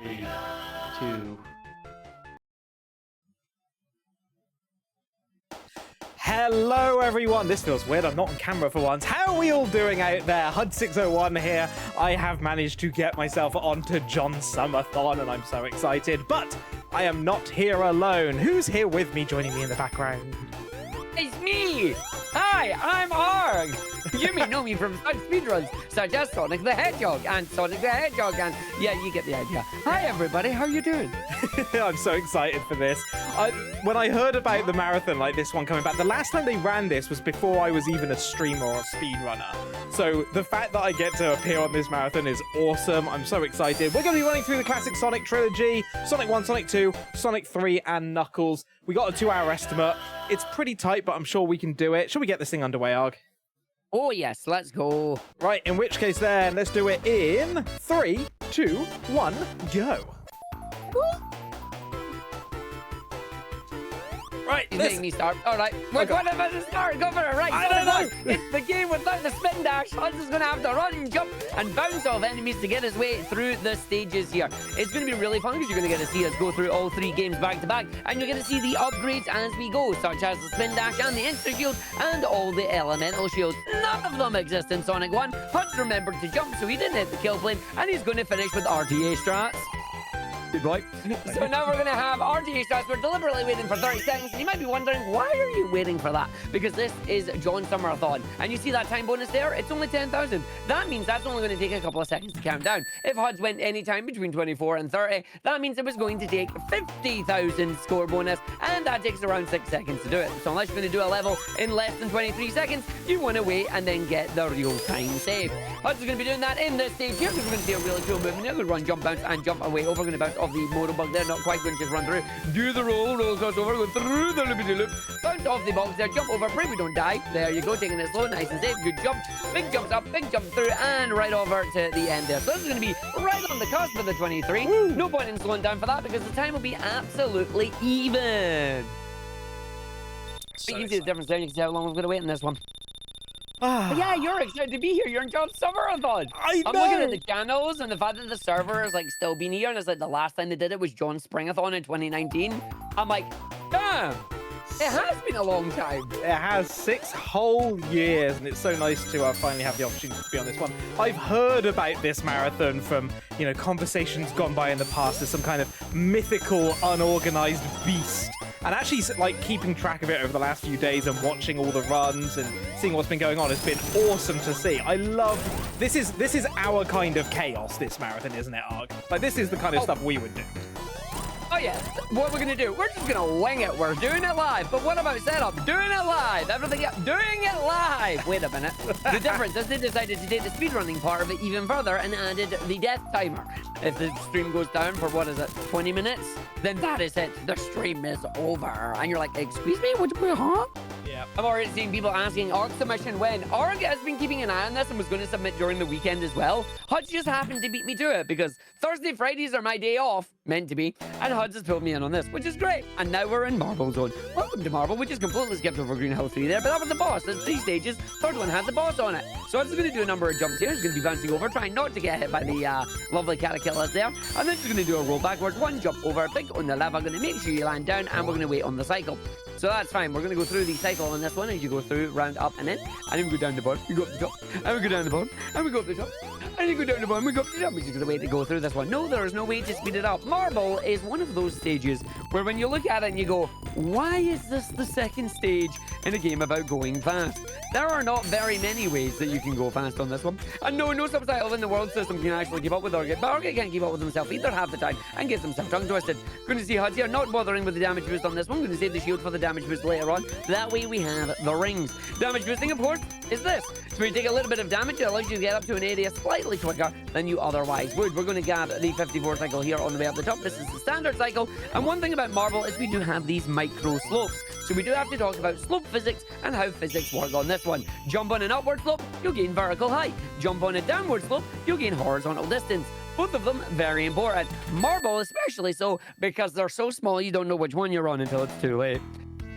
3, 2. Hello everyone, this feels weird, I'm not on camera for once. How are we all doing out there? Huds601 here. I have managed to get myself onto Jon Summer-thon and I'm so excited, but I am not here alone. Who's here with me, joining me in the background? It's me! Hi, I'm Arg! You may know me from such speedruns such as Sonic the Hedgehog and Sonic the Hedgehog and... Yeah, you get the idea. Hi everybody, how you doing? I'm so excited for this. When I heard about the marathon like this one coming back, the last time they ran this was before I was even a streamer or a speedrunner. So the fact that I get to appear on this marathon is awesome. I'm so excited. We're going to be running through the classic Sonic trilogy, Sonic 1, Sonic 2, Sonic 3, and Knuckles. We got a 2-hour estimate. It's pretty tight, but I'm sure we can do it. Shall we get this thing underway, Arg? Oh yes, let's go. Right, in which case then, let's do it in 3, 2, 1, go. Right, you make me start. All right, we're going to start. Go for it. Right, I don't know. It's the game without the spin dash. Huds is going to have to run, jump, and bounce off enemies to get his way through the stages here. It's going to be really fun because you're going to get to see us go through all 3 games back to back, and you're going to see the upgrades as we go, such as the spin dash and the instant shield and all the elemental shields. None of them exist in Sonic 1. Huds remembered to jump, so he didn't hit the kill flame, and he's going to finish with RTA strats. Good boy. So now we're going to have RTA strats. We're deliberately waiting for 30 seconds. And you might be wondering, why are you waiting for that? Because this is Jon Summer-thon. And you see that time bonus there? It's only 10,000. That means that's only going to take a couple of seconds to count down. If Huds went any time between 24 and 30, that means it was going to take 50,000 score bonus. And that takes around 6 seconds to do it. So unless you're going to do a level in less than 23 seconds, you want to wait and then get the real time save. Huds is going to be doing that in this stage here because we're going to see a really cool movement. We're going to run, jump, bounce, and jump away. We're going to bounce off the motor bug there, not quite going to just run through. Do the roll across over, go through the loopy-loop, bounce off the box there, jump over, pray we don't die. There you go, taking it slow, nice and safe, good jump. Big jumps up, big jump through, and right over to the end there. So this is going to be right on the cusp of the 23. Woo. No point in slowing down for that because the time will be absolutely even. So you can see the difference there, you can see how long we're going to wait in this one. Yeah, you're excited to be here. You're in Jon Summer-thon. I'm looking at the channels and the fact that the server is like still being here, and it's like the last time they did it was Jon Spring-a-thon in 2019. I'm like, damn, it has been a long time. It has 6 whole years, and it's so nice to finally have the opportunity to be on this one. I've heard about this marathon from, you know, conversations gone by in the past as some kind of mythical, unorganized beast. And actually, like, keeping track of it over the last few days and watching all the runs and seeing what's been going on has been awesome to see. I love... This is our kind of chaos, this marathon, isn't it, Arg? Like, this is the kind of stuff we would do. Oh, yeah. What we're going to do, we're just going to wing it. We're doing it live. But what about setup? Doing it live. Everything else, doing it live. Wait a minute. The difference is they decided to take the speedrunning part of it even further and added the death timer. If the stream goes down for, what is it, 20 minutes, then that is it. The stream is over. And you're like, excuse me? What, huh? Yeah. I've already seen people asking Arg submission when. Arg has been keeping an eye on this and was going to submit during the weekend as well. Huds just happened to beat me to it because Thursday, Fridays are my day off, meant to be, and Huds has pulled me in on this, which is great. And now we're in Marble Zone. Welcome to Marble. We just completely skipped over Green Hill 3 there, but that was the boss. There's 3 stages. 3rd one has the boss on it. So Huds is going to do a number of jumps here. He's going to be bouncing over, trying not to get hit by the lovely caterpillars there. And then he's going to do a roll backwards, 1 jump over, think on the left. I'm going to make sure you land down, and we're going to wait on the cycle. So that's fine. We're going to go through the cycle on this one as you go through, round up and in. And then we go down the bottom, we go up the top, and we go down the bottom, and we go up the top. And you go down the bottom, we go up the top. Which is the way to go through this one. No, there is no way to speed it up. Marble is one of those stages where when you look at it and you go, why is this the 2nd stage in a game about going fast? There are not very many ways that you can go fast on this one. And no subtitle in the world system can actually keep up with Arg. But Arg can't keep up with himself either half the time and gets himself tongue twisted. Going to see Huds here not bothering with the damage boost on this one. Going to save the shield for the damage boost later on. That way we have the rings. Damage boosting, of course, is this. So when you take a little bit of damage, it allows you to get up to an area slightly quicker than you otherwise would. We're going to grab the 54 cycle here on the way up the top. This is the standard cycle. And one thing about Marble is we do have these micro slopes. So we do have to talk about slope physics and how physics work on this one. Jump on an upward slope, you'll gain vertical height. Jump on a downward slope, you'll gain horizontal distance. Both of them very important. Marble especially so because they're so small you don't know which one you're on until it's too late.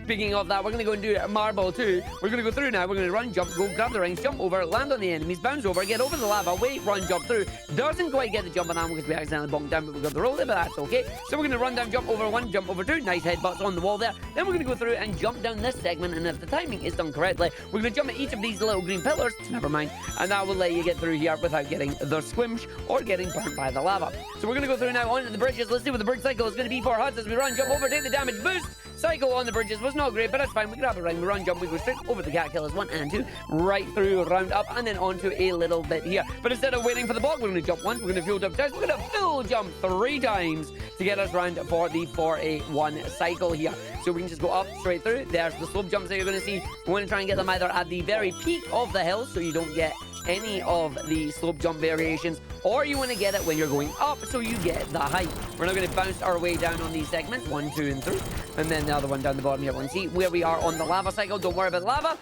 Speaking of that, we're going to go and do Marble 2. We're going to go through now. We're going to run, jump, go, grab the rings, jump over, land on the enemies, bounce over, get over the lava, wait, run, jump through. Doesn't quite get the jump on that one because we accidentally bonked down, but we got the roll there, but that's okay. So we're going to run down, jump over 1, jump over 2. Nice headbutts on the wall there. Then we're going to go through and jump down this segment, and if the timing is done correctly, we're going to jump at each of these little green pillars. Never mind. And that will let you get through here without getting the squimsh or getting burnt by the lava. So we're going to go through now onto the bridges. Let's see what the bridge cycle is going to be for Huds as we run, jump over, take the damage boost. Cycle on the bridges was not great, but that's fine. We grab a ring, we run, jump, we go straight over the cat killers 1 and 2, right through, round up, and then onto a little bit here. But instead of waiting for the block, we're going to jump once, we're going to fuel jump twice, we're going to full jump 3 times to get us round for the 4-8-1 cycle here. So we can just go up, straight through. There's the slope jumps that you're going to see. We want to try and get them either at the very peak of the hill, so you don't get any of the slope jump variations, or you want to get it when you're going up so you get the height. We're now going to bounce our way down on these segments 1, 2, and 3, and then the other one down the bottom here. See where we are on the lava cycle. Don't worry about the lava.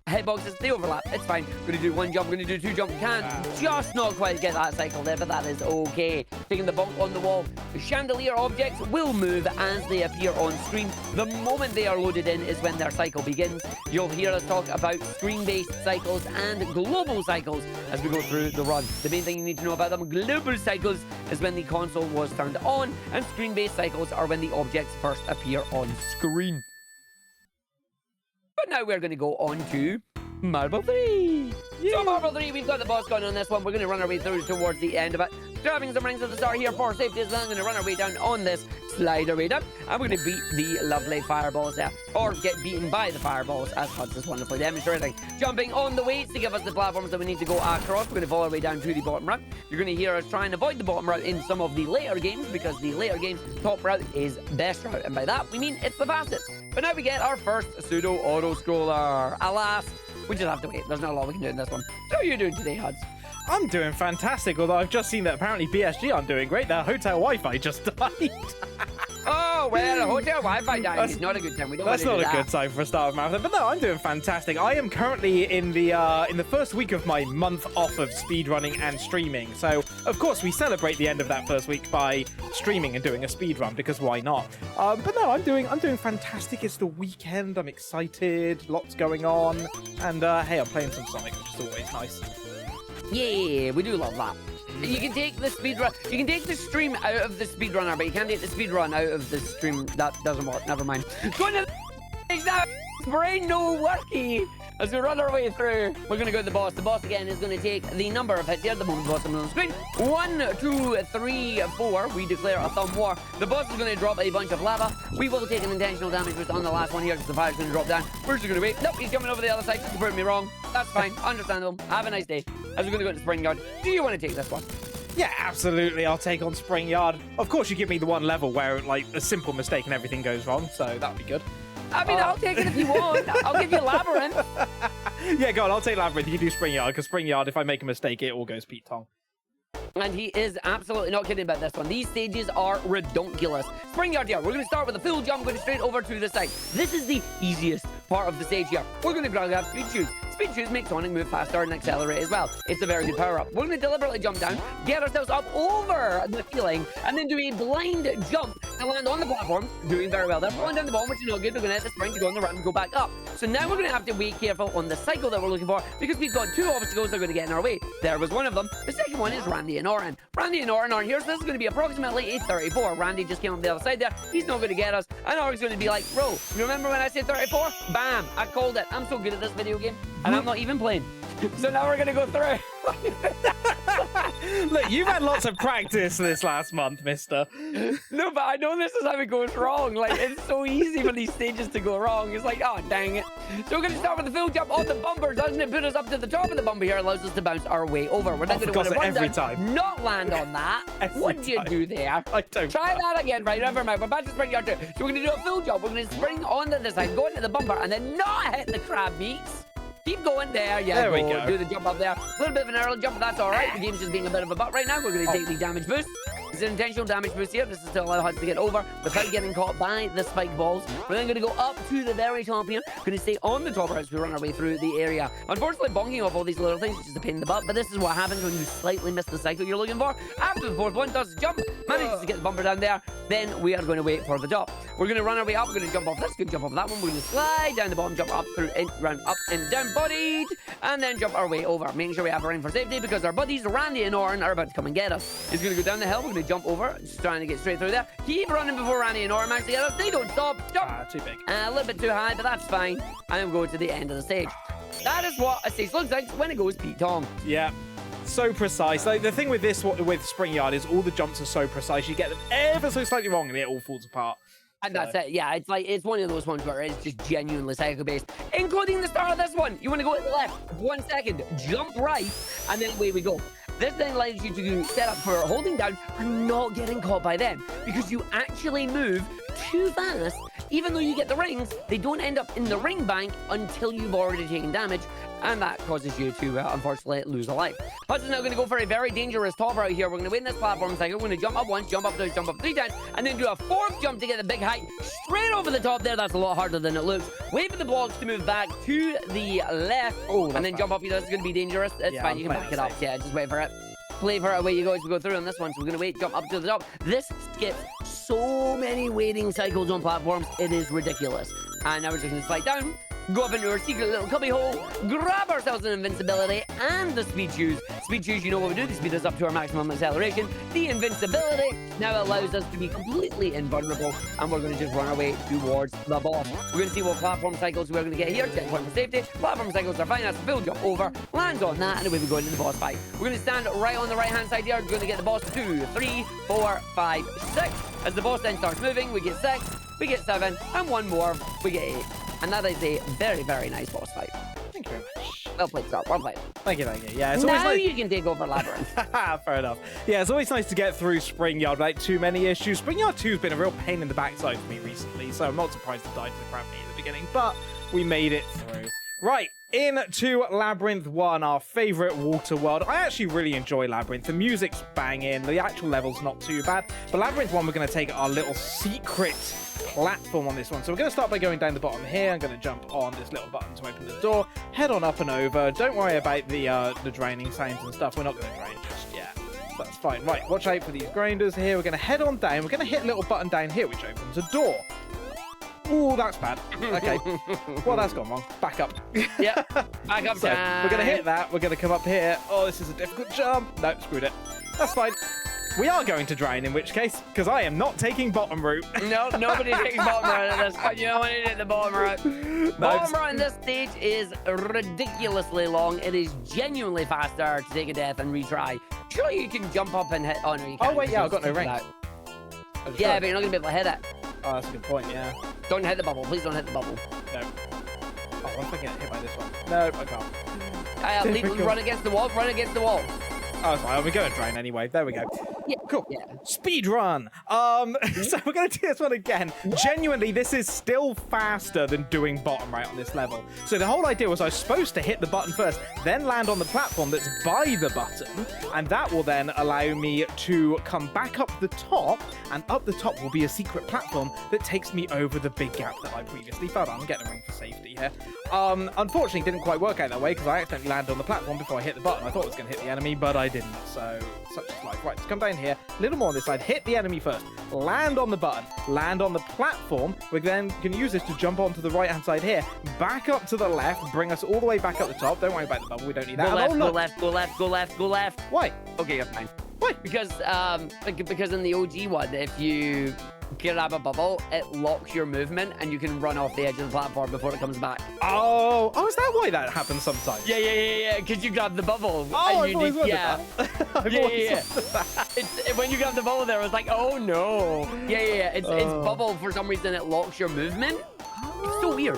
Hitboxes, they overlap. It's fine. We're going to do 1 jump. We're going to do 2 jump. Can just not quite get that cycle there, but that is okay. Taking the bonk on the wall. The chandelier objects will move as they appear on screen. The moment they are loaded in is when their cycle begins. You'll hear us talk about screen-based cycles and global cycles as we go through the run. The main thing you need to know about them, global cycles, is when the console was turned on, and screen-based cycles are when the objects first appear on screen. But now we're going to go on to Marble 3. Yeah. So Marble 3, we've got the boss gun on this one. We're going to run our way through towards the end of it. Grabbing some rings at the start here for safety as well. I'm going to run our way down on this, slide our way down, and we're going to beat the lovely fireballs there. Or get beaten by the fireballs, as Huds is wonderfully demonstrating. Jumping on the weights to give us the platforms that we need to go across. We're going to follow our way down to the bottom route. You're going to hear us try and avoid the bottom route in some of the later games, because the later games, top route is best route. And by that, we mean it's the fastest. But now we get our first pseudo-auto-scroller. Alas, we just have to wait. There's not a lot we can do in this one. How are you doing today, Huds? I'm doing fantastic, although I've just seen that apparently BSG aren't doing great. Their hotel Wi-Fi just died. Oh, well, hotel Wi-Fi dying is not a good time. We don't want to do that. That's not a good time for a start of marathon. But no, I'm doing fantastic. I am currently in the first week of my month off of speedrunning and streaming. So, of course, we celebrate the end of that first week by streaming and doing a speedrun, because why not? But no, I'm doing fantastic. It's the weekend. I'm excited. Lots going on. And hey, I'm playing some Sonic, which is always nice. Yeah, we do love that. You can take the speedrun. You can take the stream out of the speedrunner, but you can't take the speedrun out of the stream. That doesn't work. Never mind. Going to the brain no worky. As we run our way through, we're going to go to the boss. The boss, again, is going to take the number of hits here. The moment the boss comes on the screen. 1, 2, 3, 4. We declare a thumb war. The boss is going to drop a bunch of lava. We will take an intentional damage boost on the last one here because the fire's going to drop down. We're just going to wait. Nope, he's coming over the other side. You proved me wrong. That's fine. Understandable. Have a nice day. As we're going to go to Spring Yard. Do you want to take this one? Yeah, absolutely. I'll take on Spring Yard. Of course, you give me the one level where, like, a simple mistake and everything goes wrong, so that would be good. I mean, I'll take it if you want. I'll give you Labyrinth. Yeah, go on. I'll take Labyrinth. You can do Spring Yard, because Spring Yard, if I make a mistake, it all goes Pete Tong. And he is absolutely not kidding about this one. These stages are redonkulous. Spring Yard here. We're going to start with a full jump, going straight over to the side. This is the easiest part of the stage here. We're going to grab speed shoes. Speed shoes make Sonic move faster and accelerate as well. It's a very good power-up. We're going to deliberately jump down, get ourselves up over the ceiling, and then do a blind jump and land on the platform. Doing very well there. Falling down the bottom, which is not good. We're going to hit the spring to go on the run and go back up. So now we're going to have to be careful on the cycle that we're looking for, because we've got 2 obstacles that are going to get in our way. There was one of them. The second one is Randy and Orin. Randy and Orin are here, so this is going to be approximately a 34. Randy just came up the other side there. He's not going to get us. And Orin's going to be like, bro, you remember when I said 34? Bam! I called it. I'm so good at this video game. And I'm not even playing. So now we're going to go through. Look, you've had lots of practice this last month, mister. No, but I know this is how it goes wrong. Like, it's so easy for these stages to go wrong. It's like, oh, dang it. So we're going to start with the full jump on the bumper. Doesn't it put us up to the top of the bumper here? Allows us to bounce our way over. We're not going to run every down, time. not land on that. What did you do there? I don't Try that again. Right, never mind. We're back to Spring Yard 2. So we're going to do a full jump. We're going to spring onto the side, go into the bumper, and then not hit the crab meats. Keep going there. Yeah, there we go. Do the jump up there. A little bit of an early jump, but that's all right. The game's just being a bit of a butt right now. We're going to take the damage boost. It's an intentional damage boost here. This is to allow Huds to get over without getting caught by the spike balls. We're then going to go up to the very top here. Going to stay on the top as we run our way through the area. Unfortunately, bonking off all these little things is just a pain in the butt, but this is what happens when you slightly miss the cycle you're looking for. After the fourth one does jump, manages to get the bumper down there, then we are going to wait for the top. We're going to run our way up. We're going to jump off this, going to jump off that one. We're going to slide down the bottom, jump up through, round up and down, bodied, and then jump our way over. Making sure we have our in for safety because our buddies Randy and Oren are about to come and get us. He's going to go down the hill. We're going to jump over, just trying to get straight through there. Keep running before Randy and Oren actually get us. They don't stop. Jump. Too big. A little bit too high, but that's fine. And then we go to the end of the stage. That is what a stage looks like when it goes Pete Tong. Yeah. So precise. Like the thing with this, with Spring Yard, is all the jumps are so precise. You get them ever so slightly wrong, and it all falls apart. And that's it. Yeah, it's one of those ones where it's just genuinely cycle based, including the start of this one. You want to go to the left, 1 second, jump right, and then away we go. This then allows you to set up for holding down and not getting caught by them, because you actually move too fast. Even though you get the rings, they don't end up in the ring bank until you've already taken damage, and that causes you to, unfortunately, lose a life. Huds is now going to go for a very dangerous top route here. We're going to win this platform cycle. We're going to jump up once, jump up twice, jump up 3 times, and then do a 4th jump to get the big height straight over the top there. That's a lot harder than it looks. Wait for the blocks to move back to the left, and then jump up. You know, it's going to be dangerous. It's fine. You can back it up. Yeah, just wait for it. Play for it. Away you go as we go through on this one. So we're going to wait, jump up to the top. This skips so many waiting cycles on platforms. It is ridiculous. And now we're just going to slide down, go up into our secret little cubby hole, grab ourselves an invincibility and the speed shoes. Speed shoes, you know what we do. They speed us up to our maximum acceleration. The invincibility now allows us to be completely invulnerable, and we're going to just run our way towards the boss. We're going to see what platform cycles we're going to get here. Checkpoint for safety. Platform cycles are fine. That's a full jump over. Lands on that, and away we go into the boss fight. We're going to stand right on the right-hand side here. We're going to get the boss 2, 3, 4, 5, 6. As the boss then starts moving, we get 6, we get 7, and 1 more, we get 8. And that is a very, very nice boss fight. Thank you very much. Well played, sir. Well played. Thank you, thank you. Yeah, it's always now nice. You can take over Labyrinth. Fair enough. Yeah, it's always nice to get through Spring Yard without too many issues. Spring Yard 2 has been a real pain in the backside for me recently, so I'm not surprised to die to the crap at the beginning, but we made it through. Right, into Labyrinth 1, our favourite water world. I actually really enjoy Labyrinth. The music's banging, the actual level's not too bad. But Labyrinth 1, we're going to take our little secret platform on this one. So we're going to start by going down the bottom here. I'm going to jump on this little button to open the door, head on up and over. Don't worry about the draining sounds and stuff. We're not going to drain just yet. That's fine. Right, watch out for these grinders here. We're going to head on down. We're going to hit a little button down here, which opens a door. Ooh, that's bad. Okay. Well, that's gone wrong. Back up. Yep. Back up. So we're going to hit that. We're going to come up here. Oh, this is a difficult jump. No, screwed it. That's fine. We are going to drown, in which case, because I am not taking bottom route. No, nobody takes bottom route at this point. You don't want to hit the bottom route. Bottom route in this stage is ridiculously long. It is genuinely faster to take a death and retry. Surely you can jump up and hit. Oh, no, you can't. Oh, wait, yeah, I've got no rings. Yeah, but you're not going to be able to hit it. Oh, that's a good point, yeah. Don't hit the bubble. Please don't hit the bubble. No. Oh, what if I get hit by this one? No, I can't. Run against the wall. Run against the wall. Oh, it's fine. We're going to drain anyway. There we go. Yeah. Cool. Yeah. Speed run. So we're going to do this one again. Genuinely, this is still faster than doing bottom right on this level. So the whole idea was I was supposed to hit the button first, then land on the platform that's by the button, and that will then allow me to come back up the top, and up the top will be a secret platform that takes me over the big gap that I previously fell down. I'm getting a ring for safety here. Unfortunately, it didn't quite work out that way because I accidentally landed on the platform before I hit the button. I thought it was going to hit the enemy, but I didn't. So such is life. Right, let's come down here. A little more on this side. Hit the enemy first. Land on the button. Land on the platform. We then can use this to jump onto the right-hand side here. Back up to the left. Bring us all the way back up the top. Don't worry about the bubble. We don't need that. Go left, go left, go left, go left, go left. Why? Okay, you're fine. Why? Because in the OG one, if you grab a bubble, it locks your movement and you can run off the edge of the platform before it comes back. Oh, is that why that happens sometimes? Yeah. Because you grab the bubble. Oh, and I've always wondered yeah. that. It's when you grab the bubble there, it was like, oh no. Yeah. It's bubble for some reason. It locks your movement. It's so weird.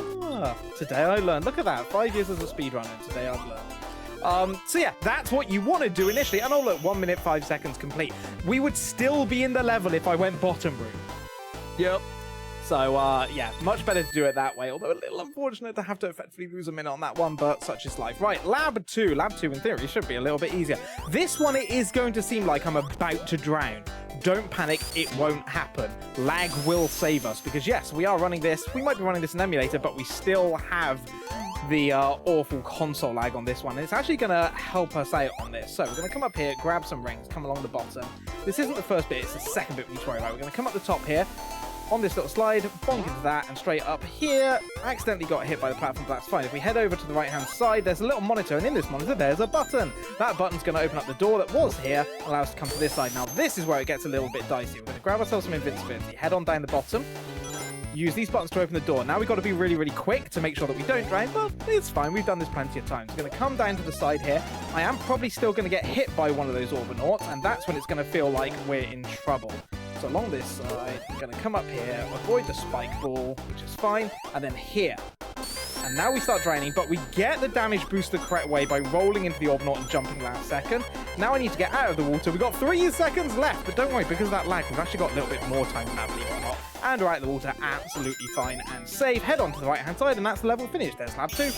Today I learned. Look at that. 5 years as a speedrunner. Today I've learned. So yeah, that's what you want to do initially. And oh look, 1 minute 5 seconds complete. We would still be in the level if I went bottom route. Yep. So yeah, much better to do it that way. Although a little unfortunate to have to effectively lose a minute on that one, but such is life. Right, Lab 2 in theory should be a little bit easier. This one, it is going to seem like I'm about to drown. don't panic, it won't happen. Lag will save us, because yes, we are running this. We might be running this in emulator, but we still have the awful console lag on this one, and it's actually going to help us out on this. So we're going to come up here, grab some rings, come along the bottom. This isn't the first bit, it's the second bit we need to worry about. We're going to come up the top here, on this little slide, bonk into that, and straight up here. I accidentally got hit by the platform, but that's fine. If we head over to the right-hand side, there's a little monitor, and in this monitor, there's a button. That button's going to open up the door that was here, allow us to come to this side. Now, this is where it gets a little bit dicey. We're going to grab ourselves some invincibility, head on down the bottom, use these buttons to open the door. Now we've got to be really, really quick to make sure that we don't drown, but it's fine. We've done this plenty of times. We're going to come down to the side here. I am probably still going to get hit by one of those Orbinauts, and that's when it's going to feel like we're in trouble. So along this side, I'm going to come up here, avoid the spike ball, which is fine, and then here. And now we start draining, but we get the damage boost the correct way by rolling into the Orbinaut and jumping last second. Now I need to get out of the water. We've got 3 seconds left, but don't worry, because of that lag, we've actually got a little bit more time than that, believe it or not. And we're out of the water, absolutely fine and safe. Head on to the right-hand side, and that's the level finished. There's lab 2. And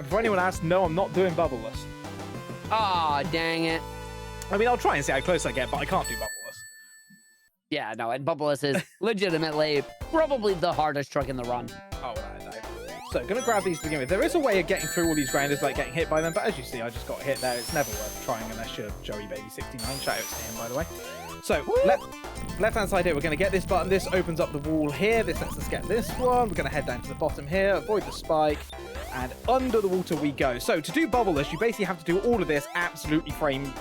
before anyone asks, no, I'm not doing bubbleless. Aw, dang it. I mean, I'll try and see how close I get, but I can't do bubbleless. Yeah, no, and bubbleless is legitimately probably the hardest truck in the run. Oh, I know. So, gonna grab these to begin with. There is a way of getting through all these grinders, like getting hit by them, but as you see, I just got hit there. It's never worth trying unless you're Joey Baby 69. Shout out to him, by the way. So, left-hand side here, we're going to get this button. This opens up the wall here. This lets us get this one. We're going to head down to the bottom here, avoid the spike, and under the water we go. So, to do bubbleless, you basically have to do all of this absolutely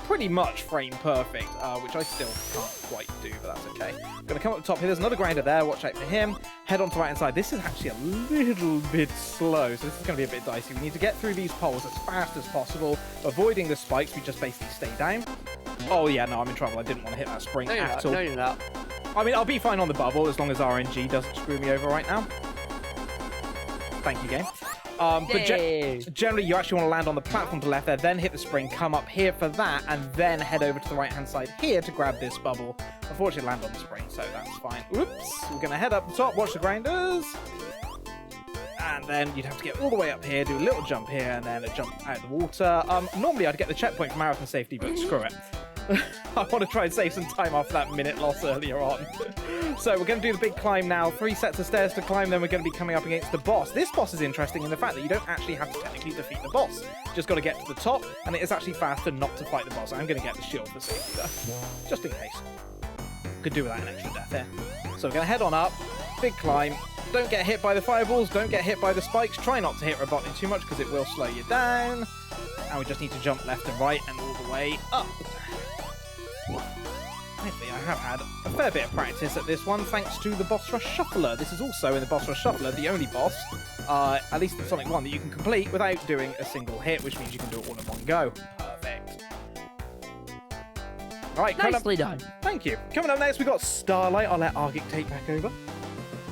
pretty much frame perfect, which I still can't quite do, but that's okay. I'm going to come up the top here. There's another grinder there. Watch out for him. Head on to the right-hand side. This is actually a little bit slow, so this is going to be a bit dicey. We need to get through these poles as fast as possible, avoiding the spikes. We just basically stay down. Oh, yeah, no, I'm in trouble. I didn't want to hit that spring at all. No, you're not. I mean, I'll be fine on the bubble as long as RNG doesn't screw me over right now. Thank you, game. But generally, you actually want to land on the platform to the left there, then hit the spring, come up here for that, and then head over to the right-hand side here to grab this bubble. Unfortunately, land on the spring, so that's fine. Oops. We're going to head up the top, watch the grinders. And then you'd have to get all the way up here, do a little jump here, and then a jump out of the water. Normally, I'd get the checkpoint for marathon safety, but screw it. I want to try and save some time after that minute loss earlier on. So we're going to do the big climb now. 3 sets of stairs to climb, then we're going to be coming up against the boss. This boss is interesting in the fact that you don't actually have to technically defeat the boss. Just got to get to the top, and it is actually faster not to fight the boss. I'm going to get the shield for safety though, just in case. Could do without an extra death here. So we're going to head on up, big climb. Don't get hit by the fireballs, don't get hit by the spikes. Try not to hit Robotnik too much because it will slow you down. And we just need to jump left and right and all the way up. Thankfully, I have had a fair bit of practice at this one, thanks to the Boss Rush Shuffler. This is also in the Boss Rush Shuffler, the only boss, at least in Sonic 1, that you can complete without doing a single hit, which means you can do it all in one go. Perfect. Right, nicely done. Thank you. Coming up next, we've got Starlight. I'll let Argic take back over.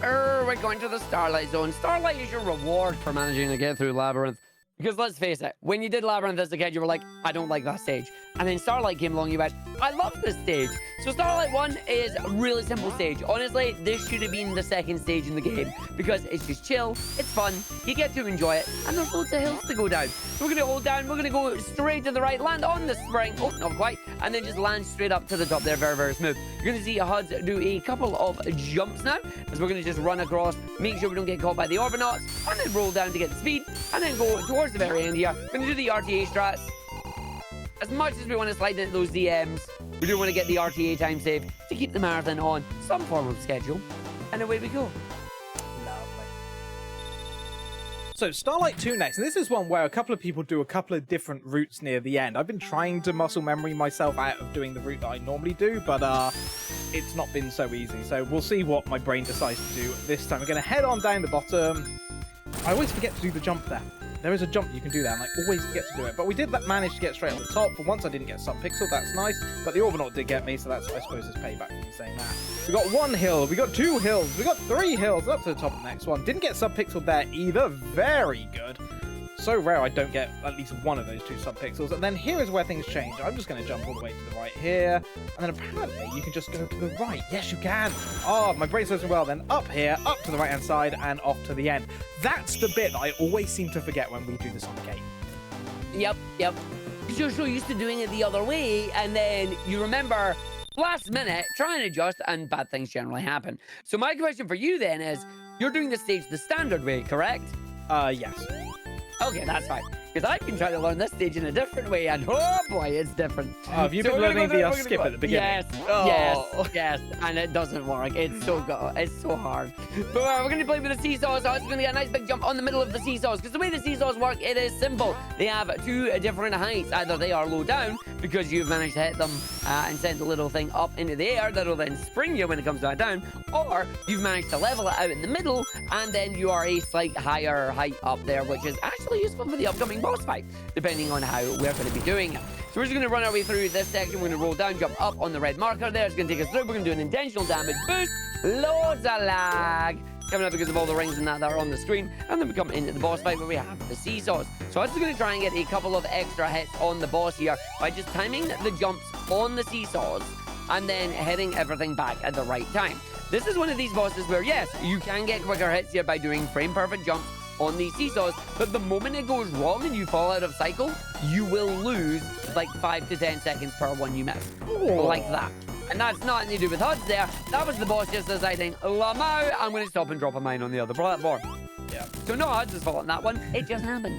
We're going to the Starlight Zone. Starlight is your reward for managing to get through Labyrinth. Because let's face it, when you did Labyrinth as a kid, you were like, I don't like that stage. And then Starlight came along, you went, I love this stage. So Starlight 1 is a really simple stage. Honestly, this should have been the second stage in the game. Because it's just chill, it's fun, you get to enjoy it, and there's loads of hills to go down. So we're going to hold down, we're going to go straight to the right, land on the spring, oh, not quite, and then just land straight up to the top there, very, very smooth. You're going to see Huds do a couple of jumps now, as we're going to just run across, make sure we don't get caught by the Orbinauts, and then roll down to get the speed, and then go towards the very end here. We're going to do the RTA strats. As much as we want to slide into those DMs, we do want to get the RTA time save to keep the marathon on some form of schedule. And away we go. Lovely. So Starlight 2 next, and this is one where a couple of people do a couple of different routes near the end. I've been trying to muscle memory myself out of doing the route that I normally do, but it's not been so easy. So we'll see what my brain decides to do this time. We're going to head on down the bottom. I always forget to do the jump there. There is a jump you can do there, and I always forget to do it. But we did manage to get straight on the top. For once, I didn't get sub-pixel. That's nice. But the Orbinaut did get me, so that's, I suppose, is payback for me saying that. We got 1 hill. We got 2 hills. We got 3 hills. Up to the top of the next one. Didn't get sub-pixel there either. Very good. So rare I don't get at least one of those 2 sub-pixels. And then here is where things change. I'm just going to jump all the way to the right here. And then apparently you can just go to the right. Yes, you can. Oh, my brain's working well. Then up here, up to the right-hand side, and off to the end. That's the bit that I always seem to forget when we do this on the game. Yep. You're so used to doing it the other way, and then you remember last minute, try and adjust, and bad things generally happen. So my question for you then is, you're doing the stage the standard way, correct? Yes. Okay, that's fine. Because I've been trying to learn this stage in a different way, and oh boy, it's different. Have you been learning the skip at the beginning? Yes, yes, and it doesn't work. It's so hard. But we're going to play with the seesaws. So it's going to get a nice big jump on the middle of the seesaws. Because the way the seesaws work, it is simple. They have two different heights. Either they are low down, because you've managed to hit them and send a little thing up into the air that'll then spring you when it comes back down, or you've managed to level it out in the middle, and then you are a slight higher height up there, which is actually useful for the upcoming boss fight, depending on how we're going to be doing it. So we're just going to run our way through this section. We're going to roll down, jump up on the red marker there. It's going to take us through. We're going to do an intentional damage boost. Loads of lag coming up because of all the rings and that are on the screen. And then we come into the boss fight where we have the seesaws. So I'm just going to try and get a couple of extra hits on the boss here by just timing the jumps on the seesaws and then hitting everything back at the right time. This is one of these bosses where, yes, you can get quicker hits here by doing frame perfect jumps on these seesaws, but the moment it goes wrong and you fall out of cycle, you will lose like 5 to 10 seconds per one you miss. Like that. And that's nothing to do with Huds there. That was the boss just deciding, Lamau, I'm going to stop and drop a mine on the other platform. Yeah. So no Huds' fault on that one. It just happened.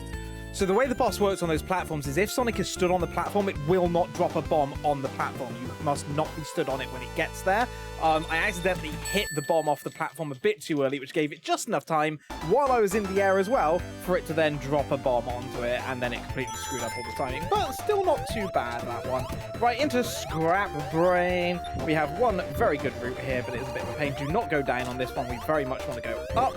So the way the boss works on those platforms is if Sonic is stood on the platform, it will not drop a bomb on the platform. You must not be stood on it when it gets there. I accidentally hit the bomb off the platform a bit too early, which gave it just enough time, while I was in the air as well, for it to then drop a bomb onto it, and then it completely screwed up all the timing. But still not too bad, that one. Right, into Scrap Brain. We have one very good route here, but it is a bit of a pain. Do not go down on this one. We very much want to go up.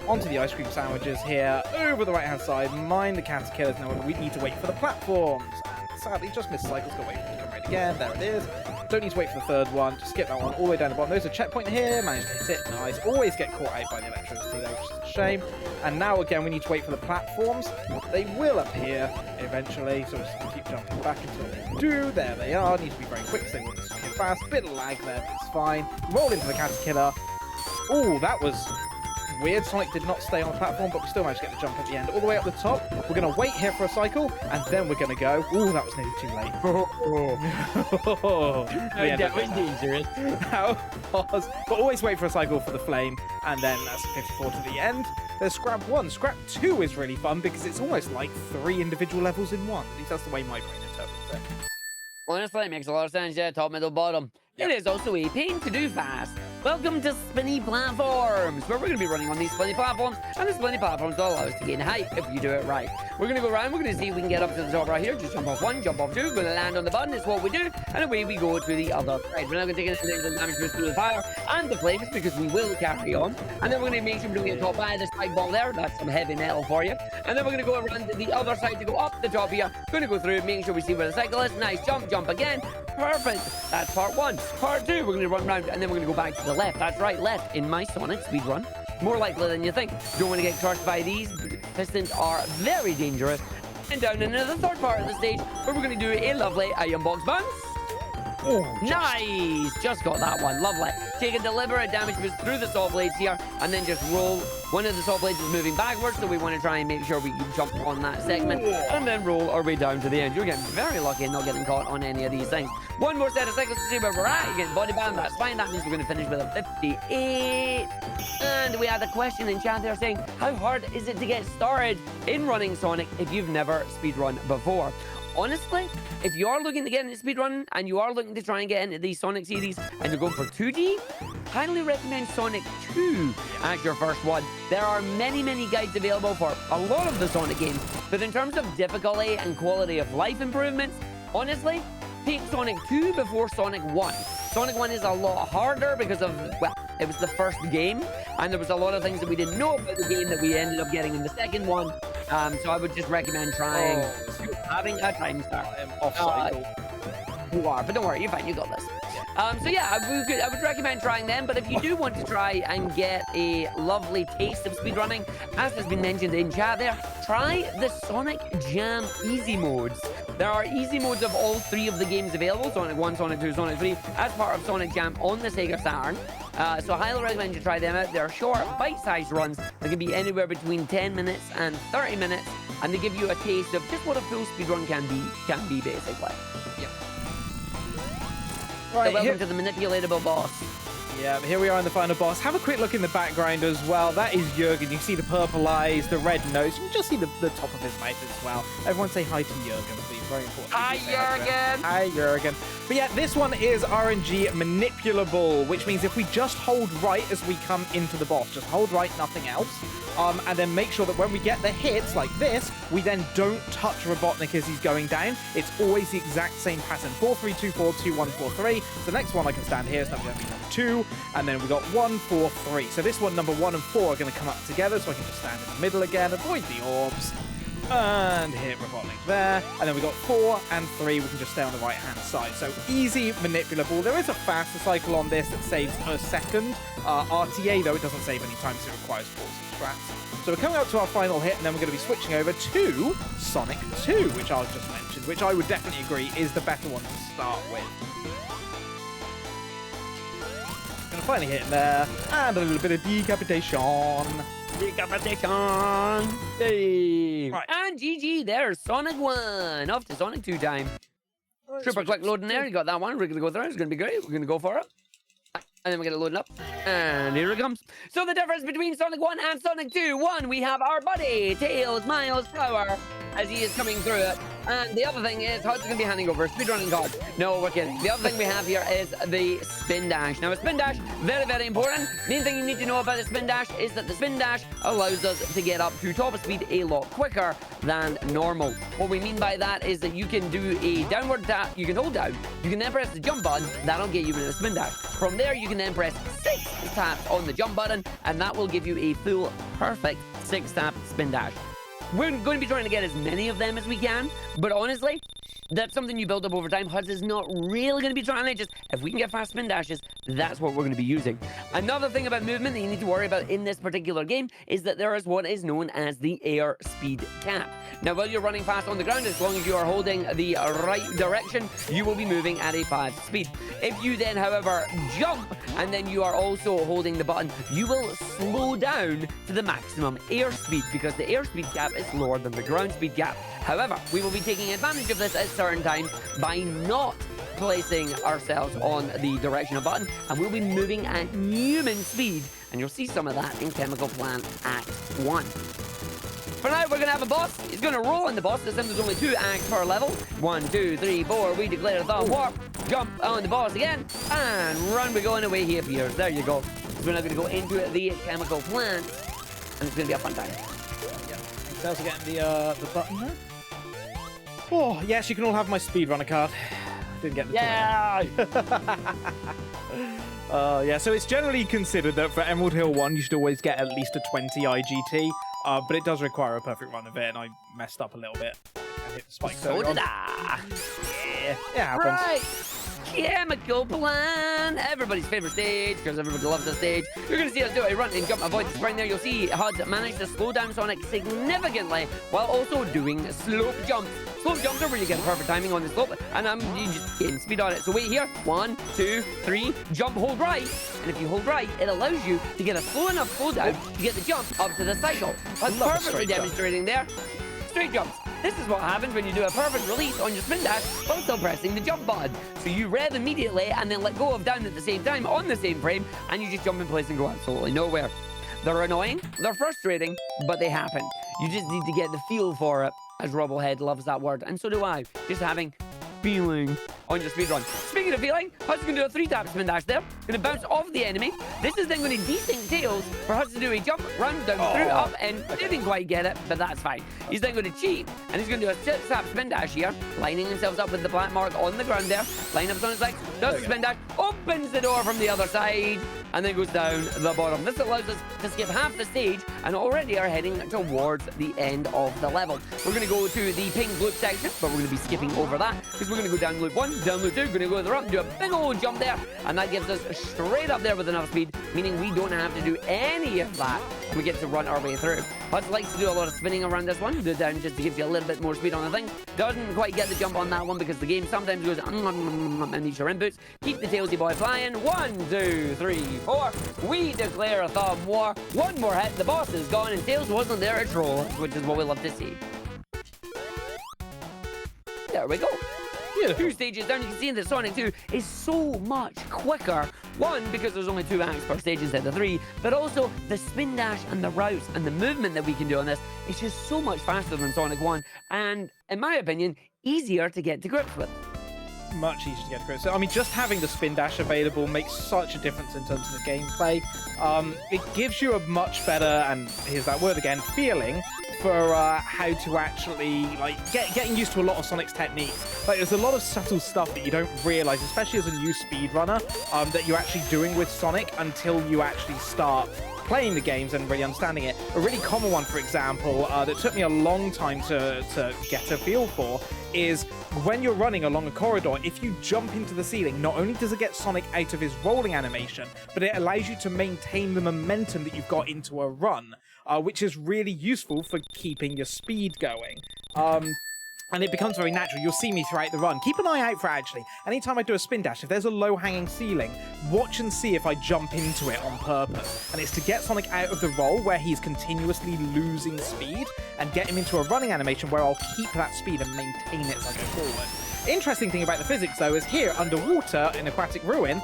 Onto the ice cream sandwiches here, over the right-hand side, mind the caterpillars. Now we need to wait for the platforms. And sadly, just missed cycles, got to wait for it to come right again. There it is. Don't need to wait for the third one. Just skip that one all the way down the bottom. There's a checkpoint here. Managed to hit it. Nice. Always get caught out by the electricity, though, which is a shame. And now, again, we need to wait for the platforms. They will appear eventually, so we're just going to keep jumping back until they do. There they are. Need to be very quick, so they will just get fast. Bit of lag there, but it's fine. Roll into the caterpillar. Oh, that was weird. Sonic did not stay on the platform, but we still managed to get the jump at the end. All the way up the top. We're going to wait here for a cycle, and then we're going to go. Ooh, that was nearly too late. That was dangerous. That was. But always wait for a cycle for the flame, and then that's 54 to the end. There's Scrap 1. Scrap 2 is really fun because it's almost like 3 individual levels in one. At least that's the way my brain interprets it. Honestly, it makes a lot of sense, yeah. Top, middle, bottom. Yep. It is also a pain to do fast. Welcome to Spinny Platforms, where we're going to be running on these spinny platforms, and the spinny platforms will allow us to gain height if you do it right. We're going to go around, we're going to see if we can get up to the top right here. Just jump off 1, jump off 2, going to land on the button, it's what we do, and away we go to the other side. We're now going to take an damage boost through the fire and the flames, because we will carry on. And then we're going to make sure we don't get caught by the spike ball there. That's some heavy metal for you. And then we're going to go around to the other side to go up the top here. Going to go through, making sure we see where the cycle is. Nice jump, jump again. Perfect. That's part 1. Part 2, we're going to run around, and then we're going to go back to the left. That's right, left in my Sonic speedrun. More likely than you think. Don't want to get crushed by these. Pistons are very dangerous. And down into the third part of the stage, where we're going to do a lovely iron box bounce. Oh, nice! Just got that one. Lovely. Take a deliberate damage boost through the saw blades here, and then just roll. One of the saw blades is moving backwards, so we want to try and make sure we can jump on that segment, and then roll our way down to the end. You're getting very lucky in not getting caught on any of these things. One more set of cycles to see where we're at. You're getting body band. That's fine. That means we're going to finish with a 58. And we had a question in chat there saying, how hard is it to get started in running Sonic if you've never speedrun before? Honestly, if you are looking to get into speedrun and you are looking to try and get into the Sonic series and you're going for 2D, highly recommend Sonic 2 as your first one. There are many, many guides available for a lot of the Sonic games, but in terms of difficulty and quality of life improvements, honestly, take Sonic 2 before Sonic 1. Sonic 1 is a lot harder because of, well, it was the first game, and there was a lot of things that we didn't know about the game that we ended up getting in the second one. So I would just recommend trying having a time start. I am off cycle. You are, but don't worry, you're fine. You got this. So yeah, I would recommend trying them. But if you do want to try and get a lovely taste of speedrunning, as has been mentioned in chat there, try the Sonic Jam easy modes. There are easy modes of all 3 of the games available, Sonic 1, Sonic 2, Sonic 3, as part of Sonic Jam on the Sega Saturn. So I highly recommend you try them out. They're short, bite-sized runs that can be anywhere between 10 minutes and 30 minutes, and they give you a taste of just what a full speedrun can be basically. Yeah. Right, So welcome here- to the manipulatable boss. Yeah, here we are in the final boss. Have a quick look in the background as well. That is Jurgen. You see the purple eyes, the red nose. You can just see the top of his mouth as well. Everyone say hi to Jurgen, please. Very important. Hi, You say hi to him. Jurgen. Hi, Jurgen. But yeah, this one is RNG manipulable, which means if we just hold right as we come into the boss, just hold right, nothing else, and then make sure that when we get the hits like this, we then don't touch Robotnik as he's going down. It's always the exact same pattern. 4, 3, 2, 4, 2, 1, 4, 3. The next one I can stand here, so that'll be number 2. And then we got 1, 4, 3. So this one, number 1 and 4 are going to come up together, so I can just stand in the middle again, avoid the orbs, and hit Robotnik there. And then we got 4 and 3. We can just stay on the right-hand side. So easy, manipulable. There is a faster cycle on this that saves a second. RTA, though, it doesn't save any time, so it requires pause and strats. So we're coming up to our final hit, and then we're going to be switching over to Sonic 2, which I just mentioned, which I would definitely agree is the better one to start with. Gonna finally hit him there, and a little bit of decapitation. Decapitation. Hey. Right. And GG, there's Sonic 1. Off to Sonic 2 time. Super quick loading there. You got that one. We're going to go through it. It's going to be great. We're going to go for it. And then we're going to load it up. And here it comes. So the difference between Sonic 1 and Sonic 2. 1, we have our buddy, Tails Miles Flower, as he is coming through it. And the other thing is, Huds is going to be handing over a speedrunning card. No, we're kidding. The other thing we have here is the spin dash. Now, a spin dash, very, very important. Main thing you need to know about the spin dash is that the spin dash allows us to get up to top speed a lot quicker than normal. What we mean by that is that you can do a downward tap, you can hold down, you can then press the jump button, that'll get you into the spin dash. From there, you can then press 6 taps on the jump button, and that will give you a full, perfect 6-tap spin dash. We're going to be trying to get as many of them as we can, but honestly, that's something you build up over time. Huds is not really going to be trying to just, if we can get fast spin dashes, that's what we're going to be using. Another thing about movement that you need to worry about in this particular game is that there is what is known as the air speed cap. Now, while you're running fast on the ground, as long as you are holding the right direction, you will be moving at a 5 speed. If you then, however, jump and then you are also holding the button, you will slow down to the maximum air speed because the air speed cap is lower than the ground speed cap. However, we will be taking advantage of this at certain times by not placing ourselves on the directional button, and we'll be moving at human speed, and you'll see some of that in Chemical Plant Act 1. For now, we're going to have a boss. He's going to roll in the boss. This time there's only 2 acts per level. 1, 2, 3, 4. We declare the warp. Jump on the boss again. And run we go, and away he appears. There you go. So we're now going to go into the chemical plant. And it's going to be a fun time. Yeah, thanks for getting the button there. Oh, yes, you can all have my speedrunner card. Didn't get the Yeah! yeah, so it's generally considered that for Emerald Hill 1, you should always get at least a 20 IGT, but it does require a perfect run of it, and I messed up a little bit. I hit the spike So did I. I. Yeah, it happens. Right. Chemical Plant, everybody's favorite stage, because everybody loves the stage. You're going to see us do a run and jump, avoid the spring there. You'll see Huds managed to slow down Sonic significantly while also doing slope jumps. Slope jumps are where you get perfect timing on the slope, and you just gain speed on it. So wait here, 1, 2, 3, jump, hold right, and if you hold right, it allows you to get a slow enough slow down to get the jump up to the cycle. Huds perfectly demonstrating there. Straight jumps. This is what happens when you do a perfect release on your spin dash while still pressing the jump button. So you rev immediately and then let go of down at the same time on the same frame, and you just jump in place and go absolutely nowhere. They're annoying, they're frustrating, but they happen. You just need to get the feel for it, as Robohead loves that word, and so do I. Just having feeling on your speedrun. Speaking of feeling, Huds can do a 3-tap spin dash there. Going to bounce off the enemy. This is then going to desync Tails for Huds to do a jump, run, down, through, up, and didn't quite get it, but that's fine. He's then going to cheat, and he's going to do a 6-tap spin dash here, lining himself up with the black mark on the ground there. Line up on his legs, does the spin dash, opens the door from the other side, and then goes down the bottom. This allows us to skip half the stage and already are heading towards the end of the level. We're going to go to the pink loop section, but we're going to be skipping over that because we're going to go down loop 1, down loop 2, going to go to the ramp, do a big old jump there, and that gives us straight up there with enough speed, meaning we don't have to do any of that. We get to run our way through. Huds likes to do a lot of spinning around this one, do down just to give you a little bit more speed on the thing. Doesn't quite get the jump on that one because the game sometimes goes and needs your inputs. Keep the tailsy boy flying. 1, 2, 3, 4. We declare a thumb war. One more hit, the boss is gone, and Tails wasn't there to troll, which is what we love to see. There we go. Beautiful. 2 stages down. You can see that Sonic 2 is so much quicker. One, because there's only 2 acts per stage instead of 3, but also the spin dash and the routes and the movement that we can do on this is just so much faster than Sonic 1, and in my opinion, easier to get to grips with. Much easier to get through. So, I mean, just having the spin dash available makes such a difference in terms of the gameplay. It gives you a much better, and here's that word again, feeling for how to actually, like, getting used to a lot of Sonic's techniques. Like, there's a lot of subtle stuff that you don't realize, especially as a new speedrunner, that you're actually doing with Sonic until you actually start playing the games and really understanding it. A really common one, for example, that took me a long time to get a feel for is when you're running along a corridor, if you jump into the ceiling, not only does it get Sonic out of his rolling animation, but it allows you to maintain the momentum that you've got into a run, which is really useful for keeping your speed going. And it becomes very natural. You'll see me throughout the run. Keep an eye out for, actually, anytime I do a spin dash, if there's a low-hanging ceiling, watch and see if I jump into it on purpose. And it's to get Sonic out of the roll where he's continuously losing speed and get him into a running animation where I'll keep that speed and maintain it as I go forward. Interesting thing about the physics, though, is here, underwater in Aquatic Ruin,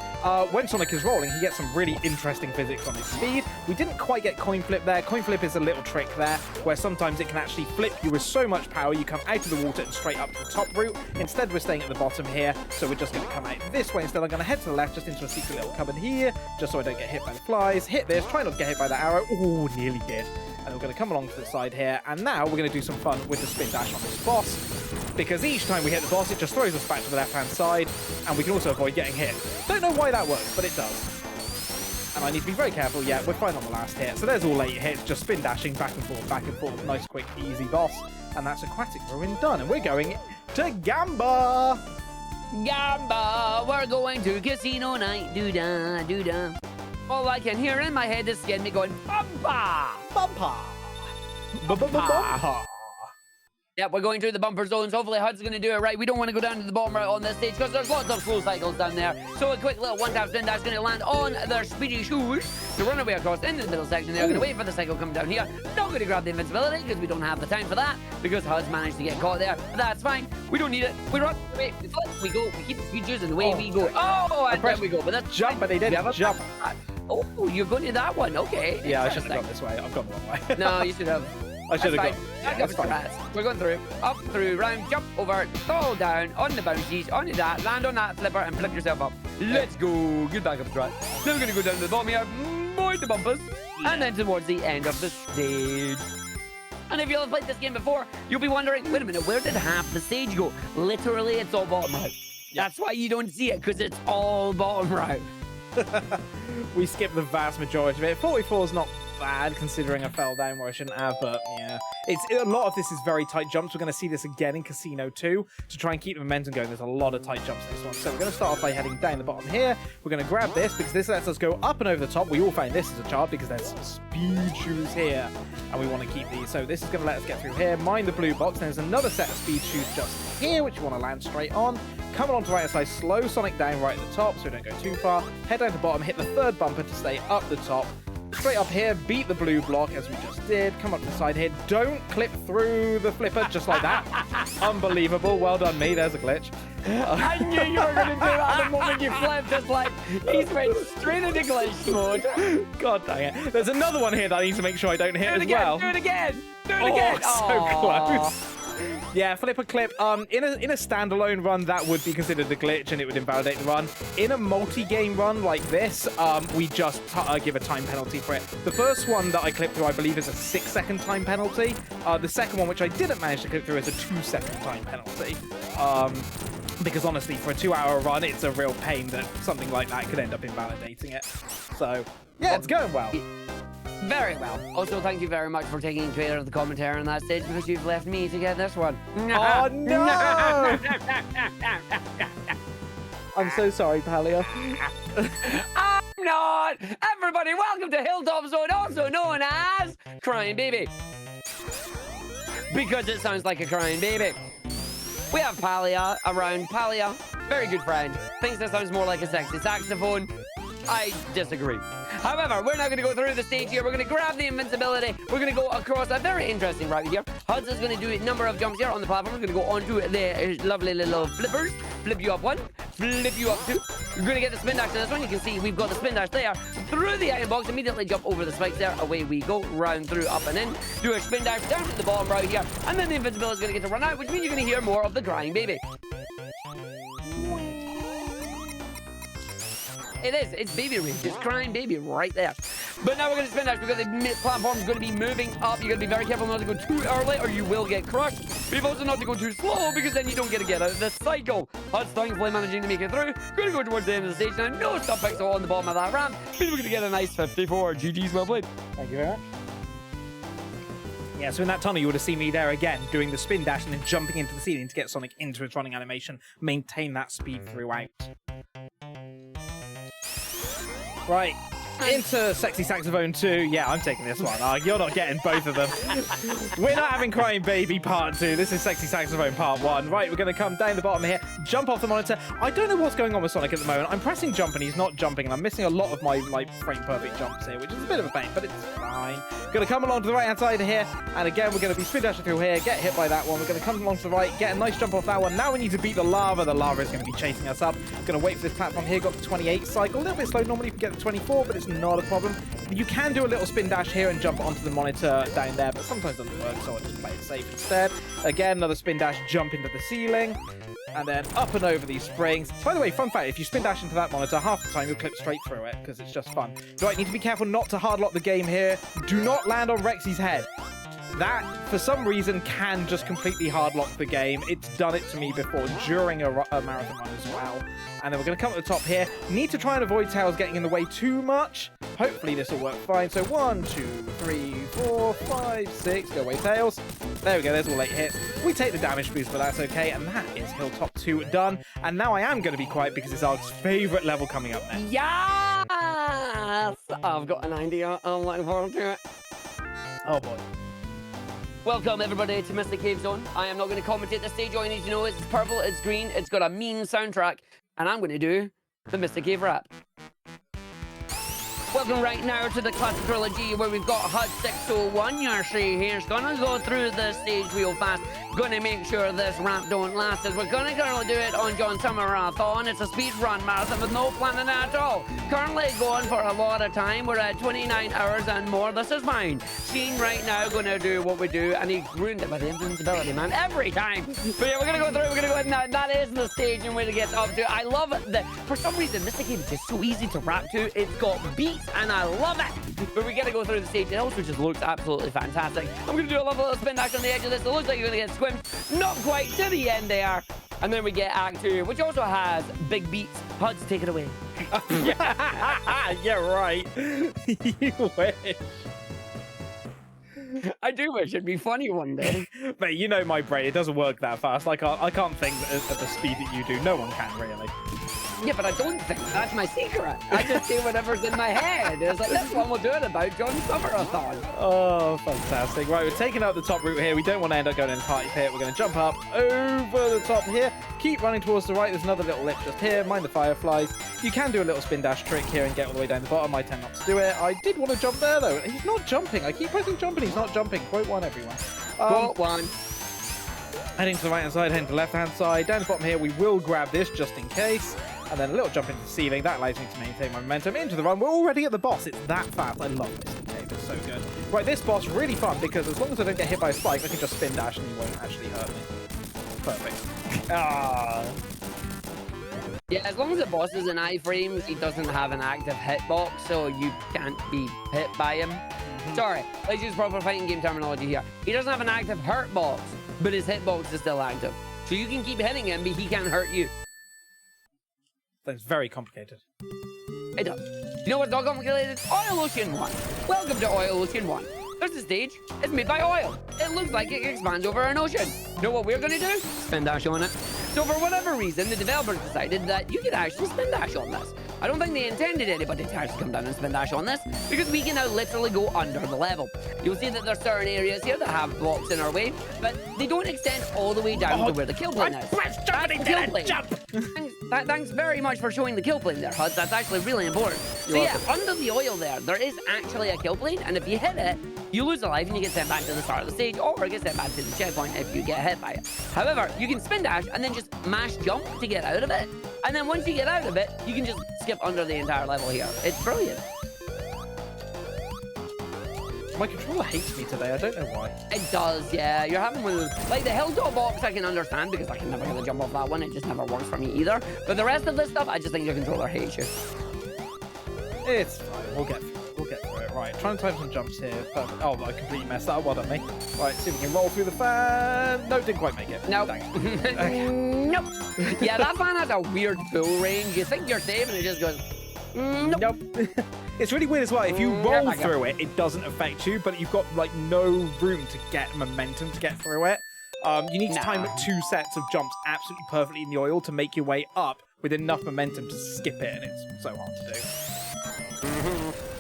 when Sonic is rolling, he gets some really interesting physics on his speed. We didn't quite get coin flip there. Coin flip is a little trick there, where sometimes it can actually flip you with so much power, you come out of the water and straight up to the top route. Instead, we're staying at the bottom here, so we're just going to come out this way. Instead, I'm going to head to the left, just into a secret little cupboard here, just so I don't get hit by the flies. Hit this, try not to get hit by the arrow. Ooh, nearly did. And we're going to come along to the side here, and now we're going to do some fun with the spin dash on this boss, because each time we hit the boss, it just throws us back to the left-hand side, and we can also avoid getting hit. Don't know why that works, but it does. And I need to be very careful. Yeah, we're fine on the last hit. So there's all 8 hits, just spin dashing back and forth. Nice, quick, easy boss. And that's Aquatic Ruin done. And we're going to Gamba! Gamba, we're going to casino night, doo-da, doo-da. All I can hear in my head is me going, bumpa! Bumpa! Bumpa! Yeah, we're going through the bumper zones. Hopefully Hud's going to do it right. We don't want to go down to the bottom right on this stage because there's lots of slow cycles down there. So a quick little one-tap spin dash going to land on their speedy shoes to run away across into the middle section. They're going to wait for the cycle coming down here. Not going to grab the invincibility because we don't have the time for that because Hud's managed to get caught there. But that's fine. We don't need it. We run, we flip, we go. We keep the speed shoes and away we go. Oh, and there we go. But that's jump, but he didn't jump. Oh, you're going to that one. Okay. Yeah, I should have gone this way. I've gone the wrong way. No, you should have. I should have gone. That's fine. We're going through, up, through, round, jump, over, fall down, on the bouncies, onto that, land on that flipper, and flip yourself up. Let's go. Get back up track. Then we're going to go down to the bottom here, avoid the bumpers, and then towards the end of the stage. And if you'll have played this game before, you'll be wondering, wait a minute, where did half the stage go? Literally, it's all bottom right. That's why you don't see it, because it's all bottom right. We skipped the vast majority of it. 44 is not bad considering I fell down where I shouldn't have, but yeah, a lot of this is very tight jumps. We're going to see this again in Casino 2 to try and keep the momentum going. There's a lot of tight jumps in this one, so we're going to start off by heading down the bottom here. We're going to grab this because this lets us go up and over the top. We all found this as a child because there's some speed shoes here and we want to keep these, so this is going to let us get through here. Mind the blue box. There's another set of speed shoes just here which you want to land straight on. Come along to right side, slow Sonic down right at the top so we don't go too far. Head down to the bottom, hit the third bumper to stay up the top. Straight up here, beat the blue block as we just did. Come up to the side here. Don't clip through the flipper just like that. Unbelievable. Well done, me. There's a glitch. I knew you were going to do that the moment you flipped. It's like, he's went straight into glitch mode. God dang it. There's another one here that I need to make sure I don't hit as well. Do it again. Do it again. So close. Yeah, flipper clip. In a standalone run, that would be considered a glitch and it would invalidate the run. In a multi-game run like this, we just give a time penalty for it. The first one that I clipped through, I believe, is a 6-second time penalty. The second one, which I didn't manage to clip through, is a 2-second time penalty. Because honestly, for a 2-hour run, it's a real pain that something like that could end up invalidating it. So, yeah, it's going well. Very well. Also, thank you very much for taking care of the commentary on that stage because you've left me to get this one. Oh, no! I'm so sorry, Palia. I'm not! Everybody, welcome to Hilltop Zone, also known as Crying Baby. Because it sounds like a crying baby. We have Palia around. Palia, very good friend. Thinks this sounds more like a sexy saxophone. I disagree. However, we're now going to go through the stage here. We're going to grab the invincibility. We're going to go across a very interesting route here. Huds is going to do a number of jumps here on the platform. We're going to go onto the lovely little flippers. Flip you up one, flip you up two. We're going to get the spin dash to this one. You can see we've got the spin dash there. Through the iron box, immediately jump over the spikes there. Away we go. Round through, up and in. Do a spin dash down to the bottom right here. And then the invincibility is going to get to run out, which means you're going to hear more of the crying baby. It is. It's baby rage. It's crying baby right there. But now we're going to spin dash because the platform is going to be moving up. You're going to be very careful not to go too early or you will get crushed. But you've also not to go too slow because then you don't get to get out of this cycle. Huds thankfully managing to make it through. Going to go towards the end of the stage now. No stop pixel on the bottom of that ramp. But we're going to get a nice 54. GG's well played. Thank you very much. Yeah, so in that tunnel, you would have seen me there again, doing the spin dash and then jumping into the ceiling to get Sonic into its running animation, maintain that speed throughout. Right, into Sexy Saxophone 2. Yeah, I'm taking this one. You're not getting both of them. We're not having Crying Baby Part 2. This is Sexy Saxophone Part 1. Right, we're going to come down the bottom here, jump off the monitor. I don't know what's going on with Sonic at the moment. I'm pressing jump and he's not jumping, and I'm missing a lot of my frame-perfect jumps here, which is a bit of a pain, but it's fine. Going to come along to the right-hand side here, and again, we're going to be spin dashing through here, get hit by that one. We're going to come along to the right, get a nice jump off that one. Now we need to beat the lava. The lava is going to be chasing us up. Going to wait for this platform here. Got the 28 cycle. A little bit slow. Normally you can get the 24, but it's not a problem. You can do a little spin dash here and jump onto the monitor down there, but sometimes it doesn't work, so I'll just play it safe instead. Again, another spin dash, jump into the ceiling, and then up and over these springs. By the way, fun fact, if you spin dash into that monitor, half the time you'll clip straight through it, because it's just fun. Right, need to be careful not to hard lock the game here. Do not land on Rexy's head. That, for some reason, can just completely hard lock the game. It's done it to me before during a marathon run as well. And then we're going to come at the top here. Need to try and avoid Tails getting in the way too much. Hopefully this will work fine. So 1, 2, 3, 4, 5, 6. Go away, Tails. There we go. There's all 8 hits. We take the damage boost, but that's okay. And that is Hilltop 2 done. And now I am going to be quiet because it's our favourite level coming up next. Yes! I've got an idea. I'm looking forward to it. Oh, boy. Welcome everybody to Mystic Cave Zone. I am not going to commentate this stage. All you need to know is it's purple, it's green, it's got a mean soundtrack, and I'm going to do the Mystic Cave rap. Welcome right now to the classic trilogy where we've got Huds601. You see, here's gonna go through the stage real fast. Gonna make sure this rap don't last as we're gonna do it on Jon Summer-thon. It's a speed run marathon with no planning at all. Currently going for a lot of time. We're at 29 hours and more. This is mine. Sheen right now gonna do what we do, and he ruined it by the invincibility, man, every time. But yeah, we're gonna go through, we're gonna go ahead and that is the stage and where to get up to. I love that for some reason this game is just so easy to rap to. It's got beats and I love it. But we gotta go through the stage. It also just looks absolutely fantastic. I'm gonna do a little spin dash on the edge of this. It looks like you're gonna get squimmed. Not quite to the end there. And then we get Act 2, which also has big beats. Huds, take it away. Yeah, right. You wish. I do wish it'd be funny one day. Mate, you know my brain, it doesn't work that fast. I can't think at the speed that you do. No one can, really. Yeah, but I don't think that's my secret. I just say whatever's in my head. It's like, this one we'll do it about Jon Summer-thon. Oh, fantastic. Right, we're taking out the top route here. We don't want to end up going in a party pit. We're going to jump up over the top here. Keep running towards the right. There's another little lip just here. Mind the fireflies. You can do a little spin dash trick here and get all the way down the bottom. I tend not to do it. I did want to jump there, though. He's not jumping. I keep pressing jump and he's not jumping. Quote one, everyone. Quote one. Heading to the right-hand side, heading to the left-hand side. Down the bottom here, we will grab this just in case. And then a little jump into the ceiling. That allows me to maintain my momentum into the run. We're already at the boss. It's that fast. I love this game. It's so good. Right, this boss, really fun because as long as I don't get hit by a spike, I can just spin dash and he won't actually hurt me. Perfect. Yeah, as long as the boss is in iframes, he doesn't have an active hitbox, so you can't be hit by him. Sorry, let's use proper fighting game terminology here. He doesn't have an active hurt box, but his hitbox is still active. So you can keep hitting him, but he can't hurt you. That's very complicated. It does. You know what's not complicated? Oil Ocean 1. Welcome to Oil Ocean 1. There's a stage. It's made by oil. It looks like it expands over an ocean. You know what we're going to do? Spin dash on it. So for whatever reason, the developers decided that you could actually spin dash on this. I don't think they intended anybody to actually come down and spin dash on this, because we can now literally go under the level. You'll see that there's certain areas here that have blocks in our way, but they don't extend all the way down to where the kill plane is. Press jump and he didn't jump! Thanks very much for showing the kill plane there, Huds. That's actually really important. So yeah, under the oil there is actually a kill plane, and if you hit it, you lose a life and you get sent back to the start of the stage, or get sent back to the checkpoint if you get hit by it. However, you can spin dash and then just mash jump to get out of it. And then once you get out of it, you can just skip under the entire level here. It's brilliant. My controller hates me today. I don't know why. It does, yeah. You're having one of those. Like the hilltop box, I can understand because I can never get a jump off that one. It just never works for me either. But the rest of this stuff, I just think your controller hates you. It's fine. We'll get through it. Right, trying to time some jumps here. Perfect. Oh, I completely messed that up. Well done, me. Right, see if we can roll through the fan. No, didn't quite make it. Nope. Okay. Nope. Yeah, that fan has a weird pull range. You think you're safe and it just goes, nope. It's really weird as well. If you roll through it, it doesn't affect you, but you've got like no room to get momentum to get through it. You need to time 2 sets of jumps absolutely perfectly in the oil to make your way up with enough momentum to skip it, and it's so hard to do.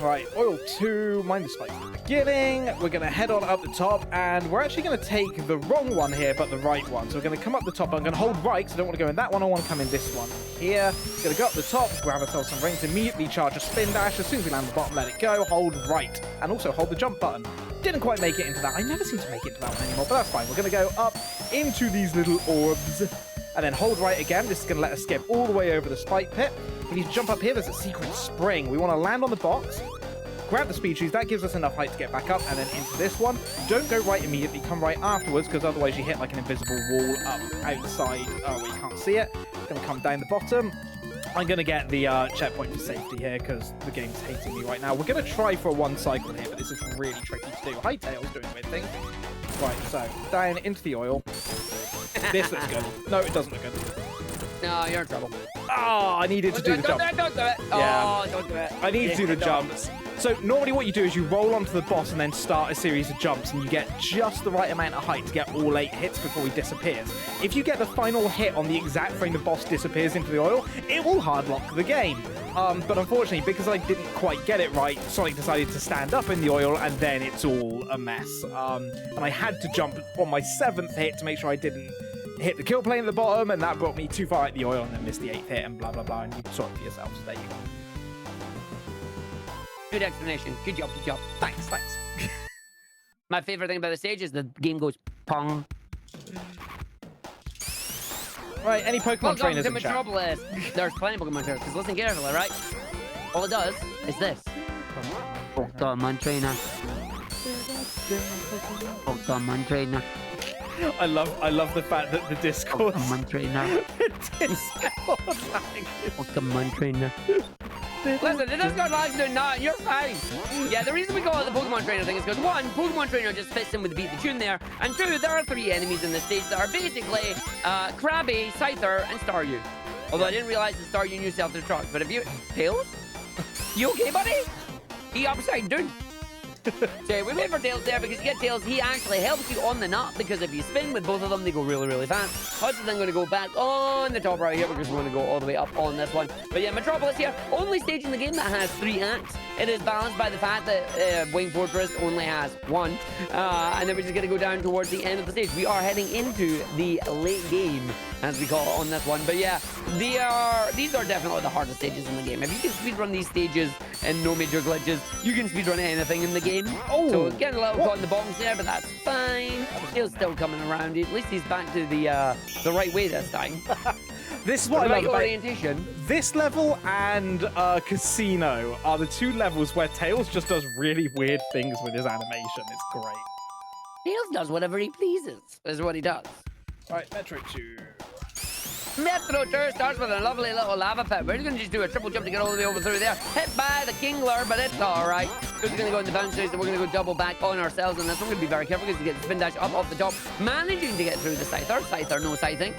Right, oil 2, mind the spike at the beginning. We're going to head on up the top, and we're actually going to take the wrong one here, but the right one. So we're going to come up the top. I'm going to hold right, because I don't want to go in that one. I want to come in this one here. Going to go up the top, grab ourselves some rings, immediately charge a spin dash. As soon as we land the bottom, let it go. Hold right, and also hold the jump button. Didn't quite make it into that. I never seem to make it to that one anymore, but that's fine. We're going to go up into these little orbs, and then hold right again. This is going to let us skip all the way over the spike pit. We need to jump up here. There's a secret spring. We want to land on the box, grab the speed shoes. That gives us enough height to get back up, and then into this one. Don't go right immediately. Come right afterwards, because otherwise you hit like an invisible wall up outside where you can't see it. It's going to come down the bottom. I'm going to get the checkpoint for safety here, because the game's hating me right now. We're going to try for a 1 cycle here, but this is really tricky to do. Hightail's doing weird things. Right, so down into the oil. This looks good. No, it doesn't look good. No, you're in trouble. Oh, I needed to do the jump. Don't do it. Yeah. Oh, don't do it. I need to do the jumps. So normally what you do is you roll onto the boss and then start a series of jumps, and you get just the right amount of height to get all 8 hits before he disappears. If you get the final hit on the exact frame the boss disappears into the oil, it will hard lock the game. But unfortunately, because I didn't quite get it right, Sonic decided to stand up in the oil, and then it's all a mess. And I had to jump on my 7th hit to make sure I didn't hit the kill plane at the bottom, and that brought me too far out the oil, and then missed the 8th hit, and blah, blah, blah, and you saw it for yourselves. There you go. Good explanation. Good job, good job. Thanks. My favorite thing about the stage is the game goes pong. Right, any Pokemon trainers in chat? Metropolis. There's plenty of Pokemon trainers, because listen carefully, right? All it does is this. Pokemon trainer. Pokemon trainer. I love the fact that the Discord. Pokemon trainer. Pokemon trainer. Listen, the Discord likes doing that. You're fine. Yeah, the reason we call it the Pokemon Trainer thing is because 1, Pokemon Trainer just fits in with the beat the tune there, and 2, there are 3 enemies in this stage that are basically Krabby, Scyther, and Staryu. Although I didn't realize that Staryu knew self-destruct. But if you Tails, you okay, buddy? He upside down. So we wait for Tails there because you get Tails. He actually helps you on the nut because if you spin with both of them, they go really, really fast. Huds is then going to go back on the top right here because we're going to go all the way up on this one. But yeah, Metropolis here, only stage in the game that has 3 acts. It is balanced by the fact that Wing Fortress only has 1. And then we're just going to go down towards the end of the stage. We are heading into the late game, as we call it on this one. But yeah, these are definitely the hardest stages in the game. If you can speedrun these stages and no major glitches, you can speedrun anything in the game. Oh, so getting a little caught in the bombs there, but that's fine. Tail's still coming around. At least he's back to the right way this time. This is what I love about orientation. This level and Casino are the 2 levels where Tails just does really weird things with his animation. It's great. Tails does whatever he pleases, is what he does. All right, Metro 2. Metro 2 starts with a lovely little lava pit. We're going to just do a triple jump to get all the way over through there. Hit by the Kingler, but it's all right. We're going to go in the bouncers, and we're going to go double back on ourselves. And this one, we're going to be very careful because we get the spin dash up off the top, managing to get through the Scyther. Scyther, no scything.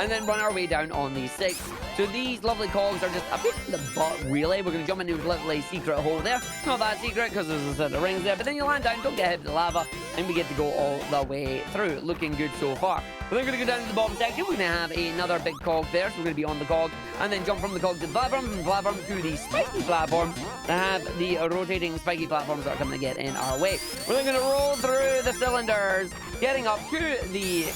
And then run our way down on these 6. So these lovely cogs are just a bit in the butt, really. We're going to jump into a lovely secret hole there. It's not that secret because there's a set of rings there. But then you land down, don't get hit with the lava, and we get to go all the way through. Looking good so far. We're then going to go down to the bottom section. We're going to have another big cog there. So we're going to be on the cog. And then jump from the cog to the platform, from the platform to the spiky platform that have the rotating spiky platforms that are coming to get in our way. We're then going to roll through the cylinders, getting up to the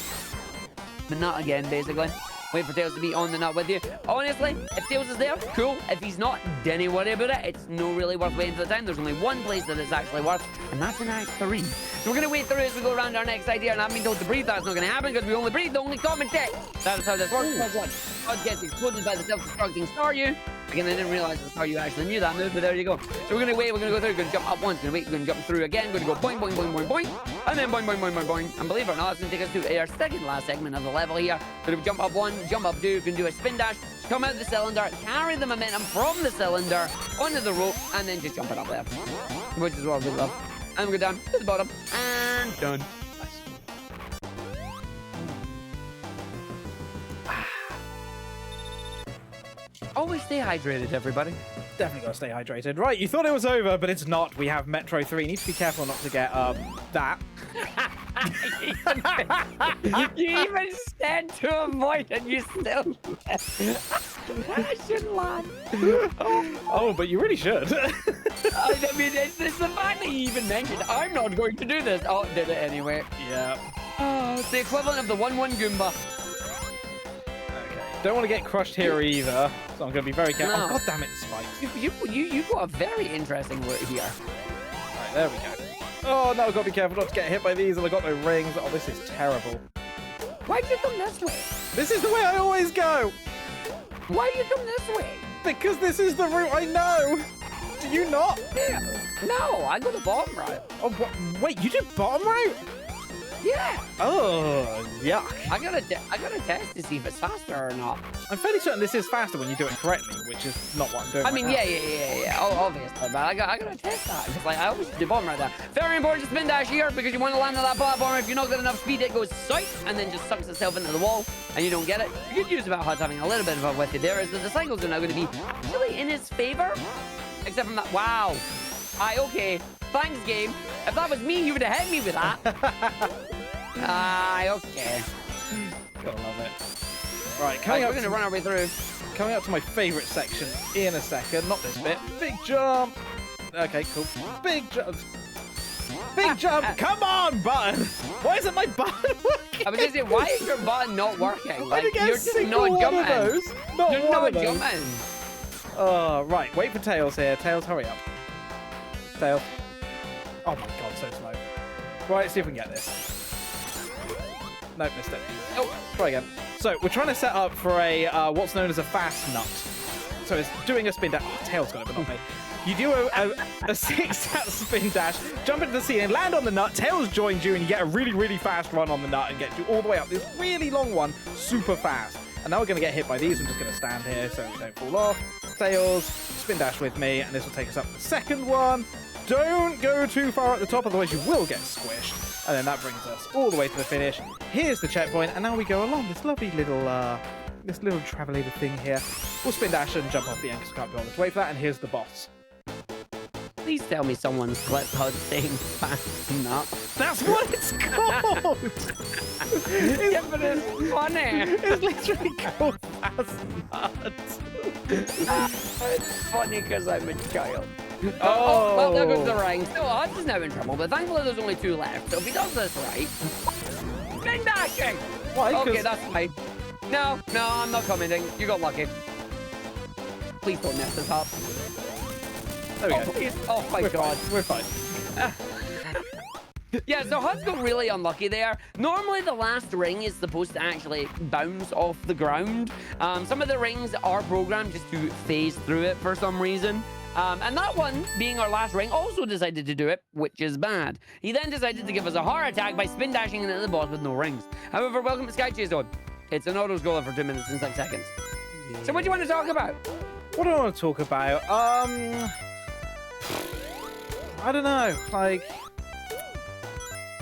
nut again, basically. Wait for Tails to be on the nut with you. Honestly, if Tails is there, cool. If he's not, don't worry about it. It's no really worth waiting for the time. There's only one place that it's actually worth, and that's in Act 3. So we're going to wait through as we go around our next idea, and I've been told to breathe. That's not going to happen because we only breathe, only commentate. That is how this works. Hud gets exploded by the self-destructing Staryu. Again, I didn't realize the Staryu actually knew that move, but there you go. So we're going to wait, we're going to go through, going to jump up once, going to wait, going to jump through again, going to go boing, boing, boing, boing, boing, and then boing, boing, boing, boing, boing. And believe it or not, it's going to take us to our second last segment of the level here. Going to jump up one, jump up two, going to do a spin dash, come out the cylinder, carry the momentum from the cylinder onto the rope, and then just jump it up there. Which is what we love. And we go down to the bottom, and done. Always stay hydrated, everybody. Definitely gotta stay hydrated. Right, you thought it was over, but it's not. We have Metro 3. You need to be careful not to get that. You even said to avoid it, you still I shouldn't laugh. Oh, but you really should. I mean, it's the fact that you even mentioned, I'm not going to do this. Oh, did it anyway. Yeah. Oh, it's the equivalent of the 1-1 Goomba. Don't want to get crushed here either, so I'm going to be very careful. No. Oh, god damn it, spikes. You got a very interesting route here. Right, there we go. Oh, no, I've got to be careful not to get hit by these, and I've got no rings. Oh, this is terrible. Why'd you come this way? This is the way I always go. Why'd you come this way? Because this is the route I know. Do you not? Yeah. No, I go the bottom route. Oh, wait, you did bottom route? Yeah. Oh, yuck. I gotta test to see if it's faster or not. I'm fairly certain this is faster when you do it correctly, which is not what I'm doing. I mean, yeah. Oh, obviously, but I gotta test that. Because, like, I always do bomb right there. Very important to spin dash here because you want to land on that platform. If you're not got enough speed, it goes south and then just sucks itself into the wall and you don't get it. The good news about Huds having a little bit of a with you there is that the cycles are now going to be actually in his favor. Except from that. Wow. Okay. Thanks, game. If that was me, you would have hit me with that. Okay. Gotta love it. Right, we're gonna run our way through. Coming up to my favourite section in a second. Not this bit. Big jump. Okay, cool. Big jump. Big jump. Come on, button. Why isn't my button working? I was gonna say, why is your button not working? Like, you're just not jumping. You're not jumping. Oh, right. Wait for Tails here. Tails, hurry up. Tails. Oh my god, so slow. Right, see if we can get this. Nope, missed it. Oh, try again. So, we're trying to set up for a what's known as a fast nut. So it's doing a spin dash. Oh, Tails got it, but not me. You do a 6-tap spin dash, jump into the ceiling, land on the nut, Tails joins you, and you get a really, really fast run on the nut and get you all the way up this really long one, super fast. And now we're going to get hit by these. I'm just going to stand here so we don't fall off. Tails, spin dash with me, and this will take us up to the second one. Don't go too far at the top, otherwise you will get squished. And then that brings us all the way to the finish. Here's the checkpoint, and now we go along this lovely little travelator thing here. We'll spin dash and jump off the end because we can't be on this way for that, and here's the boss. Please tell me someone's clipped Hud saying fast nut. That's what it's called! Yeah, but it's funny. It's literally called fast nut. It's funny because I'm a child. Oh, well, there goes the ring. So Huds is now in trouble, but thankfully there's only 2 left. So if he does this right, spin dashing. Why? Okay, that's fine. No, I'm not commenting. You got lucky. Please don't mess this up. There we go. Please. Oh my god. We're fine. Yeah, so Huds got really unlucky there. Normally, the last ring is supposed to actually bounce off the ground. Some of the rings are programmed just to phase through it for some reason. And that one, being our last ring, also decided to do it, which is bad. He then decided to give us a heart attack by spin dashing into the boss with no rings. However, welcome to Sky Chase Zone. It's an auto-scroller for 2 minutes and 6 seconds. Yeah. So what do you want to talk about? What do I want to talk about? I don't know. Like,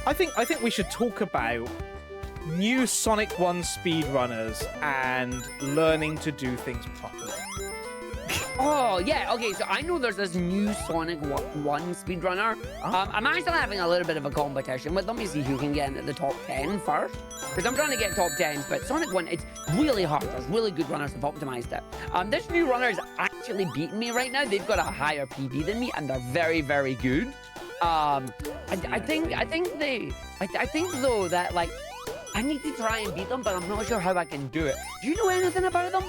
I think we should talk about new Sonic 1 speedrunners and learning to do things properly. Oh, yeah. Okay, so I know there's this new Sonic 1 speedrunner. I'm actually having a little bit of a competition with them to see who can get into the top 10 first. Because I'm trying to get top 10s, but Sonic 1, it's really hard. There's really good runners who've optimized it. This new runner is actually beating me right now. They've got a higher PB than me, and they're very, very good. I think though that, like, I need to try and beat them, but I'm not sure how I can do it. Do you know anything about them?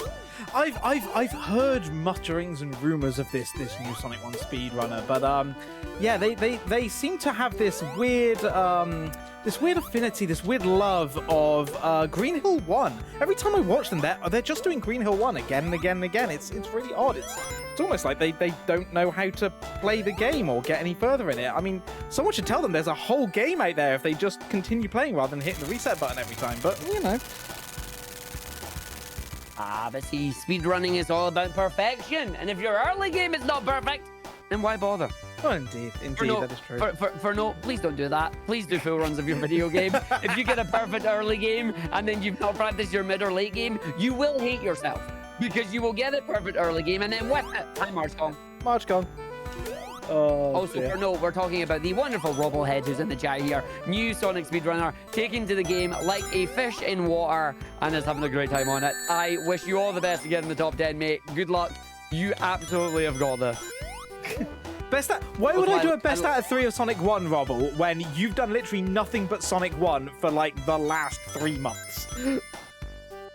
I've heard mutterings and rumors of this new Sonic 1 speedrunner, but yeah, they seem to have this weird affinity, this weird love of Green Hill 1. Every time I watch them, they're just doing Green Hill 1 again and again and again. It's really odd. It's almost like they don't know how to play the game or get any further in it. I mean, someone should tell them there's a whole game out there if they just continue playing rather than hitting the reset button every time. But you know. But see, speedrunning is all about perfection. And if your early game is not perfect, then why bother? Oh, indeed, that is true. Please don't do that. Please do full runs of your video game. If you get a perfect early game and then you've not practiced your mid or late game, you will hate yourself because you will get a perfect early game and then with it, hi Marchcon. Marchcon. Oh, also, for note, we're talking about the wonderful Robblehead who's in the chat here. New Sonic speedrunner, taking to the game like a fish in water and is having a great time on it. I wish you all the best to get in the top 10, mate. Good luck. You absolutely have got this. Why would I do a best out of 3 of Sonic 1, Robble, when you've done literally nothing but Sonic 1 for like the last 3 months?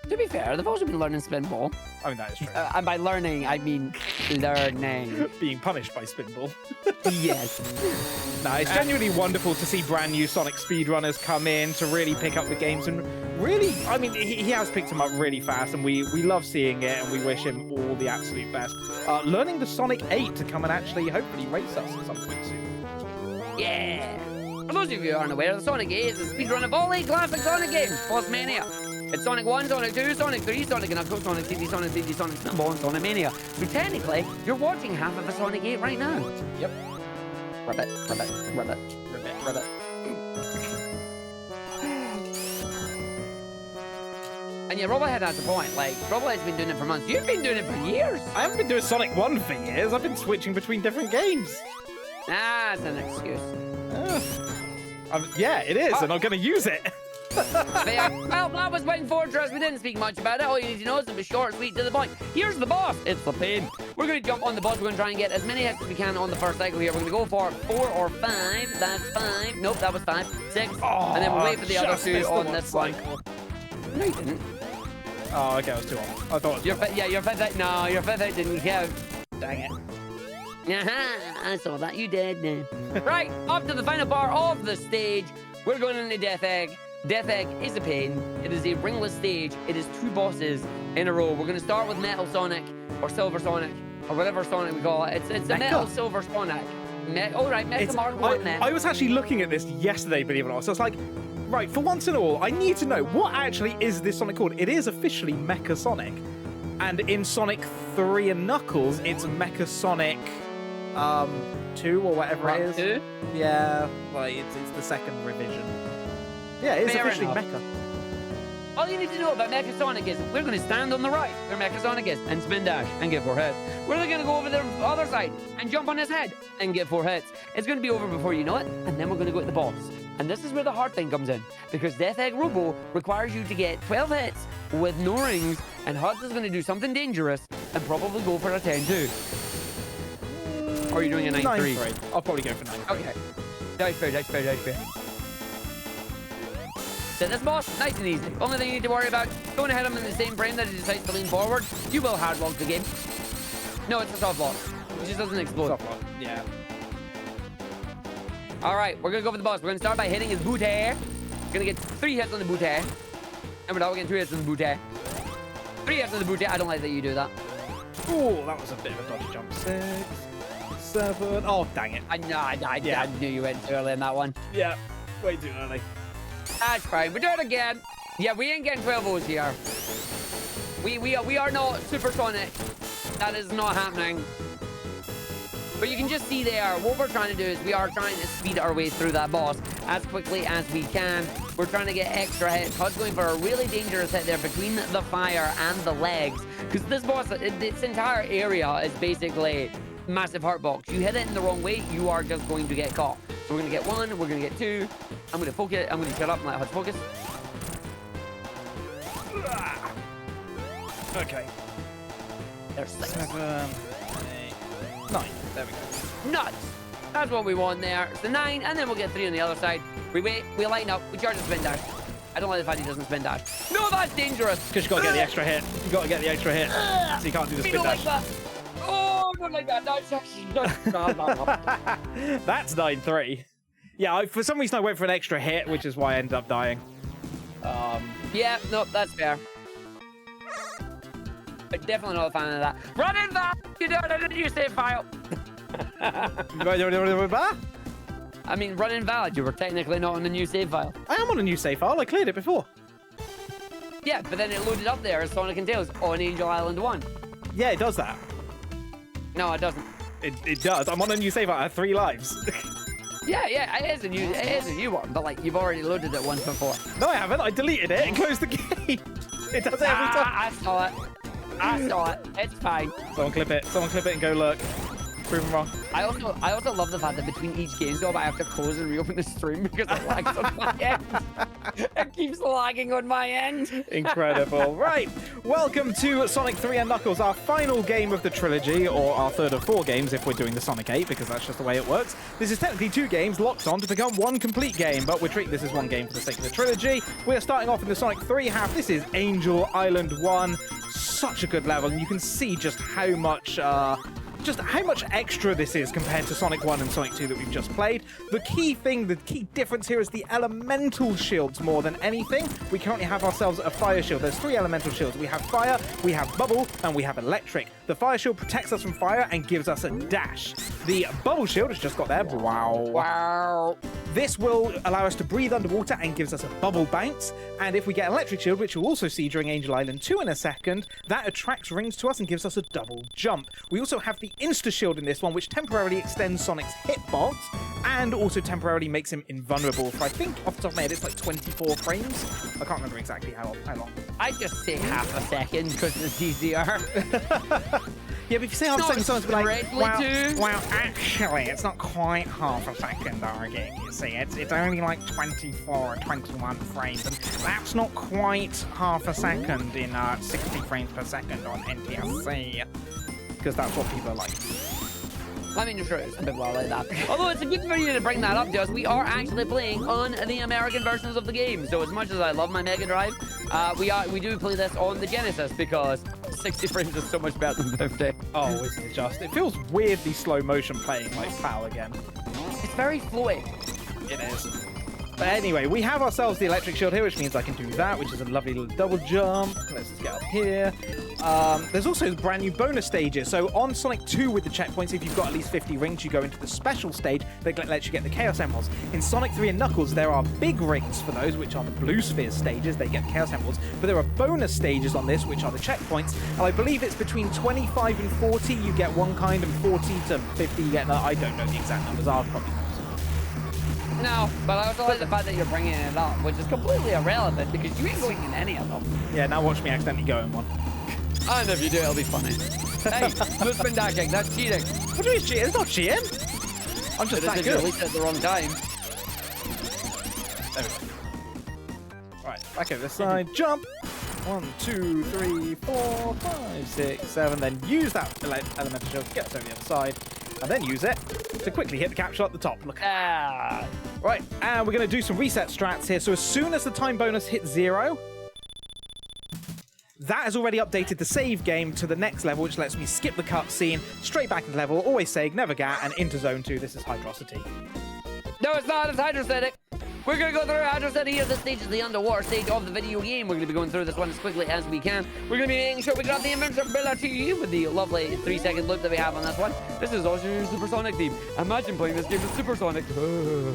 To be fair, they've also been learning Spinball. I mean, that is true. And by learning, I mean learning. Being punished by Spinball. Yes. No, it's genuinely wonderful to see brand new Sonic speedrunners come in to really pick up the games and really, I mean, he has picked them up really fast and we love seeing it and we wish him all the absolute best. Learning the Sonic 8 to come and actually hopefully race us at some point soon. Yeah. For those of you who aren't aware, the Sonic 8 is a speedrun of all 8 classic Sonic games, plus Mania. It's Sonic 1, Sonic 2, Sonic 3, Sonic and Knuckles, Sonic CD, Sonic 3D, Sonic Spinball, and Sonic Mania. So technically, you're watching half of a Sonic 8 right now. Yep. Ribbit. And yeah, Robblehead has a point. Like, Robblehead's been doing it for months. You've been doing it for years. I haven't been doing Sonic 1 for years. I've been switching between different games. That's an excuse. Yeah, it is, and I'm going to use it. Fair. Well, that was Wing Fortress. We didn't speak much about it. All you need to know is it was short, sweet, to the point. Here's the boss. It's the pain. We're going to jump on the boss. We're going to try and get as many hits as we can on the first cycle here. We're going to go for 4 or 5. That's 5. Nope, that was 5. 6. And then we'll wait for the other 2 on this one. No, you didn't. Oh, okay, I was too off. I thought it was your fifth hit. No, your fifth hit didn't count. Dang it. I saw that. You did. Right, up to the final part of the stage. We're going into Death Egg. Death Egg is a pain. It is a ringless stage. It is 2 bosses in a row. We're going to start with Metal Sonic, or Silver Sonic, or whatever Sonic we call it. It's a Metal Silver Sonic. Mecha Mark 1 then. I was actually looking at this yesterday, believe it or not. So I was like, right, for once and all, I need to know, what actually is this Sonic called? It is officially Mecha Sonic. And in Sonic 3 and Knuckles, it's Mecha Sonic 2 or whatever it is. 2? Yeah, like it's the second revision. Yeah, it is officially Mecha. All you need to know about Mecha Sonic is we're going to stand on the right where Mecha Sonic is and spin dash and get 4 hits. We're going to go over the other side and jump on his head and get 4 hits. It's going to be over before you know it, and then we're going to go at the boss. And this is where the hard thing comes in, because Death Egg Robo requires you to get 12 hits with no rings, and Huds is going to do something dangerous and probably go for a 10-2. Or are you doing a 9-3? I'll probably go for 9-3. Okay. That's fair. So this boss, nice and easy. Only thing you need to worry about, don't hit him in the same frame that he decides to lean forward. You will hard log the game. No, it's a soft lock. It just doesn't explode. Soft lock, yeah. Alright, we're gonna go for the boss. We're gonna start by hitting his booty. We're gonna get 3 hits on the booty. And we're not getting 2 hits on the booty. 3 hits on the booty. I don't like that you do that. Oh, that was a bit of a dodgy jump. 6, 7. Oh, dang it. I knew you went too early in that one. Yeah, way too early. That's fine. We do it again. Yeah, we ain't getting 12 O's here. We are not supersonic. That is not happening. But you can just see there, what we're trying to do is we are trying to speed our way through that boss as quickly as we can. We're trying to get extra hits. Hud's going for a really dangerous hit there between the fire and the legs. Because this boss, its entire area is basically massive heart box. You hit it in the wrong way, you are just going to get caught. So we're going to get 1, we're going to get 2. I'm going to focus. I'm going to shut up and let Hud focus. Okay. There's 6. 7, 8, 9. There we go. Nuts! That's what we want there. It's the 9, and then we'll get 3 on the other side. We wait, we line up, we charge the spin dash. I don't like the fact he doesn't spin dash. No, that's dangerous. Because you got to get the extra hit. You got to get the extra hit. So you can't do the I spin don't dash. like that. Oh, I don't like that. That's actually... That's 9-3. Yeah, for some reason I went for an extra hit, which is why I ended up dying. Yeah, no, that's fair. I'm definitely not a fan of that. Run in that! You don't have a new save file. I mean, run invalid. You were technically not on the new save file. I am on a new save file. I cleared it before. Yeah, but then it loaded up there as Sonic and Tails on Angel Island 1. Yeah, it does that. No, it doesn't. It does. I'm on a new save file. I have 3 lives. Yeah, it is a new one, but like you've already loaded it once before. No, I haven't. I deleted it and closed the game. It does it every time. I saw it. I saw it. It's fine. Someone clip it. Someone clip it and go look. Prove them wrong. I also love the fact that between each game job I have to close and reopen the stream because it lags on my end. It keeps lagging on my end. Incredible. Right. Welcome to Sonic 3 and Knuckles, our final game of the trilogy, or our third of 4 games if we're doing the Sonic 8, because that's just the way it works. This is technically 2 games locked on to become 1 complete game, but we're treating this as 1 game for the sake of the trilogy. We are starting off in the Sonic 3 half. This is Angel Island 1. Such a good level, and you can see just how much extra this is compared to Sonic 1 and Sonic 2 that we've just played. The key difference here is the elemental shields more than anything. We currently have ourselves a fire shield. There's 3 elemental shields. We have fire, we have bubble, and we have electric. The fire shield protects us from fire and gives us a dash. The bubble shield has just got there. Wow. This will allow us to breathe underwater and gives us a bubble bounce. And if we get electric shield, which you'll also see during Angel Island 2 in a second, that attracts rings to us and gives us a double jump. We also have the Insta Shield in this one, which temporarily extends Sonic's hitbox and also temporarily makes him invulnerable for, I think, off the top of my head, it's like 24 frames. I can't remember exactly how long. I just say half a second because it's easier. Yeah, but if you say half a second, someone's like, well, actually, it's not quite half a second, Argy. You see, it's only like 24 or 21 frames, and that's not quite half a second in 60 frames per second on NTSC. Because that's what people are like. I mean, sure, it's a bit well like that. Although it's a good for you to bring that up to us, we are actually playing on the American versions of the game. So as much as I love my Mega Drive, we do play this on the Genesis because 60 frames is so much better than 50. Oh, isn't it just? It feels weirdly slow motion playing like PAL again. It's very fluid. It is. But anyway, we have ourselves the electric shield here, which means I can do that, which is a lovely little double jump. Let's get up here. There's also brand new bonus stages. So on Sonic 2 with the checkpoints, if you've got at least 50 rings, you go into the special stage that lets you get the Chaos Emeralds. In Sonic 3 and Knuckles, there are big rings for those, which are the Blue Sphere stages. They get the Chaos Emeralds. But there are bonus stages on this, which are the checkpoints. And I believe it's between 25 and 40, you get one kind, and 40 to 50, you get another. I don't know the exact numbers. I'll probably know. No, but I also like the fact that you're bringing it up, which is completely irrelevant because you ain't going in any of them. Yeah, now watch me accidentally go in one. And if you do, it'll be funny. Hey, no spin dashing, that's cheating. What do you mean cheating? It's not cheating. I'm just that good. You released it at the wrong time. There we go. Right, back over this side, jump. 1, 2, 3, 4, 5, 6, 7. Then use that elemental shield to get us over the other side. And then use it to quickly hit the capture at the top. Look. Right, and we're going to do some reset strats here. So as soon as the time bonus hits 0, that has already updated the save game to the next level, which lets me skip the cutscene, straight back into level, always save, never get, and into Zone 2. This is Hydrocity. No, it's not. It's Hydrostatic. We're going to go through Hydrocity here. This stage is the underwater stage of the video game. We're going to be going through this one as quickly as we can. We're going to be making sure we got the invincibility with the lovely 3-second loop that we have on this one. This is also your Supersonic theme. Imagine playing this game with Supersonic.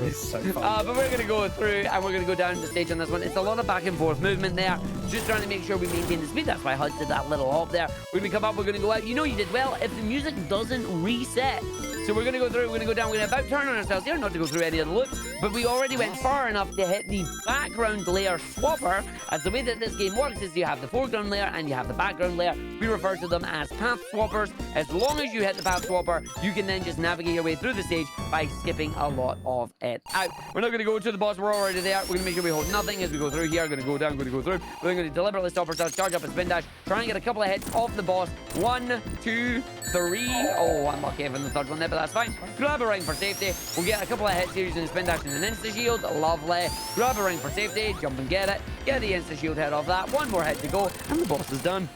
It's so fun. But we're going to go through and we're going to go down the stage on this one. It's a lot of back and forth movement there. Just trying to make sure we maintain the speed. That's why Huds did that little hop there. We're going to come up. We're going to go out. You know you did well if the music doesn't reset. So we're going to go through, we're going to go down, we're going to about turn on ourselves here, not to go through any of the loops, but we already went far enough to hit the background layer swapper, as the way that this game works is you have the foreground layer and you have the background layer. We refer to them as path swappers. As long as you hit the path swapper, you can then just navigate your way through the stage by skipping a lot of it out. We're not going to go to the boss, we're already there. We're going to make sure we hold nothing as we go through here. We're going to go down, we're going to go through. We're going to deliberately stop ourselves, charge up a spin dash, try and get a couple of hits off the boss. 1, 2, 3. Oh, I'm lucky having the third one there, but that's fine. Grab a ring for safety. We'll get a couple of hits here using the spin dash and an insta shield. Lovely. Grab a ring for safety, jump and get it. Get the insta-shield head off that. One more head to go, and the boss is done.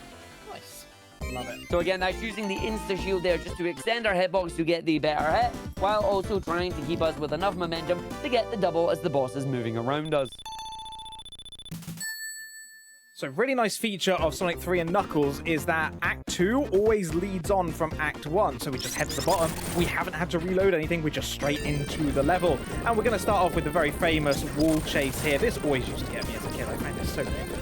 Nice. Love it. So again, that's using the insta-shield there just to extend our hitbox to get the better hit, while also trying to keep us with enough momentum to get the double as the boss is moving around us. So really nice feature of Sonic 3 and Knuckles is that Act 2 always leads on from Act 1. So we just head to the bottom. We haven't had to reload anything. We're just straight into the level. And we're going to start off with the very famous wall chase here. This always used to get me as a kid. I find this so difficult.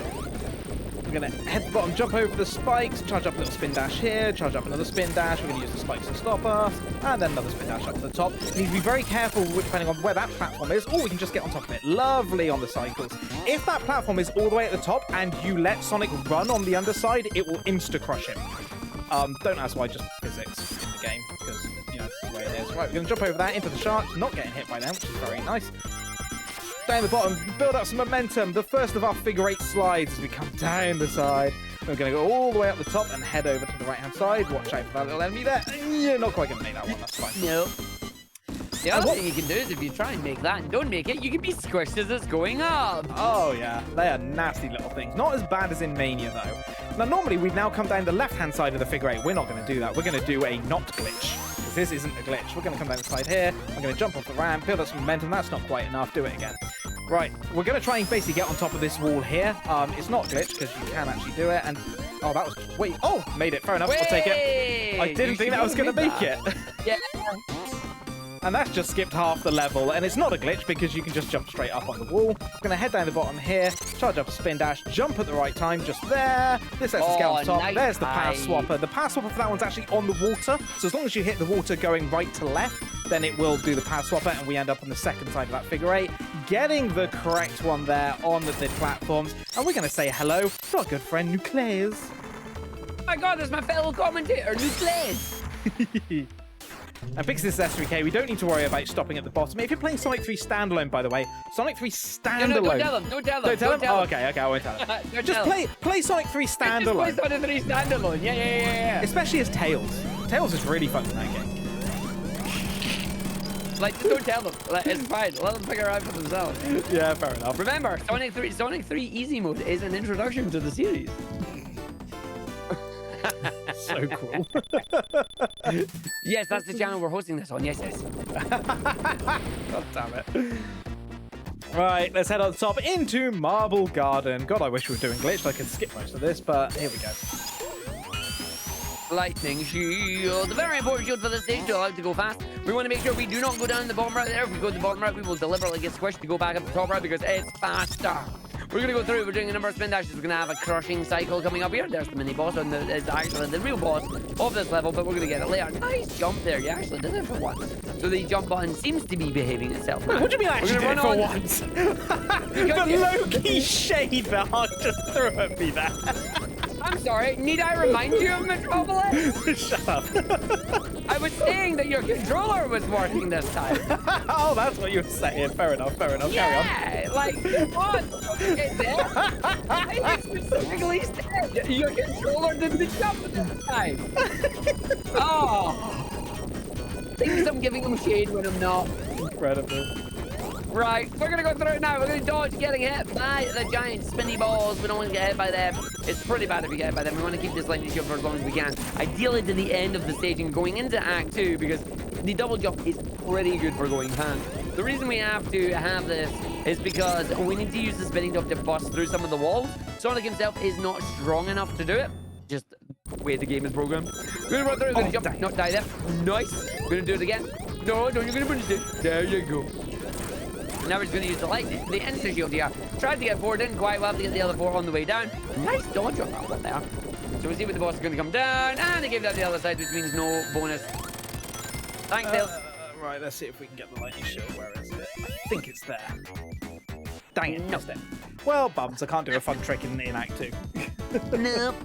We're going to head to the bottom, jump over the spikes, charge up a little spin dash here, charge up another spin dash. We're going to use the spikes to stop us. And then another spin dash up to the top. You need to be very careful depending on where that platform is. Or we can just get on top of it. Lovely on the cycles. If that platform is all the way at the top and you let Sonic run on the underside, it will insta-crush him. Don't ask why, just physics in the game, because, you know, that's the way it is. Right, we're going to jump over that into the sharks, not getting hit by them, which is very nice. Down the bottom, build up some momentum. The first of our figure 8 slides as we come down the side. We're going to go all the way up the top and head over to the right-hand side. Watch out for that little enemy there. You're not quite going to make that one, that's fine. Nope. The other thing you can do is if you try and make that and don't make it, you can be squished as it's going up. Oh, yeah. They are nasty little things. Not as bad as in Mania, though. Now, normally, we'd now come down the left-hand side of the figure 8. We're not going to do that. We're going to do a not glitch. Because this isn't a glitch. We're going to come down the side here. I'm going to jump off the ramp, build up some momentum. That's not quite enough. Do it again. Right. We're going to try and basically get on top of this wall here. It's not glitch, because you can actually do it. And, oh, that was... Wait. Oh, made it. Fair enough. I'll take it. I didn't think that was going to make it. Yeah. And that's just skipped half the level, and it's not a glitch because you can just jump straight up on the wall. We're going to head down the bottom here, charge up a spin dash, jump at the right time, just there. This lets us get on top. Nice. There's the path swapper. The path swapper for that one's actually on the water, so as long as you hit the water going right to left, then it will do the path swapper, and we end up on the second side of that figure 8, getting the correct one there on the platforms. And we're going to say hello to our good friend Nucleus. Oh my god, there's my fellow commentator, Nucleus. And because this is S3K, we don't need to worry about stopping at the bottom. If you're playing Sonic 3 Standalone, by the way, Sonic 3 Standalone... No, don't tell him. Don't tell him. Don't tell him? Oh, okay, I won't tell him. Just play Sonic 3 Standalone. Just play Sonic 3 Standalone. Yeah. Especially as Tails. Tails is really fun in that game. Like, just don't tell them. Like, it's fine. Let them figure it out for themselves. Yeah, fair enough. Remember, Sonic 3 Easy Mode is an introduction to the series. So cool. Yes, that's the channel we're hosting this on. Yes. God damn it. Right, let's head on top into Marble Garden. God, I wish we were doing glitched. I could skip most of this, but here we go. Lightning shield. The very important shield for this stage to allow it to go fast. We want to make sure we do not go down the bottom route there. If we go to the bottom route, we will deliberately get squished to go back up the top route because it's faster. We're going to go through. We're doing a number of spin dashes. We're going to have a crushing cycle coming up here. There's the mini boss, and it's actually the real boss of this level, but we're going to get it later. Nice jump there. You actually did it for once. So the jump button seems to be behaving itself. Wait, what do you mean I actually did it for once? The low-key shade that Hawk just threw at me there. I'm sorry. Need I remind you of Metropolis? Shut up. I was saying that your controller was working this time. Oh, that's what you were saying. Fair enough. Carry on. Yeah, like, come on. Okay, there. I specifically said your controller did the jump this time. Oh. Thinks I'm giving him shade when I'm not. Incredible. Right, we're gonna go through it now. We're gonna dodge getting hit by the giant spinny balls. We don't want to get hit by them. It's pretty bad if we get hit by them. We want to keep this lightning shield for as long as we can. Ideally to the end of the stage and going into Act 2 because the double jump is pretty good for going fast. The reason we have to have this is because we need to use the spinning top to bust through some of the walls. Sonic himself is not strong enough to do it. Just the way the game is programmed. We're gonna run through, we're gonna jump, not die there. Nice. We're gonna do it again. No, you're gonna punish it. There you go. Now we're just going to use the lightning, the instant shield here. Tried to get 4, didn't quite well to get the other 4 on the way down. Nice dodge on that one there. So we'll see when the boss is going to come down. And they gave that the other side, which means no bonus. Thanks, Tails. Right, let's see if we can get the lightning shield. Where is it? I think it's there. Dang it, missed it. Well, bums, I can't do a fun trick in Act 2. Nope.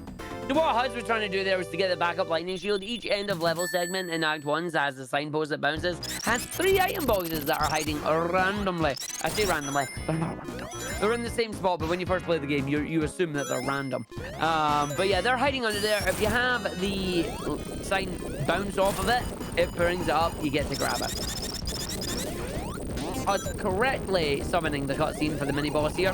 So what Huds was trying to do there was to get the backup lightning shield. Each end of level segment in Act 1 has the signpost that bounces, has 3 item boxes that are hiding randomly. I say randomly, they're not random. They're in the same spot, but when you first play the game, you assume that they're random. But yeah, they're hiding under there. If you have the sign bounce off of it, it brings it up, you get to grab it. us correctly summoning the cutscene for the mini boss here.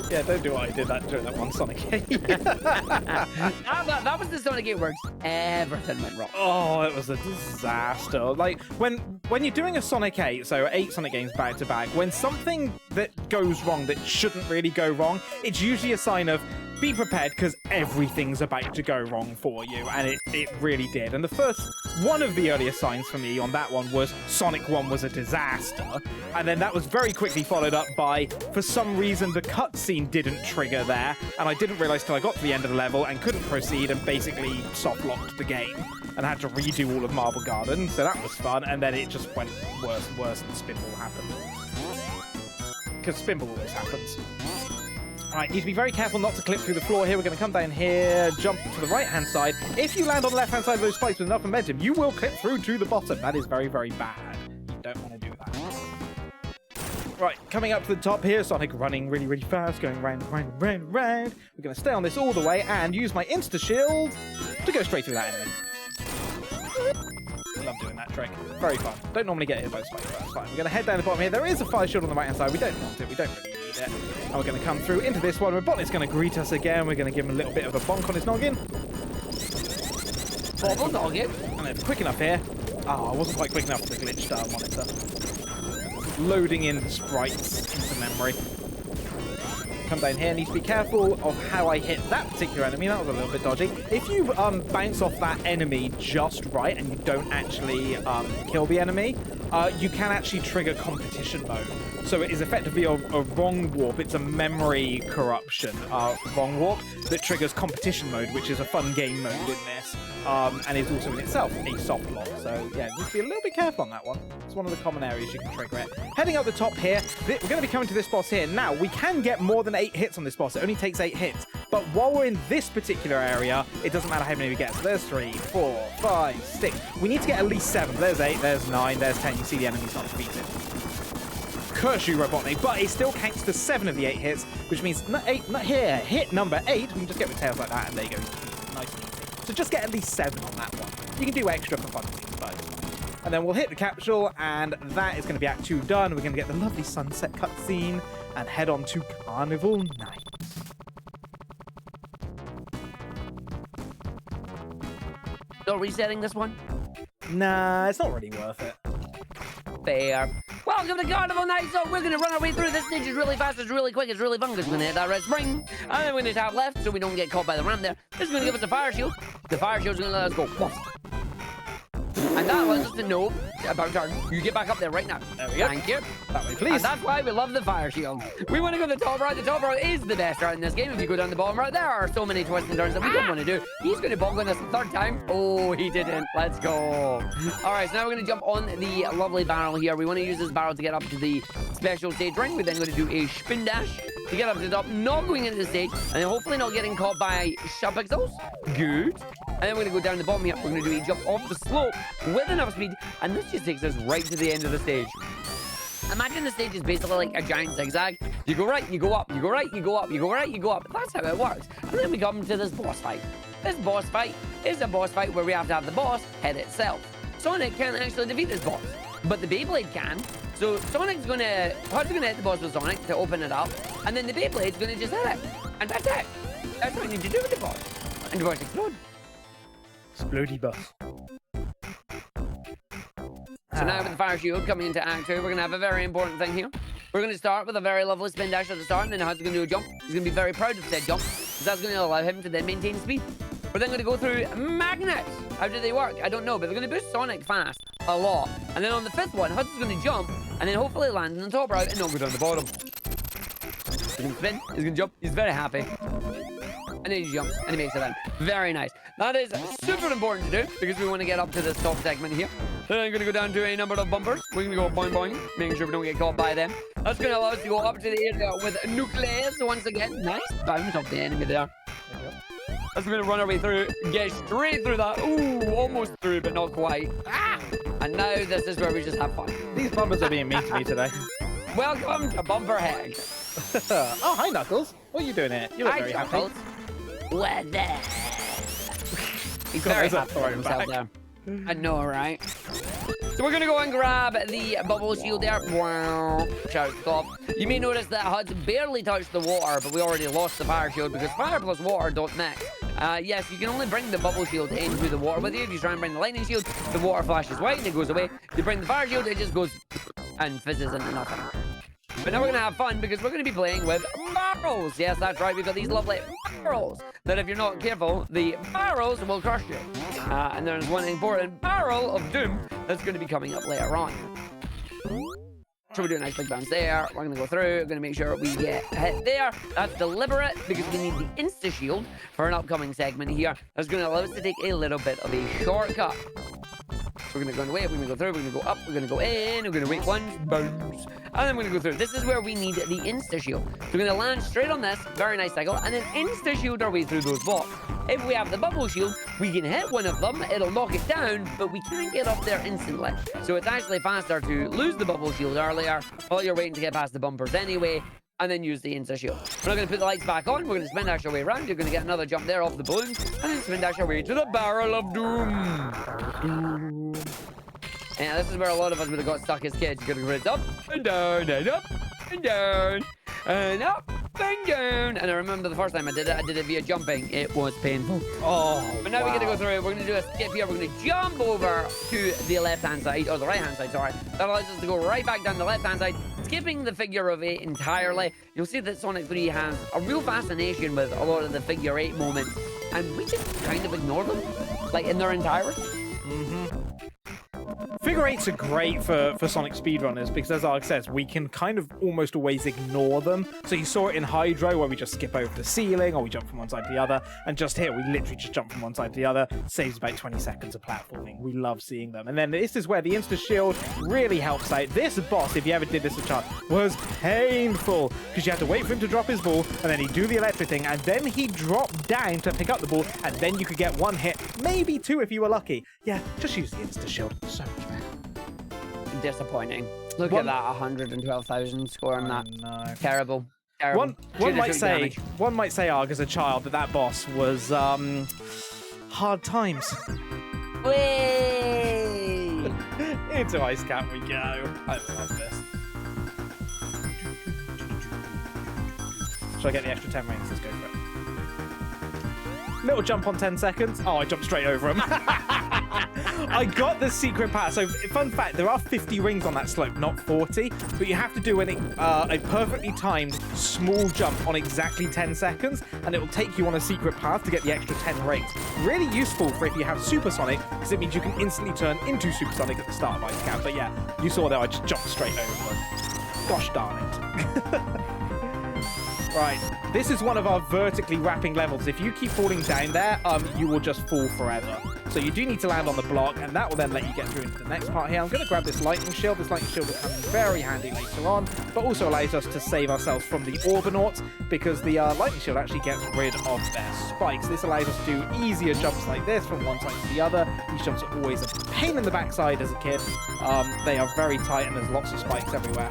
Yeah, don't do what I did during that one Sonic 8. that was the Sonic 8 where everything went wrong. Oh, it was a disaster. Like, when you're doing a Sonic 8, so 8 Sonic games back to back, when something that goes wrong that shouldn't really go wrong, it's usually a sign of be prepared because everything's about to go wrong for you, and it really did. And the first one of the earliest signs for me on that one was Sonic 1 was a disaster, and then that was very quickly followed up by, for some reason, the cutscene didn't trigger there, and I didn't realize till I got to the end of the level and couldn't proceed and basically soft-locked the game and had to redo all of Marble Garden, so that was fun, and then it just went worse and worse and Spinball happened. Because Spinball always happens. Right, need to be very careful not to clip through the floor here. We're going to come down here, jump to the right-hand side. If you land on the left-hand side of those spikes with enough momentum, you will clip through to the bottom. That is very, very bad. You don't want to do that. Right, coming up to the top here, Sonic running really, really fast, going round, round, round, round. We're going to stay on this all the way and use my Insta-Shield to go straight through that enemy. I love doing that trick. Very fun. Don't normally get hit by spikes, but that's fine. We're going to head down the bottom here. There is a fire shield on the right-hand side. We don't want it. We don't really need it. And we're going to come through into this one. Robotnik's going to greet us again. We're going to give him a little bit of a bonk on his noggin. Bobble noggin. And it's quick enough here. Oh, I wasn't quite quick enough for the glitched monitor. Loading in sprites into memory. Come down here. Need to be careful of how I hit that particular enemy. That was a little bit dodgy. If you bounce off that enemy just right and you don't actually kill the enemy, you can actually trigger competition mode. So it is effectively a wrong warp. It's a memory corruption wrong warp that triggers competition mode, which is a fun game mode in this, and is also in itself a soft lock. So yeah, you need to be a little bit careful on that one. It's one of the common areas you can trigger it. Heading up the top here, we're going to be coming to this boss here. Now, we can get more than 8 hits on this boss. It only takes 8 hits. But while we're in this particular area, it doesn't matter how many we get. So there's 3, 4, 5, 6. We need to get at least 7. There's 8, there's 9, there's 10. You see the enemy's not defeated. Curse you, Robotnik, but it still counts to 7 of the 8 hits, which means not here. Hit number 8, we can just get with tails like that, and there you go. Nice and easy. So just get at least 7 on that one. You can do extra for fun, but. And then we'll hit the capsule, and that is going to be Act 2 done. We're going to get the lovely sunset cutscene and head on to Carnival Night. Not resetting this one? Nah, it's not really worth it. Fair. Welcome to Carnival Night. So we're going to run our way through this stage. It's really fast, it's really quick, it's really fun because we're going to hit that red spring. And then we're going to tap left so we don't get caught by the ramp there. This is going to give us a fire shield. The fire shield's going to let us go. Woof. And that lets us to know about turn. You get back up there right now. There we go. Thank you. That way, please. And that's why we love the fire shield. We want to go to the top right. The top right is the best right in this game. If you go down the bottom right, there are so many twists and turns that we don't want to do. He's going to bonk on us a 3rd time. Oh, he didn't. Let's go. All right, so now we're going to jump on the lovely barrel here. We want to use this barrel to get up to the special stage ring. We're then going to do a spin dash to get up to the top, not going into the stage, and then hopefully not getting caught by sharp pixels. Good. And then we're going to go down the bottom here. We're going to do a jump off the slope with enough speed, and this just takes us right to the end of the stage. Imagine the stage is basically like a giant zigzag. You go right, you go up, you go right, you go up, you go right, you go up. That's how it works. And then we come to this boss fight. This boss fight is a boss fight where we have to have the boss hit itself. Sonic can't actually defeat this boss, but the Beyblade can. So Hud's gonna hit the boss with Sonic to open it up, and then the Beyblade's gonna just hit it. And that's it. That's what you need to do with the boss. And the boss explodes. Explodey boss. So now with the fire shield coming into Act 2, we're going to have a very important thing here. We're going to start with a very lovely spin dash at the start, and then Hud's going to do a jump. He's going to be very proud of said jump, because that's going to allow him to then maintain speed. We're then going to go through magnets. How do they work? I don't know, but they're going to boost Sonic fast a lot. And then on the 5th one, Hud's going to jump, and then hopefully land on the top route and not go down the bottom. He's going to spin, he's going to jump, he's very happy. And then he jumps, and he makes it in. Very nice. That is super important to do, because we want to get up to this top segment here. Then I'm going to go down to a number of bumpers. We're going to go boing boing, making sure we don't get caught by them. That's going to allow us to go up to the area with nucleus once again. Nice bounce off the enemy there. That's going to run our way through, get straight through that. Ooh, almost through, but not quite. Ah! And now this is where we just have fun. These bumpers are being mean to me today. Welcome to Bumper Head. Oh, hi, Knuckles. What are you doing here? You look very happy. What the? He's very happy for himself there. I know, right? So we're gonna go and grab the bubble shield there. Wow. Shout stop. You may notice that Huds barely touched the water, but we already lost the fire shield because fire plus water don't mix. Yes, you can only bring the bubble shield into the water with you. If you try and bring the lightning shield, the water flashes white and it goes away. You bring the fire shield, it just goes and fizzes into nothing. But now we're going to have fun because we're going to be playing with barrels. Yes, that's right. We've got these lovely barrels that if you're not careful, the barrels will crush you. And there's one important barrel of doom that's going to be coming up later on. So we do a nice big bounce there. We're going to go through. We're going to make sure we get hit there. That's deliberate because we need the insta-shield for an upcoming segment here. That's going to allow us to take a little bit of a shortcut. So we're going to go away, we're going to go through, we're going to go up, we're going to go in, we're going to wait once, bounce, and then we're going to go through. This is where we need the insta-shield. So we're going to land straight on this, very nice cycle, and then insta-shield our way through those blocks. If we have the bubble shield, we can hit one of them, it'll knock it down, but we can't get up there instantly. So it's actually faster to lose the bubble shield earlier, while you're waiting to get past the bumpers anyway, and then use the insta-shield. We're not going to put the lights back on, we're going to spin dash our way around, you're going to get another jump there off the balloons, and then spin dash our way to the barrel of doom. Yeah, this is where a lot of us would have got stuck as kids. You're going to go up and down and up and down and up and down. And I remember the first time I did it via jumping. It was painful. Oh, but now we're going to go through it. We're going to do a skip here. We're going to jump over to the left-hand side, or the right-hand side, sorry. That allows us to go right back down the left-hand side, skipping the figure of 8 entirely. You'll see that Sonic 3 has a real fascination with a lot of the figure 8 moments, and we just kind of ignore them, like in their entirety. Figure 8s are great for Sonic speedrunners because, as Arg says, we can kind of almost always ignore them. So you saw it in Hydro where we just skip over the ceiling or we jump from one side to the other. And just here, we literally just jump from one side to the other. Saves about 20 seconds of platforming. We love seeing them. And then this is where the Insta-Shield really helps out. This boss, if you ever did this a child, was painful because you had to wait for him to drop his ball and then he'd do the electric thing and then he'd drop down to pick up the ball and then you could get one hit, maybe two if you were lucky. Yeah, just use the Insta-Shield. So much better. Disappointing. Look at that, 112,000 score on that. No. Terrible. One might say, Arg, as a child, that boss was hard times. Whee! Into Ice Cap we go. I love this. Should I get the extra 10 rings? Let's go for it. Little jump on 10 seconds. Oh, I jumped straight over him. I got the secret path. So, fun fact, there are 50 rings on that slope, not 40. But you have to do a perfectly timed small jump on exactly 10 seconds. And it will take you on a secret path to get the extra 10 rings. Really useful for if you have Supersonic, because it means you can instantly turn into Supersonic at the start of Ice Cap. But yeah, you saw there, I just jumped straight over him. Gosh darn it. Right, this is one of our vertically wrapping levels. If you keep falling down there, you will just fall forever. So you do need to land on the block, and that will then let you get through into the next part here. I'm going to grab this lightning shield. This lightning shield will come very handy later on, but also allows us to save ourselves from the Orbinauts, because the lightning shield actually gets rid of their spikes. This allows us to do easier jumps like this from one side to the other. These jumps are always a pain in the backside as a kid. They are very tight, and there's lots of spikes everywhere.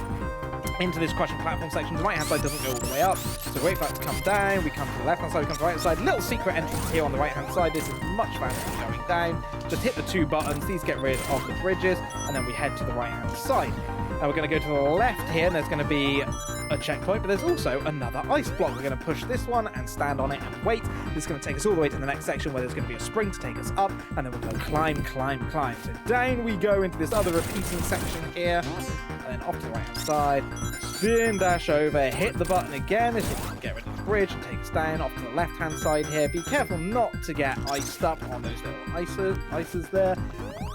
Into this crushing platform section. The right-hand side doesn't go all the way up, so wait for that to come down. We come to the left-hand side, we come to the right-hand side. Little secret entrance here on the right-hand side. This is much faster than going down. Just hit the two buttons. These get rid of the bridges, and then we head to the right-hand side. Now we're going to go to the left here, and there's going to be a checkpoint, but there's also another ice block. We're going to push this one and stand on it and wait. This is going to take us all the way to the next section where there's going to be a spring to take us up, and then we'll go climb, climb, climb. So down we go into this other repeating section here, and then off to the right-hand side. Spin dash over, hit the button again. This will get rid of the bridge and take us down off to the left-hand side here. Be careful not to get iced up on those little ices there.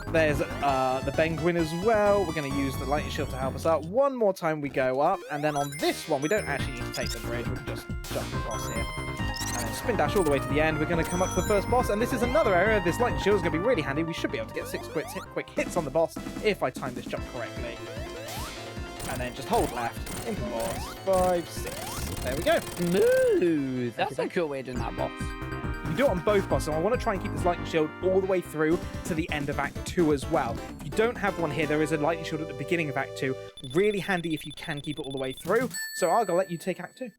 There's the penguin as well. We're going to use the lightning shield to help us out. One more time we go up, and then on this one, we don't actually need to take the bridge. We can just jump across here. And then spin dash all the way to the end. We're going to come up to the first boss, and this is another area. This lightning shield is going to be really handy. We should be able to get 6 quick hits on the boss if I time this jump correctly. And then just hold left into the boss. 5, 6. There we go. Smooth. That's a cool way of doing that boss. You do it on both bosses, and I want to try and keep this lightning shield all the way through to the end of Act 2 as well. If you don't have one here, there is a lightning shield at the beginning of Act 2. Really handy if you can keep it all the way through. So I'll let you take Act 2.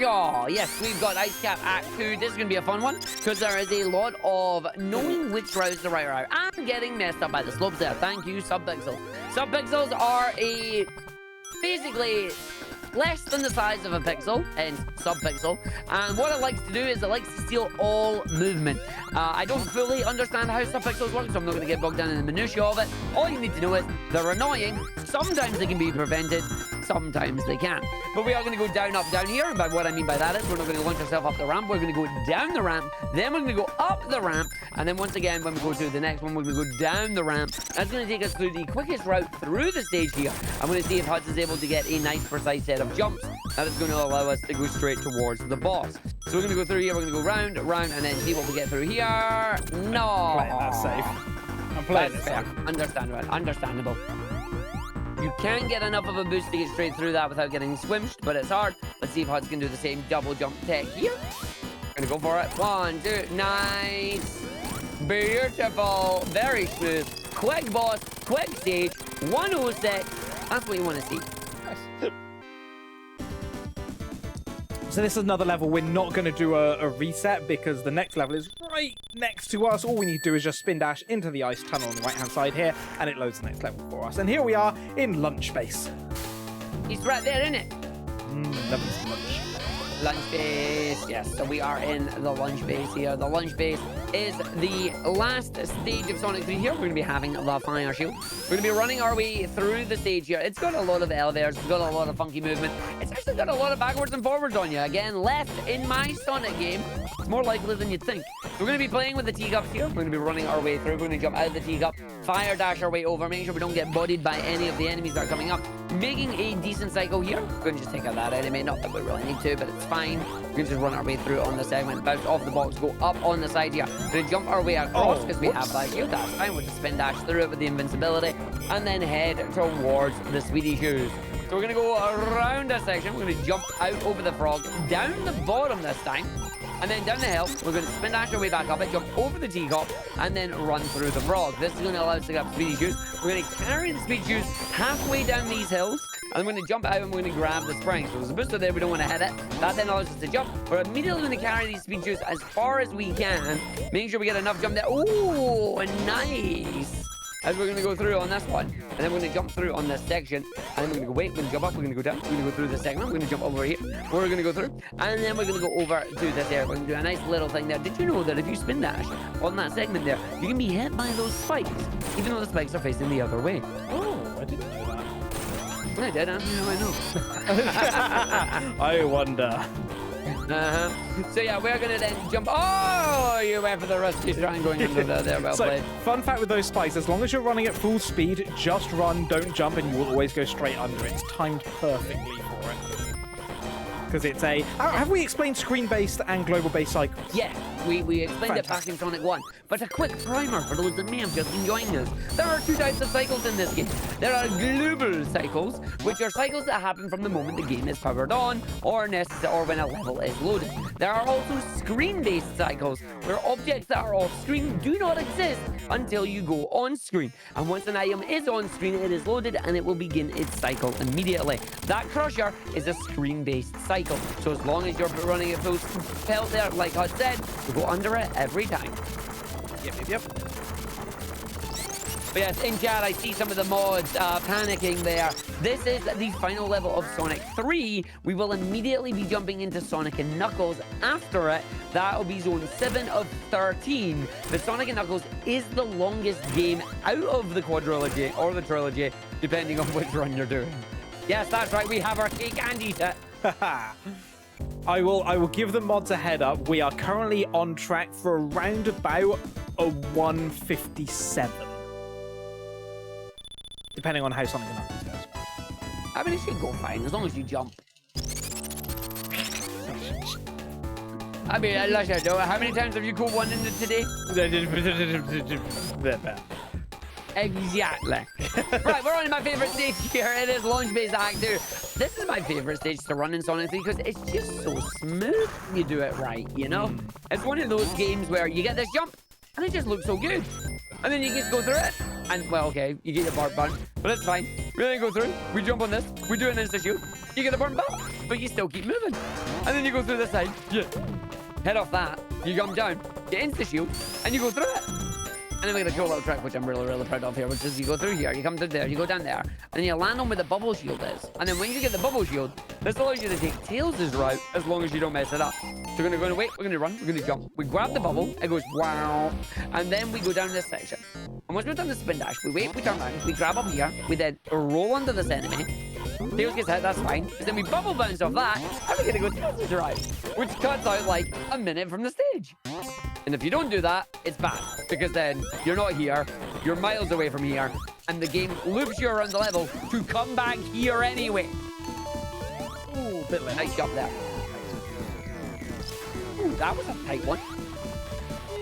Oh, yes, we've got Ice Cap Act 2. This is going to be a fun one because there is a lot of knowing which route is the right route. I'm getting messed up by the slopes there. Thank you, Subpixel. Subpixels are basically less than the size of a pixel, and subpixel. And what it likes to do is it likes to steal all movement. I don't fully understand how subpixels work, so I'm not going to get bogged down in the minutiae of it. All you need to know is they're annoying. Sometimes they can be prevented, sometimes they can't. But we are going to go down, up, down here. And by what I mean by that is we're not going to launch ourselves up the ramp. We're going to go down the ramp, then we're going to go up the ramp, and then once again, when we go to the next one, we're going to go down the ramp. That's going to take us through the quickest route through the stage here. I'm going to see if Huds is able to get a nice, precise set of jumps. That is going to allow us to go straight towards the boss. So we're going to go through here, we're going to go round, round, and then see what we get through here. No! I'm playing that safe. I'm playing it safe. Understandable. You can get enough of a boost to get straight through that without getting swinched, but it's hard. Let's see if Huds can do the same double jump tech here. Gonna go for it. 1, 2, nice. Beautiful. Very smooth. Quick boss, quick stage. 106. That's what you want to see. So this is another level we're not going to do a reset because the next level is right next to us. All we need to do is just spin dash into the ice tunnel on the right-hand side here, and it loads the next level for us. And here we are in lunch space. He's right there, isn't it? Lovely lunch. Lunch base, yes. So we are in the lunch base here. The lunch base is the last stage of Sonic 3 here. We're going to be having the fire shield. We're going to be running our way through the stage here. It's got a lot of elevators. It's got a lot of funky movement. It's actually got a lot of backwards and forwards on you. Again, left in my Sonic game. It's more likely than you'd think. So we're going to be playing with the teacups here. We're going to be running our way through. We're going to jump out of the teacup, fire dash our way over, making sure we don't get bodied by any of the enemies that are coming up. Making a decent cycle here. We're going to just take out that enemy. Not that we really need to, but it's fine. We're going to just run our way through on the segment, bounce off the box, go up on the side here. We're going to jump our way across because we have that shield. That's fine. We'll just spin dash through it with the invincibility and then head towards the sweetie shoes. So we're going to go around a section. We're going to jump out over the frog, down the bottom this time, and then down the hill. We're going to spin dash our way back up it, jump over the teacup, and then run through the frog. This is going to allow us to get up speedy shoes. We're going to carry the speed shoes halfway down these hills, and we're going to jump out and we're going to grab the spring. So there's a booster there, we don't want to hit it. That then allows us to jump. We're immediately going to carry these speed shoes as far as we can, making sure we get enough jump there. Ooh, nice. As we're going to go through on this one, and then we're going to jump through on this section, and then we're going to go wait, we're going to jump up, we're going to go down, we're going to go through this segment, we're going to jump over here, we're going to go through, and then we're going to go over to this area. We're going to do a nice little thing there. Did you know that if you spin dash on that segment there, you can be hit by those spikes, even though the spikes are facing the other way? Oh, I didn't know that. I did, I know. I wonder. So yeah, we're gonna then jump. Oh, you went for the rusty try and going under there. Well played. Fun fact with those spikes, as long as you're running at full speed, just run, don't jump, and you will always go straight under. It's timed perfectly for it. Because it's a... Have we explained screen-based and global-based cycles? Yeah, we explained it back in Sonic 1. But a quick primer for those that may have just been joining us. There are two types of cycles in this game. There are global cycles, which are cycles that happen from the moment the game is powered on or when a level is loaded. There are also screen-based cycles, where objects that are off-screen do not exist until you go on-screen. And once an item is on-screen, it is loaded and it will begin its cycle immediately. That Crusher is a screen-based cycle. So as long as you're running it full pelt there, like Hud said, you go under it every time. Yep. But yes, in chat, I see some of the mods panicking there. This is the final level of Sonic 3. We will immediately be jumping into Sonic and Knuckles after it. That will be Zone 7 of 13. The Sonic and Knuckles is the longest game out of the quadrilogy or the trilogy, depending on which run you're doing. Yes, that's right. We have our cake and eat it. I will give the mods a head up. We are currently on track for around about a 157. Depending on how Sonic and Knuckles goes. I mean, it should go fine, as long as you jump. I mean, unless I know, how many times have you caught one in it today? Exactly. Right, we're on my favorite stage here. It is Launch Base Act 2. This is my favorite stage to run in Sonic 3 because it's just so smooth when you do it right, you know? It's one of those games where you get this jump and it just looks so good. And then you just go through it and, well, okay, you get your bark bun, but it's fine. We then go through. We jump on this. We do an insta shoot. You get the burn back, but you still keep moving. And then you go through this side. Yeah. Head off that. You jump down. You insta shoot, and you go through it. And then we get a cool little trick, which I'm really, really proud of here, which is you go through here, you come through there, you go down there, and then you land on where the bubble shield is. And then when you get the bubble shield, this allows you to take Tails' route as long as you don't mess it up. So we're gonna go and wait, we're gonna run, we're gonna jump. We grab the bubble, it goes wow, and then we go down this section. And once we've done the spin dash, we wait, we turn around, we grab up here, we then roll under this enemy. Tails gets hit, that's fine. But then we bubble bounce off that, and we're gonna go Tails' route, which cuts out like a minute from the stage. And if you don't do that, it's bad, because then you're not here, you're miles away from here, and the game loops you around the level to come back here anyway. Ooh, bit late. Nice jump there. Ooh, that was a tight one.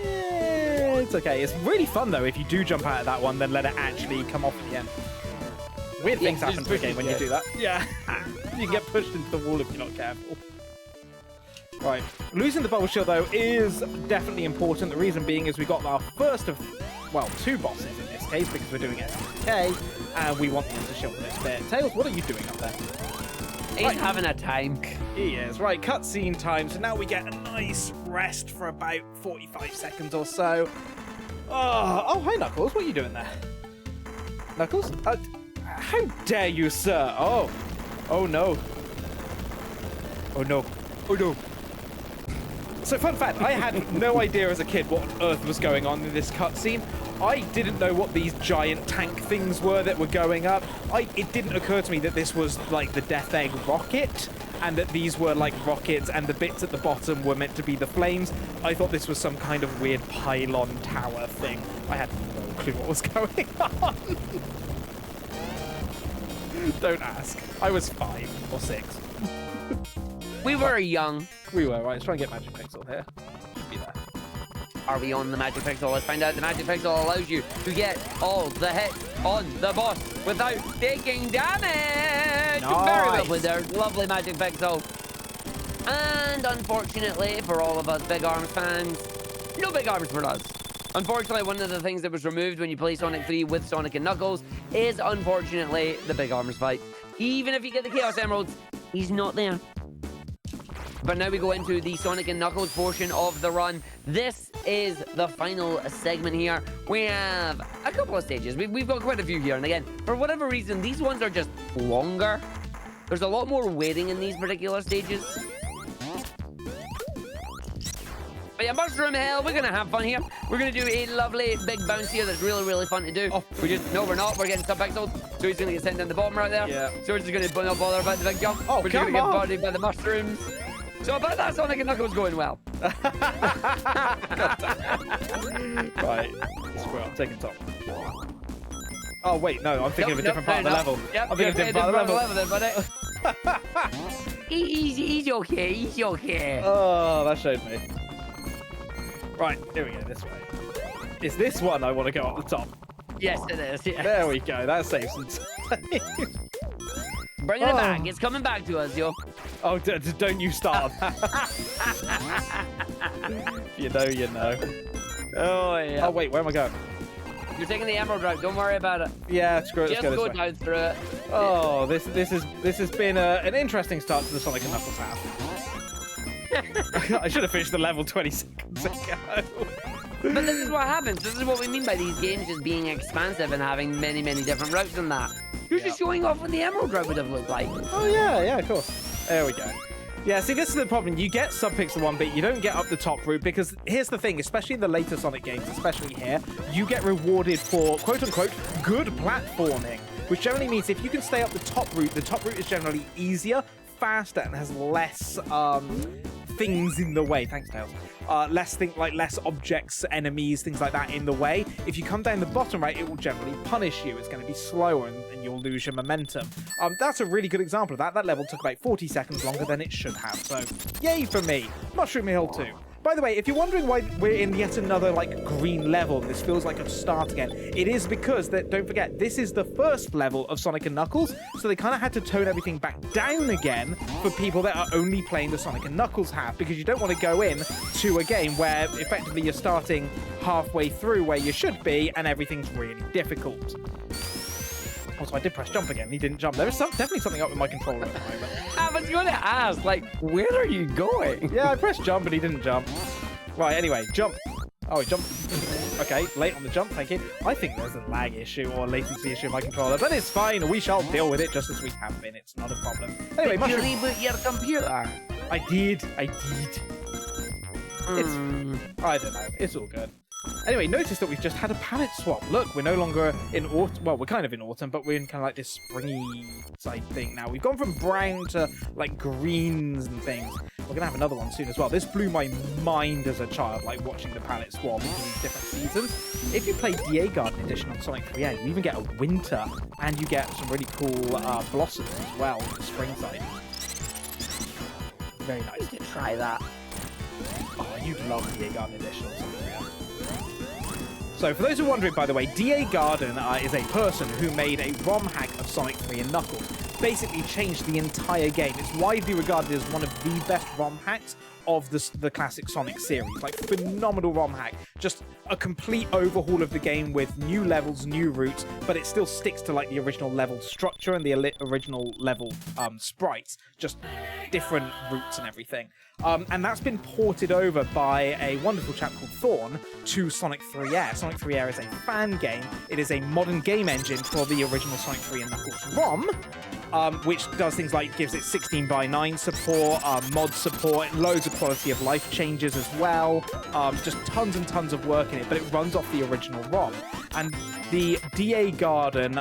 Yeah, it's okay. It's really fun, though, if you do jump out of that one, then let it actually come off at the end. Weird things happen to the game when you do that. Yeah. You can get pushed into the wall if you're not careful. Right, losing the bubble shield, though, is definitely important. The reason being is we got our first of, well, 2 bosses in this case, because we're doing SDK, and we want the insta shield for this bit. Tails, what are you doing up there? He's having a time. He is. Right, cutscene time, so now we get a nice rest for about 45 seconds or so. Oh, hi, Knuckles. What are you doing there? Knuckles? How dare you, sir? Oh no. Oh, no. Oh, no. So, fun fact, I had no idea as a kid what on earth was going on in this cutscene. I didn't know what these giant tank things were that were going up. It didn't occur to me that this was, like, the Death Egg rocket, and that these were, like, rockets, and the bits at the bottom were meant to be the flames. I thought this was some kind of weird pylon tower thing. I had no clue what was going on. Don't ask. I was 5 or 6. We were young. We were, right? Let's try and get Magic Pixel here. Should be there. Are we on the Magic Pixel? Let's find out. The Magic Pixel allows you to get all the hits on the boss without taking damage. Nice. Very well played there. Lovely Magic Pixel. And unfortunately, for all of us Big Arms fans, no Big Arms for us. Unfortunately, one of the things that was removed when you play Sonic 3 with Sonic and Knuckles is, unfortunately, the Big Arms fight. Even if you get the Chaos Emeralds, he's not there. But now we go into the Sonic and Knuckles portion of the run. This is the final segment here. We have a couple of stages. We've got quite a few here. And again, for whatever reason, these ones are just longer. There's a lot more waiting in these particular stages. But yeah, Mushroom Hell, we're going to have fun here. We're going to do a lovely big bounce here that's really, really fun to do. Oh. No, we're not. We're getting sub-pixeled. So he's going to get sent down the bottom right there. Yeah. So we're just going to not bother about the big jump. Oh, we're just going to get bodied by the mushrooms. So about that, Sonic and Knuckles going well. Right. Screw it, I'm taking top. Oh, wait, no, I'm thinking of a different part of the level. Yep, I'm thinking of a different part of the level. Then, he's okay, he's okay. Oh, that showed me. Right, here we go, this way. It's this one I want to go up the top. Yes, it is, yes. There we go, that saves some time. Bringing it back, it's coming back to us, yo. Oh, don't you start. You know, you know. Oh, yeah. Oh, wait, where am I going? You're taking the emerald route, don't worry about it. Yeah, screw it, let's go this way. Just go down through it. Oh, this has been an interesting start to the Sonic and Knuckles half. I should have finished the level 20 seconds ago. But this is what happens. This is what we mean by these games just being expansive and having many, many different routes than that. You're just showing off what the emerald route would have looked like. Oh, yeah, of course. There we go. Yeah, see, this is the problem. You get sub-pixel one bit, you don't get up the top route, because here's the thing, especially in the later Sonic games, especially here, you get rewarded for, quote-unquote, good platforming, which generally means if you can stay up the top route is generally easier, faster, and has less things in the way. Thanks, Tails. Less objects, enemies, things like that in the way. If you come down the bottom right, it will generally punish you. It's going to be slower and you'll lose your momentum. That's a really good example of that. That level took about 40 seconds longer than it should have. So, yay for me. Mushroom Hill 2. By the way, if you're wondering why we're in yet another, green level, this feels like a start again, it is because, don't forget, this is the first level of Sonic and Knuckles, so they kind of had to tone everything back down again for people that are only playing the Sonic and Knuckles half, because you don't want to go in to a game where, effectively, you're starting halfway through where you should be, and everything's really difficult. Also, I did press jump again. He didn't jump. There is definitely something up with my controller at the moment. I was going to ask, like, where are you going? Yeah, I pressed jump, but he didn't jump. Right, anyway, jump. Oh, he jumped. Okay, late on the jump, thank you. I think there's a lag issue or latency issue in my controller, but it's fine. We shall deal with it just as we have been. It's not a problem. Anyway, Did you mushroom. reboot your computer? I did. It's, I don't know. It's all good. Anyway, notice that we've just had a palette swap. Look, we're no longer in autumn. Well, we're kind of in autumn, but we're in kind of like this springy side thing now. We've gone from brown to like greens and things. We're gonna have another one soon as well. This blew my mind as a child, like watching the palette swap between these different seasons. If you play DA Garden Edition on Sonic 3N, you even get a winter, and you get some really cool blossoms as well on the spring side. Very nice. To try that. Oh, you'd love DA Garden Edition on Sonic 3N. So, for those who are wondering, by the way, DA Garden is a person who made a ROM hack of Sonic 3 and Knuckles. Basically changed the entire game. It's widely regarded as one of the best ROM hacks of the classic Sonic series. Like, phenomenal ROM hack. Just a complete overhaul of the game with new levels, new routes, but it still sticks to, like, the original level structure and the original level sprites. Just different routes and everything. And that's been ported over by a wonderful chap called Thorn to Sonic 3 Air. Sonic 3 Air is a fan game. It is a modern game engine for the original Sonic 3 and Knuckles ROM, which does things like gives it 16:9 support, mod support, loads of quality of life changes as well. Just tons and tons of work in it, but it runs off the original ROM. And the DA Garden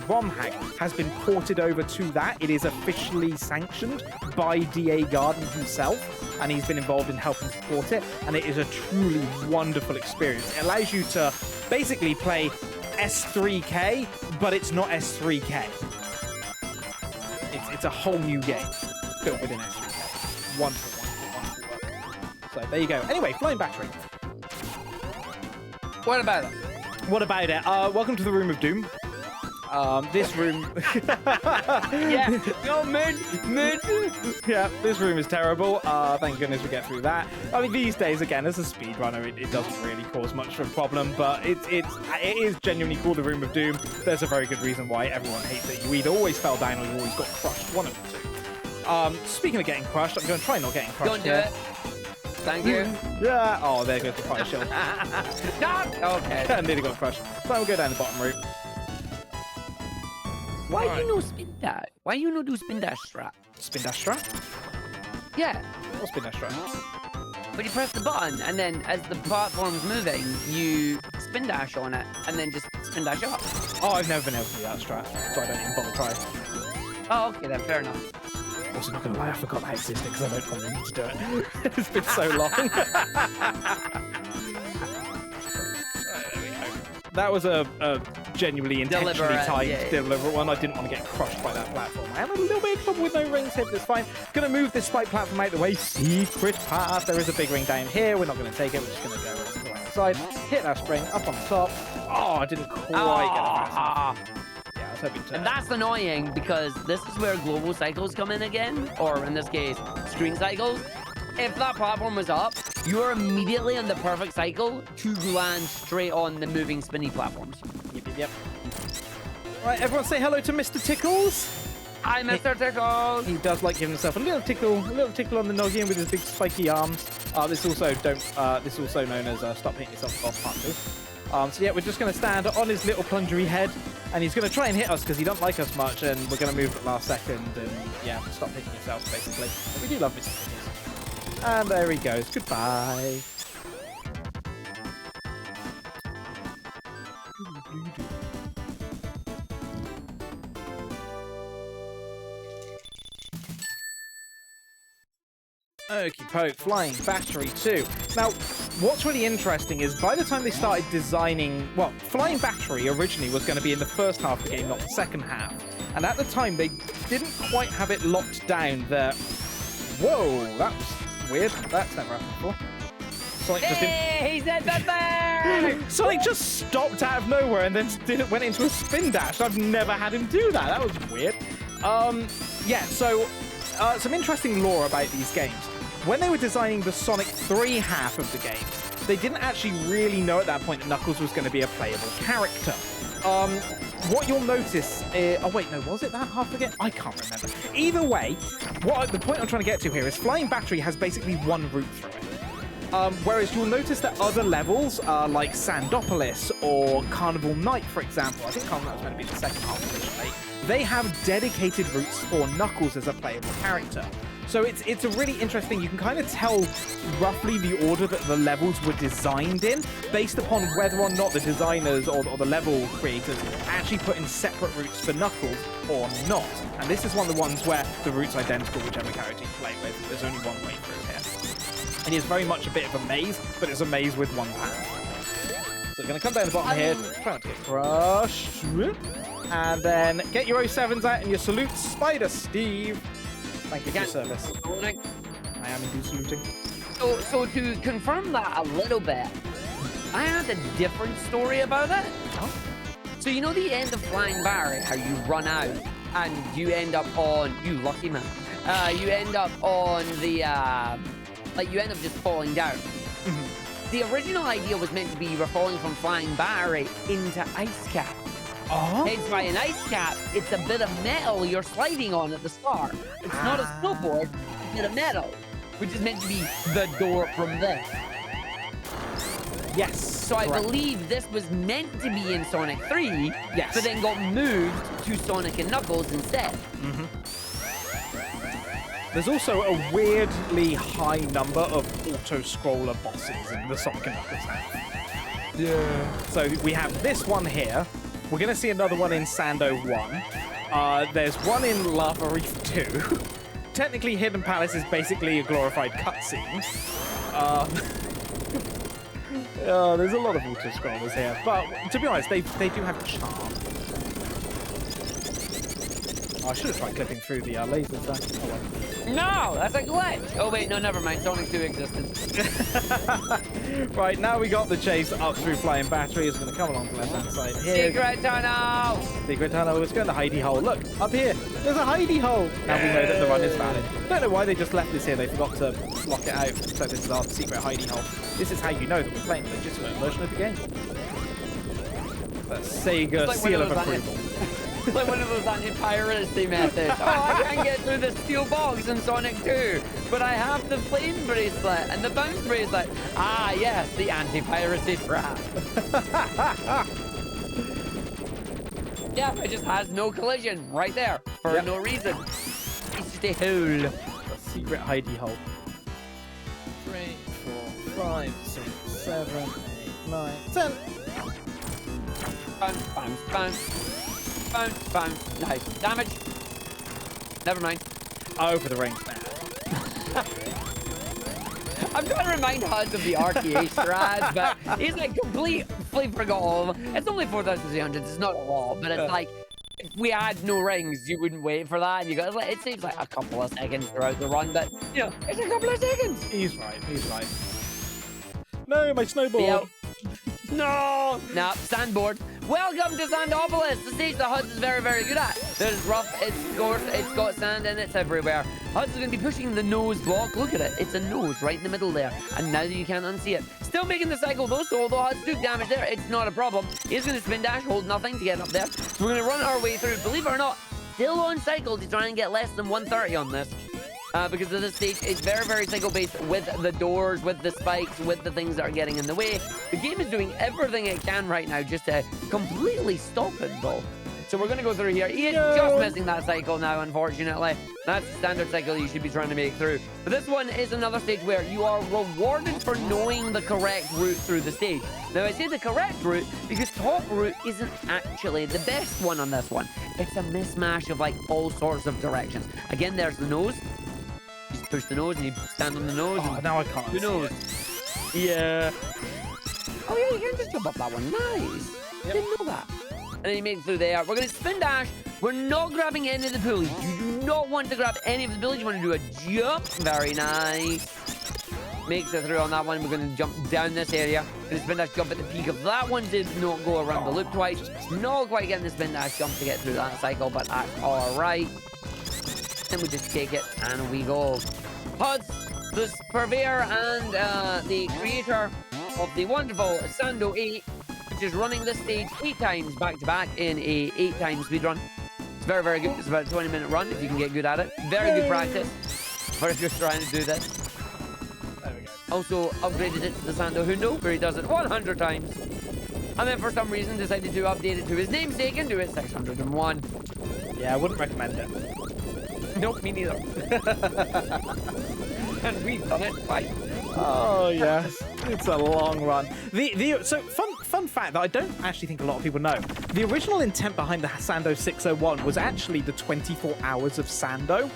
ROM hack has been ported over to that. It is officially sanctioned by DA Garden himself, and he's been involved in helping support it, and it is a truly wonderful experience. It allows you to basically play S3K, but it's not S3K. It's a whole new game built within S3K. Wonderful work. So there you go. Anyway, Flying Battery. What about it? What about it? Welcome to the Room of Doom. This room... Yeah, no, mood. Yeah, this room is terrible. Thank goodness we get through that. I mean, these days, again, as a speedrunner, it doesn't really cause much of a problem, but it is genuinely called the Room of Doom. There's a very good reason why everyone hates it. You either always fell down or you always got crushed. One of the two. Speaking of getting crushed, I'm going to try not getting crushed. Don't do it. Thank you. Yeah. Oh, there goes the fire shield. No! Okay. I nearly got crushed. So we'll go down the bottom route. Why you no spin dash? Why you no do spin dash strat? Spin dash strat? Yeah. What spin dash strat? But you press the button, and then as the platform's moving, you spin dash on it, and then just spin dash up. Oh, I've never been able to do that strat, so I don't even bother trying. Oh, okay then, fair enough. Also, not gonna lie, I forgot that existed because I don't probably need to do it. It's been so long. Right, there we go. That was a genuinely intentionally timed, deliberate one. I didn't want to get crushed by that platform. I am a little bit in trouble with no rings here, but it's fine. Gonna move this spike platform out the way. Secret path. There is a big ring down here. We're not gonna take it. We're just gonna go to the right side. Hit that spring up on the top. Oh, I didn't quite get it fast enough. And that's annoying because this is where global cycles come in again, or in this case, screen cycles. If that platform was up, you are immediately on the perfect cycle to land straight on the moving spinny platforms. Yep. Right, everyone say hello to Mr. Tickles. Hi, Mr. Tickles. He does like giving himself a little tickle on the noggin with his big spiky arms. This also known as stop hitting yourself off punches. So yeah, we're just going to stand on his little plungery head, and he's going to try and hit us because he don't like us much, and we're going to move at last second, and yeah, stop hitting yourself, basically. But we do love Mr. Tickles. And there he goes. Goodbye. Okie poke, Flying Battery 2. Now, what's really interesting is by the time they started designing... Well, Flying Battery originally was going to be in the first half of the game, not the second half. And at the time, they didn't quite have it locked down that... Whoa, that's weird. That's never happened before. Sonic just Hey, he said that Sonic just stopped out of nowhere and then went into a spin dash. I've never had him do that. That was weird. Yeah, so some interesting lore about these games. When they were designing the Sonic 3 half of the games, they didn't actually really know at that point that Knuckles was going to be a playable character. What you'll notice oh wait, no, was it that half again? I can't remember. Either way, the point I'm trying to get to here is Flying Battery has basically one route through it. Whereas you'll notice that other levels, like Sandopolis or Carnival Night, for example, I think Carnival Night was meant to be the second half originally, they have dedicated routes for Knuckles as a playable character. So it's a really interesting, you can kind of tell roughly the order that the levels were designed in based upon whether or not the designers or the level creators actually put in separate routes for Knuckles or not. And this is one of the ones where the route's identical whichever character you play with. There's only one way through here. And it's very much a bit of a maze, but it's a maze with one path. So we're going to come down the bottom here, try not to get crushed. And then get your 07s out and your salute Spider Steve. Thank you for your service. I am indeed saluting. So to confirm that a little bit, I had a different story about it. Oh? So you know the end of Flying Barry, how you run out and you end up on, you lucky man, you end up on the, like you end up just falling down. The original idea was meant to be you were falling from Flying Barry into Ice Cap. Oh. Hence why an ice cap, it's a bit of metal you're sliding on at the start. It's not a snowboard, it's a bit of metal, which is meant to be the door from this. Yes. So I believe this was meant to be in Sonic 3, yes, but then got moved to Sonic and Knuckles instead. There's also a weirdly high number of auto-scroller bosses in the Sonic and Knuckles house. Yeah. So we have this one here. We're going to see another one in Sando 1. There's one in Lava Reef 2. Technically, Hidden Palace is basically a glorified cutscene. There's a lot of auto-scrollers here. But to be honest, they do have charm. Oh, I should have tried clipping through the lasers there. Oh, well. No, that's a glitch. Oh, wait, no, never mind. Sonic 2 existed. Right, now we got the chase up through Flying Battery. It's going to come along the left-hand side here. Secret tunnel! Secret tunnel. Let's go in the hidey hole. Look, up here. There's a hidey hole. Now we know that the run is valid. Don't know why they just left this here. They forgot to lock it out. So this is our secret hidey hole. This is how you know that we're playing the legitimate version of the game. The Sega like seal of approval. It's like one of those anti-piracy methods. Oh, I can't get through the steel box in Sonic 2, but I have the flame bracelet and the bounce bracelet. Ah, yes, the anti-piracy trap. Yeah, it just has no collision right there for no reason. It's just a hole. A secret hidey hole. 3, 4, 5, 6, 7, 8, 9, 10. Bounce, bounce, bounce. Bounce, bounce. Nice. Damage. Never mind. Over the rings now. I'm trying to remind Huds of the RTA strats, but he's like completely forgot all of them. It's only 4,300. It's not a lot, but it's like if we had no rings, you wouldn't wait for that. And you go, it seems like a couple of seconds throughout the run, but you know, it's a couple of seconds. He's right. He's right. No, my snowboard. Yep. No! Nah, sandboard. Welcome to Sandopolis, the stage that Huds is very, very good at. There's rough, it's coarse, it's got sand and it's everywhere. Huds is going to be pushing the nose block. Look at it. It's a nose right in the middle there. And now you can't unsee it. Still making the cycle though, so although Huds took damage there, it's not a problem. He's going to spin dash, hold nothing to get up there. So we're going to run our way through. Believe it or not, still on cycle to try and get less than 130 on this. Because of this stage, it's very, very cycle-based with the doors, with the spikes, with the things that are getting in the way. The game is doing everything it can right now just to completely stop it, though. So we're going to go through here. He is just missing that cycle now, unfortunately. That's the standard cycle you should be trying to make through. But this one is another stage where you are rewarded for knowing the correct route through the stage. Now, I say the correct route because top route isn't actually the best one on this one. It's a mismatch of, like, all sorts of directions. Again, there's the nose. Just push the nose and you stand on the nose. Oh, now I can't. Who knows? Yeah. Oh, yeah, you can just jump up that one. Nice. Yep. Didn't know that. And then you make it through there. We're going to spin dash. We're not grabbing any of the pulleys. You do not want to grab any of the pulleys. You want to do a jump. Very nice. Makes it through on that one. We're going to jump down this area. Going to spin dash jump at the peak of that one. Did not go around the loop twice. Not quite getting the spin dash jump to get through that cycle, but that's all right. And we just take it and we go. Huds, the purveyor and the creator of the wonderful Sando 8, which is running this stage 8 times back to back in a 8 times speed run. It's very, very good. It's about a 20-minute run if you can get good at it. Very good practice for if you're trying to do this. There we go. Also upgraded it to the Sando Hundo, where he does it 100 times. And then for some reason decided to update it to his namesake and do it 601. Yeah, I wouldn't recommend it. Nope, me neither. And we've done it twice. Oh yes, it's a long run. So fun fact that I don't actually think a lot of people know. The original intent behind the Sando 601 was actually the 24 hours of Sando.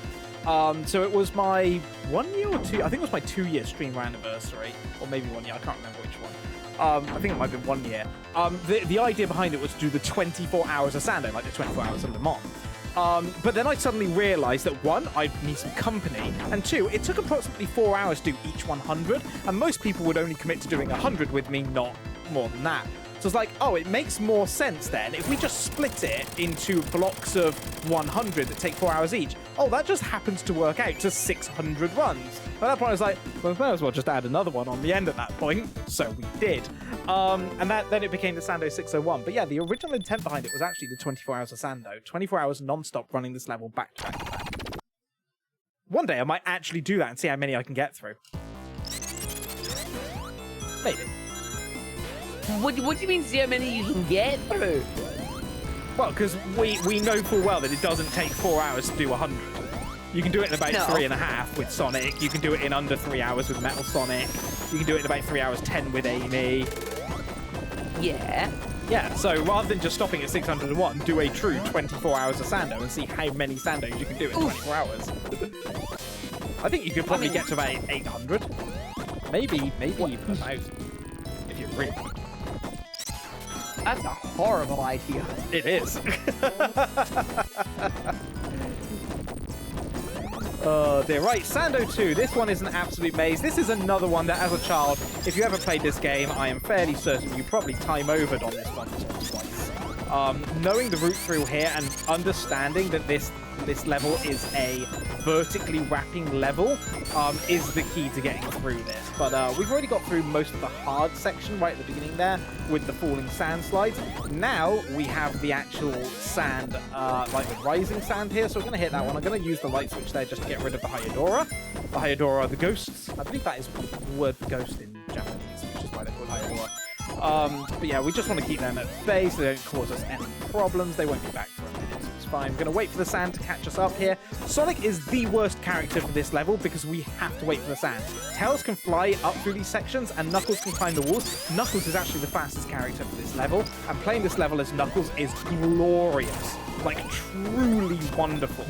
So it was my 1 year or two. I think it was my 2-year streamer anniversary, or maybe 1 year. I can't remember which one. I think it might have been 1 year. The idea behind it was to do the 24 hours of Sando, like the 24 hours of Le Mans. But then I suddenly realized that 1, I'd need some company, and 2, it took approximately 4 hours to do each 100, and most people would only commit to doing 100 with me, not more than that. So it's like, oh, it makes more sense then if we just split it into blocks of 100 that take 4 hours each. Oh, that just happens to work out to 600 runs. At that point, I was like, well, we may as well just add another one on the end at that point. So we did. And then it became the Sando 601. But yeah, the original intent behind it was actually the 24 hours of Sando. 24 hours non-stop running this level back to back to back. One day I might actually do that and see how many I can get through. Maybe. What do you mean see how many you can get through? Well, because we know full well that it doesn't take 4 hours to do 100. You can do it in about 3.5 with Sonic. You can do it in under 3 hours with Metal Sonic. You can do it in about 3 hours 10 with Amy. Yeah. Yeah, so rather than just stopping at 601, do a true 24 hours of Sando and see how many Sandos you can do in 24 hours. I think you could probably get to about 800. Maybe even 1,000. If you really... That's a horrible idea. It is. Oh dear. Right, Sando 2. This one is an absolute maze. This is another one that, as a child, if you ever played this game, I am fairly certain you probably time-overed on this one twice. Knowing the route through here and understanding that this level is a vertically wrapping level is the key to getting through this. But we've already got through most of the hard section right at the beginning there with the falling sand slides. Now we have the actual sand, like the rising sand here. So we're going to hit that one. I'm going to use the light switch there just to get rid of the Hyodora. The Hyodora are the ghosts. I believe that is the word for ghost in Japanese, which is why they're called Hyodora. But yeah, we just want to keep them at bay so they don't cause us any problems. They won't be back for a minute, so it's fine. I'm going to wait for the sand to catch us up here. Sonic is the worst character for this level because we have to wait for the sand. Tails can fly up through these sections and Knuckles can climb the walls. Knuckles is actually the fastest character for this level, and playing this level as Knuckles is glorious. Like, truly wonderful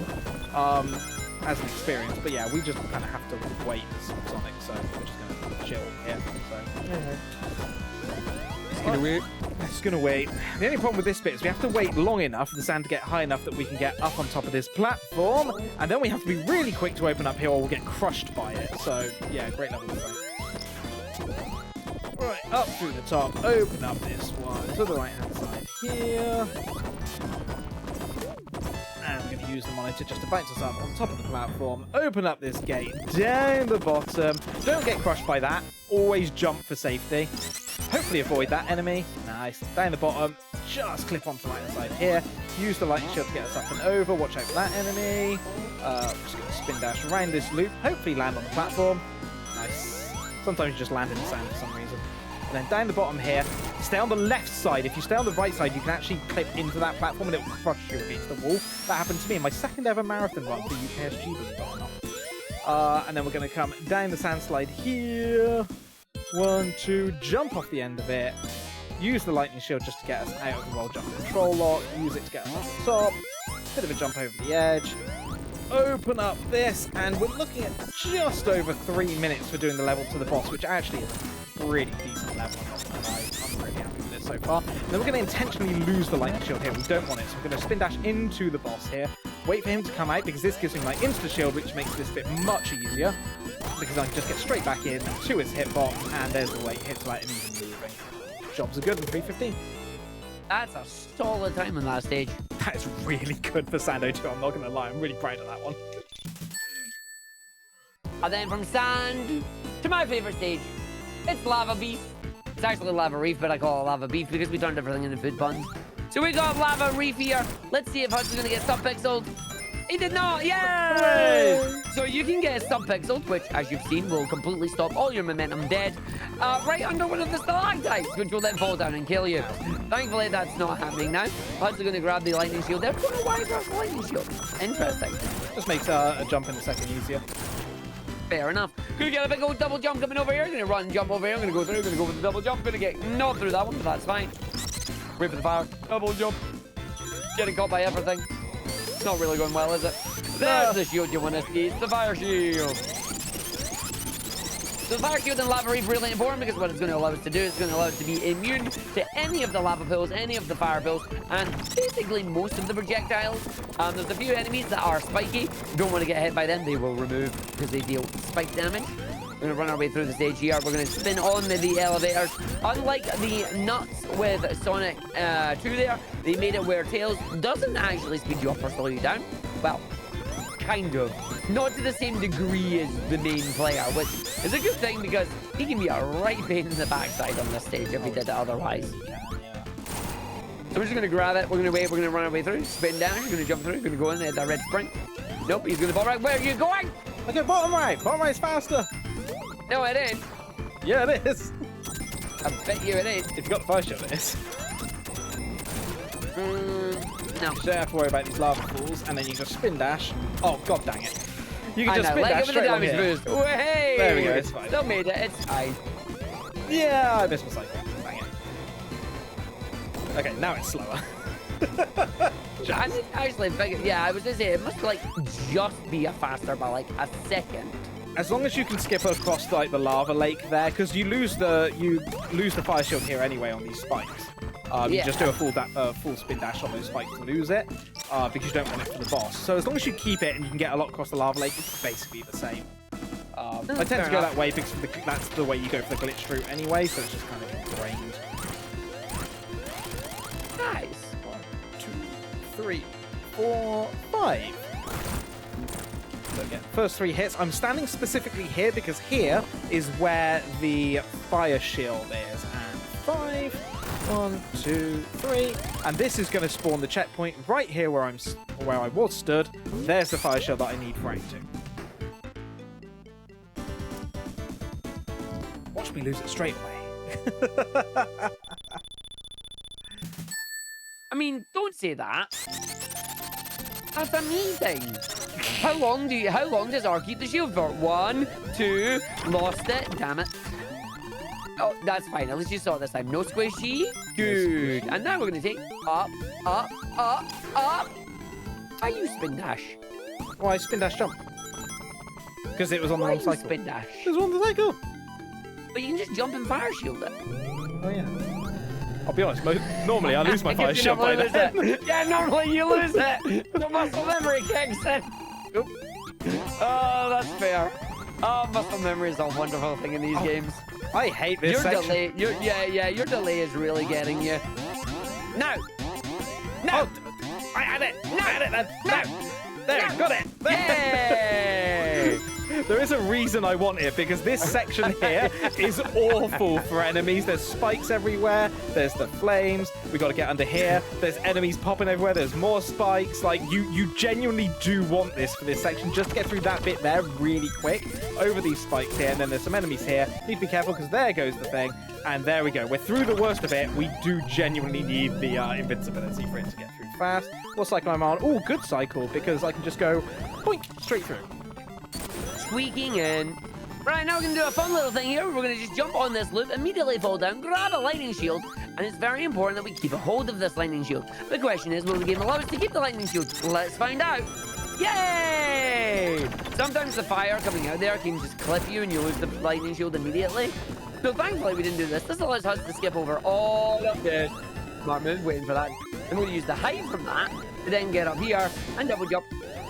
as an experience. But yeah, we just kind of have to wait as Sonic, so we're just going to chill here. So, yeah. Just gonna wait. The only problem with this bit is we have to wait long enough for the sand to get high enough that we can get up on top of this platform, and then we have to be really quick to open up here or we'll get crushed by it. So yeah, great level design. Right, up through the top, open up this one to the right hand side here. And we're going to use the monitor just to bounce us up on top of the platform. Open up this gate down the bottom. Don't get crushed by that. Always jump for safety. Hopefully avoid that enemy. Nice. Down the bottom. Just clip onto the right side here. Use the lightning shield to get us up and over. Watch out for that enemy. Just going to spin dash around this loop. Hopefully land on the platform. Nice. Sometimes you just land in the sand for some reason. And then down the bottom here. Stay on the left side. If you stay on the right side, you can actually clip into that platform and it will crush you against the wall. That happened to me in my second ever marathon run for UKSG, believe it or not. And then we're going to come down the sand slide here. 1, 2, jump off the end of it. Use the lightning shield just to get us out of the roll jump control lock. Use it to get us off the top. Bit of a jump over the edge. Open up this, and we're looking at just over 3 minutes for doing the level to the boss, which actually is a pretty decent level. I'm not gonna lie. I'm really happy with it so far. And then we're going to intentionally lose the lightning shield here. We don't want it, so we're going to spin dash into the boss here. Wait for him to come out, because this gives me my insta shield, which makes this bit much easier. Because I can just get straight back in to his hitbox, and there's the way it hits without him even moving. Jobs are good in 3:15. That's a solid time on that stage. That is really good for Sando 2, I'm not going to lie. I'm really proud of that one. And then from sand to my favorite stage, it's Lava Beast. It's actually lava reef, but I call it lava beef because we turned everything into food puns. So we got lava reef here. Let's see if Huds is going to get sub-pixeled. He did not! Yay! So you can get sub-pixeled, which, as you've seen, will completely stop all your momentum dead, right under one of the stalactites, which will then fall down and kill you. Thankfully, that's not happening now. Huds are going to grab the lightning shield there. I don't know why he grabs the lightning shield. Interesting. Just makes a jump in a second easier. Fair enough. Gonna get a big old double jump coming over here. Gonna run, jump over here. I'm gonna go through. Gonna go with the double jump. Gonna get knocked through that one, but that's fine. Wait for the fire. Double jump. Getting caught by everything. It's not really going well, is it? There's the shield you want to see. It's the fire shield. So the fire shield and lava reef really important because what it's going to allow us to do is going to allow us to be immune to any of the lava pills, any of the fire pills, and basically most of the projectiles. There's a few enemies that are spiky. Don't want to get hit by them. They will remove because they deal spike damage. We're going to run our way through the stage here. We're going to spin on the elevators. Unlike the nuts with Sonic 2 there, they made it where Tails doesn't actually speed you up or slow you down. Well, kind of. Not to the same degree as the main player, which is a good thing because he can be a right pain in the backside on this stage if he did it otherwise. So we're just going to grab it. We're going to wait. We're going to run our way through. Spin down. You're going to jump through. Going to go in at that red sprint. Nope, he's going to fall right. Where are you going? Okay, bottom right. Bottom right's faster. No, it ain't. Yeah, it is. I bet you it ain't. If you've got the fire shield, it is. No. You don't have to worry about these lava falls, and then you just spin dash. Oh, god dang it. You can just I know, spin dash straight along here. boost. Hey! There we go, it's fine. Still made it, it's fine. Yeah, I missed my cycle. Dang it. Okay, now it's slower. I didn't actually figure, yeah, I was gonna say, it must like just be a faster by like a second. As long as you can skip across like the lava lake there, because you lose the fire shield here anyway on these spikes. You just do a full spin dash on those spikes to lose it, because you don't want it for the boss. So as long as you keep it and you can get a lot across the lava lake, it's basically the same. I tend to go that way because that's the way you go for the glitch route anyway, so it's just kind of ingrained. Nice. 1, 2, 3, 4, 5. So again, first 3 hits. I'm standing specifically here because here is where the fire shield is. And 5, 1, 2, 3, and this is going to spawn the checkpoint right here where I was stood. There's the fire shield that I need for Act 2. Watch me lose it straight away. I mean, don't say that. That's amazing. How long does R keep the shield for? 1, 2, lost it. Damn it. Oh, that's fine. At least you saw it this time. No squishy. Good. And now we're going to take up, up, up, up. How you spin dash? Why spin dash jump? Because it was on the wrong cycle. Spin dash? It was on the cycle. But you can just jump and fire shield it. Oh, yeah. I'll be honest, normally I lose my fire shield by then. Yeah, normally you lose it. The muscle memory kicks in. Oop. Oh, that's fair. Oh, muscle memory is a wonderful thing in these games. I hate this section. Your delay is really getting you. No! No! Oh, I had it! No! I had it then! No! There, No! got it! Yay! There is a reason I want it, because this section here is awful for enemies. There's spikes everywhere. There's the flames. We got to get under here. There's enemies popping everywhere. There's more spikes. Like, you genuinely do want this for this section. Just to get through that bit there really quick. Over these spikes here. And then there's some enemies here. Need to be careful, because there goes the thing. And there we go. We're through the worst of it. We do genuinely need the invincibility for it to get through fast. What cycle am I on? Oh, good cycle, because I can just go boink, straight through. Squeaking in. Right, now we're going to do a fun little thing here. We're going to just jump on this loop, immediately fall down, grab a lightning shield, and it's very important that we keep a hold of this lightning shield. The question is, will the game allow us to keep the lightning shield? Let's find out. Yay! Sometimes the fire coming out there can just clip you and you lose the lightning shield immediately. So thankfully we didn't do this. This allows us to skip over all of this. Smart move, waiting for that. And we'll use the hide from that to then get up here and double jump.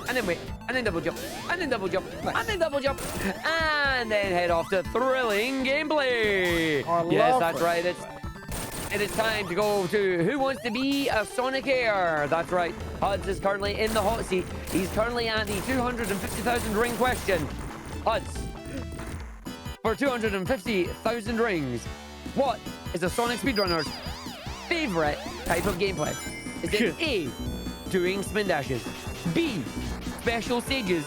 And then wait, and then double jump, and then double jump, and then double jump, and then head off to thrilling gameplay. Yes, that's right. It is time to go to Who Wants to Be a Sonic Air? That's right. Huds is currently in the hot seat. He's currently at the 250,000 ring question. Huds, for 250,000 rings, What is a Sonic speedrunner's favorite type of gameplay? Is it A, doing spin dashes, B, special stages,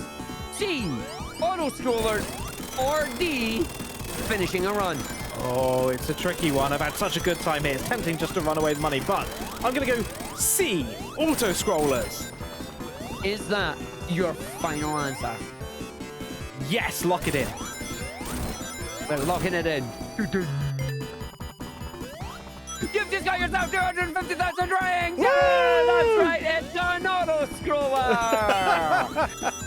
C, auto-scrollers, or D, finishing a run? Oh, it's a tricky one. I've had such a good time here. It's tempting just to run away with money, but I'm going to go C, auto-scrollers. Is that your final answer? Yes, lock it in. We're locking it in. You've just got yourself 250,000 rings! Yeah, that's right, it's an auto-scroller!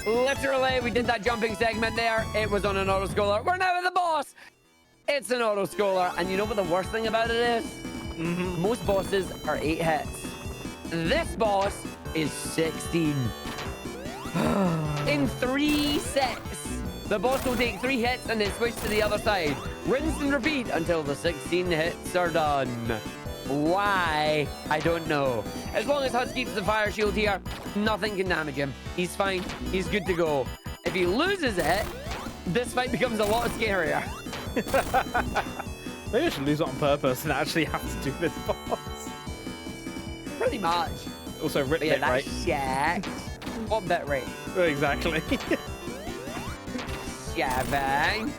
Literally, we did that jumping segment there. It was on an auto-scroller. We're now at the boss! It's an auto-scroller, and you know what the worst thing about it is? Most bosses are 8 hits. This boss is 16. In 3 sets. The boss will take 3 hits and then switch to the other side. Rinse and repeat until the 16 hits are done. Why? I don't know. As long as Huds keeps the fire shield here, nothing can damage him. He's fine. He's good to go. If he loses it, this fight becomes a lot scarier. Maybe I should lose it on purpose and actually have to do this boss. Pretty much. Also, rip Yeah, bit rate. Shax. What bit rate? Exactly. 7.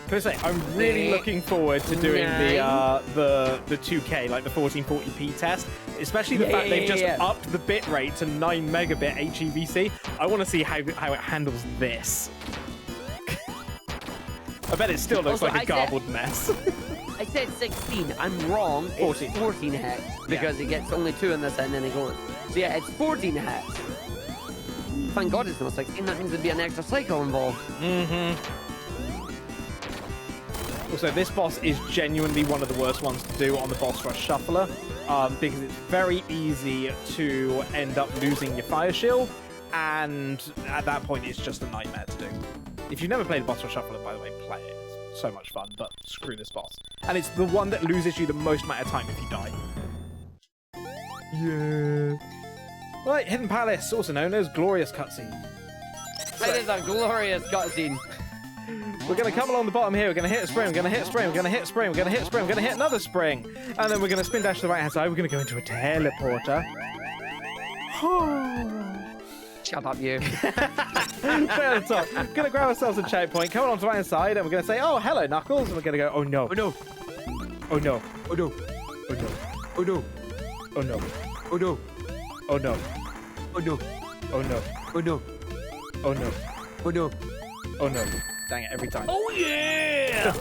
Can I say, I'm really looking forward to doing the 2K, like the 1440p test, especially the fact they've just upped the bit rate to 9 megabit HEVC. I want to see how it handles this. I bet it still looks like a garbled mess. I said 16. I'm wrong. 14. It's 14 hits because it gets only 2 in this and then it goes. So yeah, it's 14 hits. Thank God it's not 16. That means there'd be an extra cycle involved. Also, this boss is genuinely one of the worst ones to do on the boss rush shuffler, because it's very easy to end up losing your fire shield, and at that point, it's just a nightmare to do. If you've never played the boss rush shuffler, by the way, play it. It's so much fun, but screw this boss. And it's the one that loses you the most amount of time if you die. Yeah. Right, Hidden Palace, also known as Glorious Cutscene. It is a glorious cutscene. We're going to come along the bottom here. We're going to hit a spring. We're going to hit a spring. We're going to hit a spring. We're going to hit a spring. We're going to hit another spring. And then we're going to spin dash to the right-hand side. We're going to go into a teleporter. Shut up, you. Straight at the top. We're going to grab ourselves a checkpoint. Come along to the right-hand side. And we're going to say, oh, hello, Knuckles. And we're going to go, oh, no. Oh, no. Oh, no. Oh, no. Oh, no. Oh, no. Oh, no. Oh, no. Oh, no. Oh, no. Oh, no. Oh, no. Oh, no. Oh, no. Oh, no. Dang it, every time. Oh, yeah!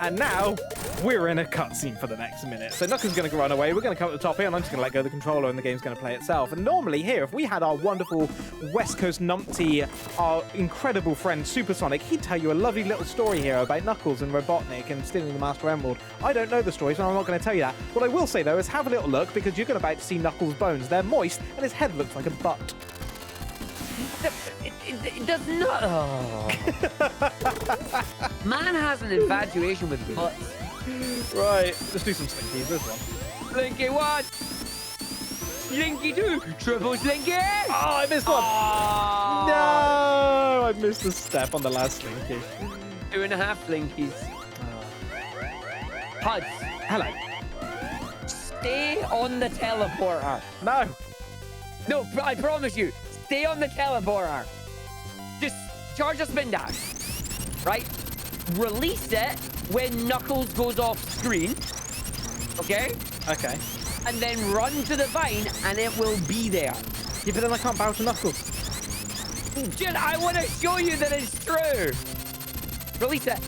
And now, we're in a cutscene for the next minute. So Knuckles is going to run away. We're going to come up to the top here, and I'm just going to let go of the controller, and the game's going to play itself. And normally here, if we had our wonderful West Coast numpty, our incredible friend Supersonic, he'd tell you a lovely little story here about Knuckles and Robotnik and stealing the Master Emerald. I don't know the story, so I'm not going to tell you that. What I will say, though, is have a little look, because you're about to see Knuckles' bones. They're moist, and his head looks like a butt. It does not. Oh. Man has an infatuation with butts. Right, let's do some slinkies. There's one. Slinky 1. Slinky 2. Triple Slinky. Oh, I missed one. Oh. No, I missed a step on the last slinky. 2.5 Slinkies. Huds. Hello. Stay on the teleporter. No. No, I promise you. Stay on the teleporter. Just charge a spin dash. Right? Release it when Knuckles goes off screen. Okay? Okay. And then run to the vine and it will be there. Yeah, but then I can't bow to Knuckles. Just, I want to show you that it's true. Release it.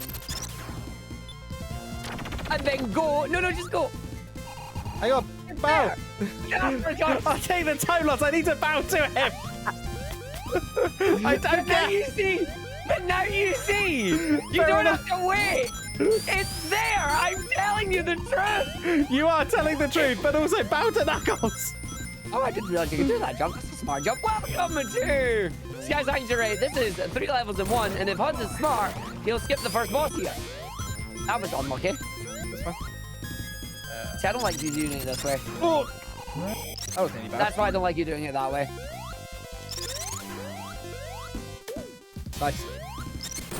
And then go. No, just go. Hang on. Bow. I'll take the time loss. I need to bow to him. I don't now get. you see. But now you see. You Fair don't enough. have to wait. It's there. I'm telling you the truth. You are telling the truth, but also bow to Knuckles. Oh, I didn't realize you could do that jump. That's a smart jump. Welcome to Sky Sanctuary. This is 3 levels in 1, and if Huds is smart, he'll skip the first boss here. That was unlucky. This one. See, I don't like you doing it this way. Oh. That wasn't any bad. That's why I don't like you doing it that way. Nice.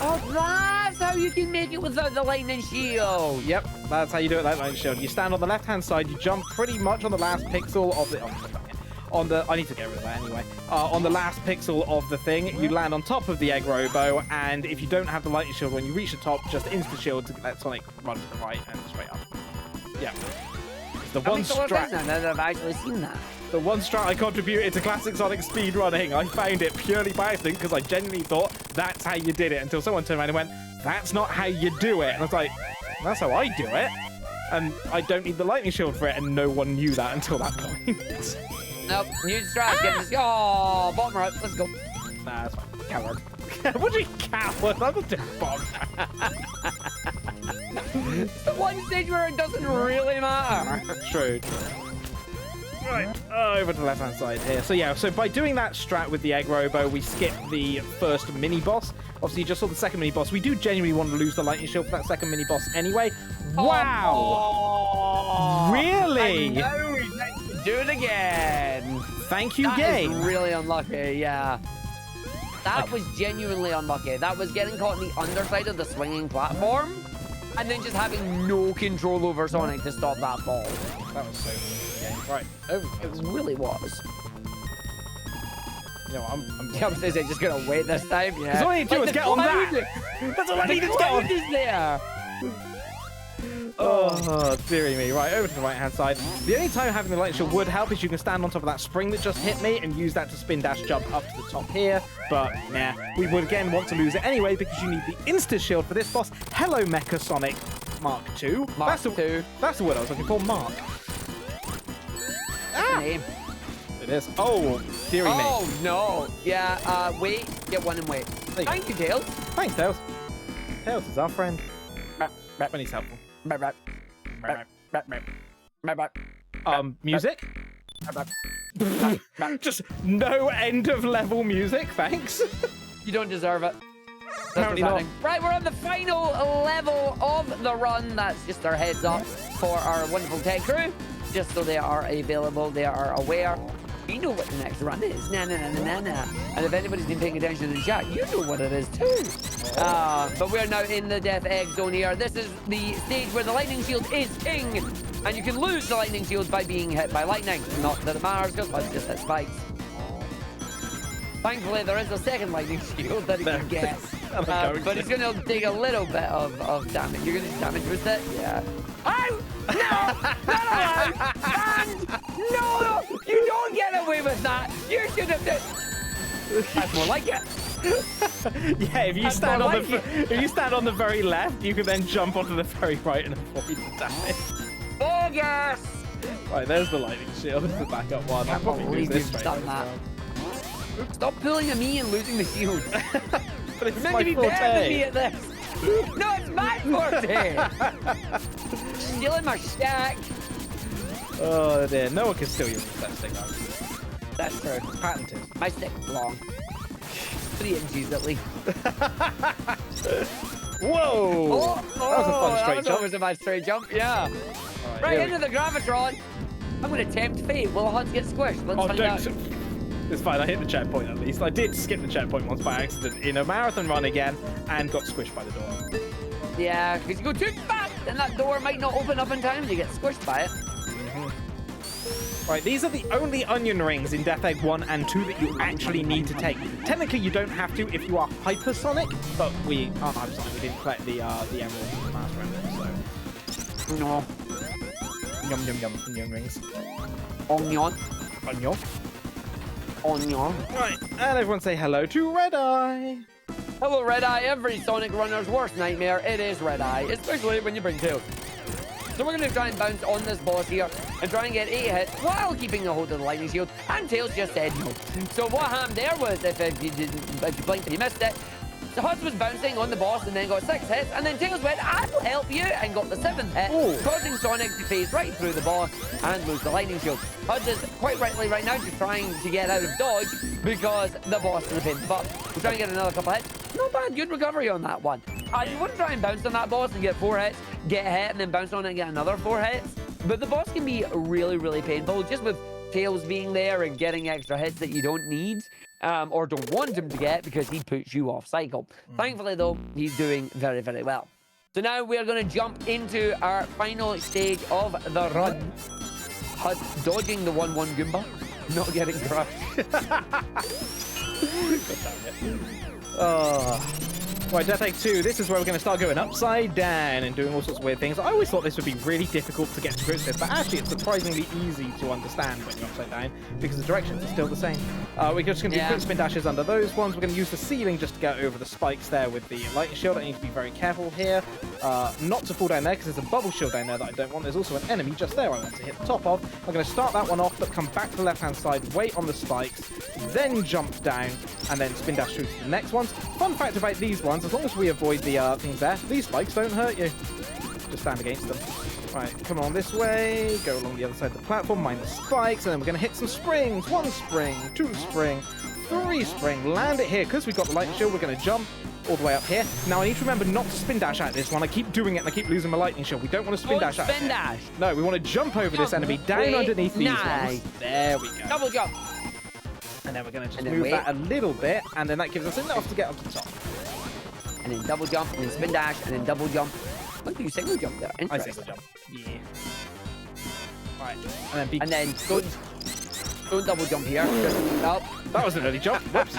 Oh, that's how you can make it without the lightning shield. Yep, that's how you do it, that lightning shield. You stand on the left-hand side, you jump pretty much on the last pixel of the... I need to get rid of that anyway. On the last pixel of the thing, you land on top of the egg robo, and if you don't have the lightning shield, when you reach the top, just insta-shield to let Sonic run to the right and straight up. Yeah. It's the one strat. Now that I've actually seen that. The one strat I contributed to Classic Sonic speedrunning. I found it purely by accident because I genuinely thought that's how you did it until someone turned around and went, that's not how you do it. And I was like, that's how I do it. And I don't need the lightning shield for it, and no one knew that until that point. Nope, new strat. Oh, bottom right. Let's go. Nah, that's fine. Coward. What do you mean coward? I'm not doing bomb. It's the one stage where it doesn't really matter. True. Right, over to the left-hand side here. So yeah, so by doing that strat with the egg robo, we skip the first mini-boss. Obviously, you just saw the second mini-boss. We do genuinely want to lose the lightning shield for that second mini-boss anyway. Wow! Oh, really? I know we need to do it again. Thank you, That game. is really unlucky, yeah. That was genuinely unlucky. That was getting caught on the underside of the swinging platform, and then just having no control over Sonic to stop that fall. That was so mean. Right, over. It really was. You know what, I'm Just gonna wait this time, yeah. That's all I need to do is get on that. That's all I need to get on. Is there. Oh, dearie me. Right, over to the right-hand side. The only time having the lightning shield would help is you can stand on top of that spring that just hit me and use that to spin dash jump up to the top here. But, nah, we would again want to lose it anyway because you need the insta-shield for this boss. Hello, Mecha Sonic Mark II. Mark II. That's the word I was looking for, Mark. Ah! Name. It is. Oh, dearie me. Oh, no. Yeah, wait. Get one and wait. Thank you, Tails. Thanks, Tails. Tails is our friend. When he's helpful. Music? Just no end of level music, thanks. You don't deserve it. Apparently not. Right, we're on the final level of the run. That's just our heads up for our wonderful tech crew. Just so they are available, they are aware. You know what the next run is. Na na na na na. And if anybody's been paying attention to the chat, you know what it is too. But we're now in the Death Egg Zone here. This is the stage where the lightning shield is king. And you can lose the lightning shield by being hit by lightning. Not that it matters, because Huds just hit spikes. Thankfully, there is a second lightning shield that he can get. But it's going to take a little bit of damage. You're going to damage with it? Yeah. Oh! No! Not allowed! And no! You don't get away with that! You should have done... That's more like it. Yeah, if you stand on the very left, you can then jump onto the very right and avoid the damage. Bogus! Right, there's the lightning shield. This is the backup one. I'll probably use this straight done that. Stop pulling at me and losing the shield. But it's You're meant my to be better than me at this. No, it's my forte. Stealing my stack. Oh dear, no one can steal your that stick out. That's true. Patented. My stick's long. 3 inches at least. Whoa! Oh, that was a fun straight jump. That was a nice straight jump, yeah. Right into the Gravitron. I'm going to tempt fate. Will Huds get squished? Let's find out. It's fine, I hit the checkpoint at least. I did skip the checkpoint once by accident in a marathon run again and got squished by the door. Yeah, because you go too fast and that door might not open up in time and you get squished by it. Right, these are the only onion rings in Death Egg 1 and 2 that you actually need to take. Technically, you don't have to if you are Hypersonic, but we aren't Hypersonic. We didn't collect the emeralds and the Master Emerald, so... No. Yum, yum, yum, onion rings. Onion. Onion. Onion. Right, and everyone say hello to Red Eye. Hello, Red Eye. Every Sonic runner's worst nightmare, it is Red Eye, especially when you bring Tails. So we're going to try and bounce on this boss here and try and get 8 hits while keeping a hold of the lightning shield. And Tails just said no. So what happened there was, if you blinked and you missed it, the Huds was bouncing on the boss and then got 6 hits, and then Tails went, I'll help you, and got the 7th hit, causing Sonic to phase right through the boss and lose the lightning shield. Huds is quite rightly right now just trying to get out of dodge because the boss is a pain. But we're trying to get another couple hits. Not bad, good recovery on that one. You wouldn't try and bounce on that boss and get 4 hits, get a hit, and then bounce on it and get another 4 hits. But the boss can be really, really painful just with Tails being there and getting extra hits that you don't need. or don't want him to get because he puts you off cycle. Thankfully, though, he's doing very, very well. So now we're going to jump into our final stage of the run. Hud dodging the 1-1 Goomba, not getting crushed. Oh. Right, Death Egg 2, this is where we're going to start going upside down and doing all sorts of weird things. I always thought this would be really difficult to get to grips with, but actually it's surprisingly easy to understand when you're upside down because the directions are still the same. We're just going to do quick spin dashes under those ones. We're going to use the ceiling just to get over the spikes there with the lightning shield. I need to be very careful here not to fall down there because there's a bubble shield down there that I don't want. There's also an enemy just there I want to hit the top of. I'm going to start that one off, but come back to the left-hand side, wait on the spikes, then jump down, and then spin dash through to the next ones. Fun fact about these ones, as long as we avoid the things there, these spikes don't hurt you. Just stand against them. Right, come on this way, go along the other side of the platform, mind the spikes, and then we're going to hit some springs. 1 spring, 2 spring, 3 spring, land it here. Because we've got the lightning shield, we're going to jump all the way up here. Now, I need to remember not to spin dash at this one. I keep doing it and I keep losing my lightning shield. We don't want to spin dash at it. Spin dash. No, we want to jump over this enemy, down underneath these ones. There we go. Double jump. And then we're going to just move that a little bit, and then that gives us enough to get up to the top. And then double jump, and then spin dash, and then double jump. Look, you single jump there. I single jump. Yeah. Right. And then don't double jump here. Nope. That was an early jump. Whoops.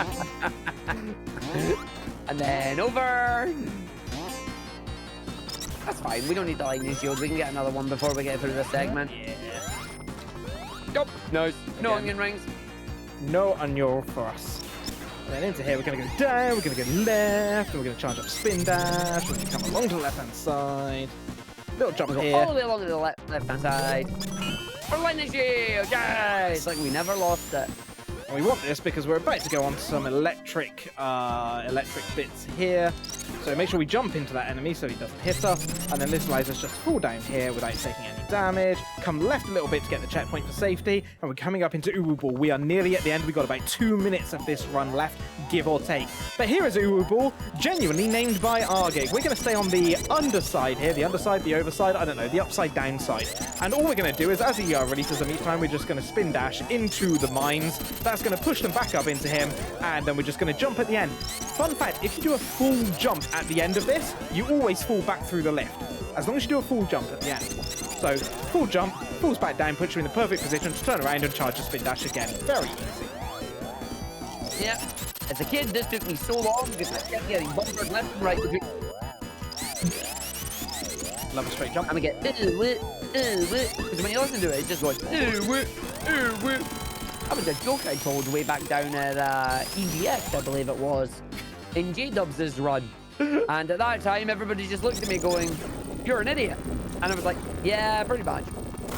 And then over. That's fine. We don't need the lightning shield. We can get another one before we get through this segment. Yeah. Nope. No. No onion rings. No onion for us. And then into here, we're going to go down, we're going to go left, and we're going to charge up spin dash, we're going to come along to the left-hand side. Little jump here. All the way along to the left-hand side. For lightning shield, yes! It's like we never lost it. And we want this because we're about to go on to some electric bits here. So make sure we jump into that enemy so he doesn't hit us. And then this allows us just to fall down here without taking any damage. Come left a little bit to get the checkpoint for safety. And we're coming up into Uwu Ball. We are nearly at the end. We've got about 2 minutes of this run left, give or take. But here is Uwu Ball, genuinely named by Argig. We're going to stay on the underside here. The underside, the overside, I don't know, the upside down side. And all we're going to do is, as he releases them each time, we're just going to spin dash into the mines. That's going to push them back up into him. And then we're just going to jump at the end. Fun fact, if you do a full jump at the end of this, you always fall back through the lift. As long as you do a full jump at the end. So, full jump, falls back down, puts you in the perfect position to turn around and charge a spin dash again. Very easy. Yeah. As a kid, this took me so long because I kept getting bumpered left and right. Love a straight jump. And we get, because when you listen to it, it just goes, That was a joke I told way back down at EGX, I believe it was, in J-Dubs' run. And at that time, everybody just looked at me going, "You're an idiot." And I was like, "Yeah, pretty much."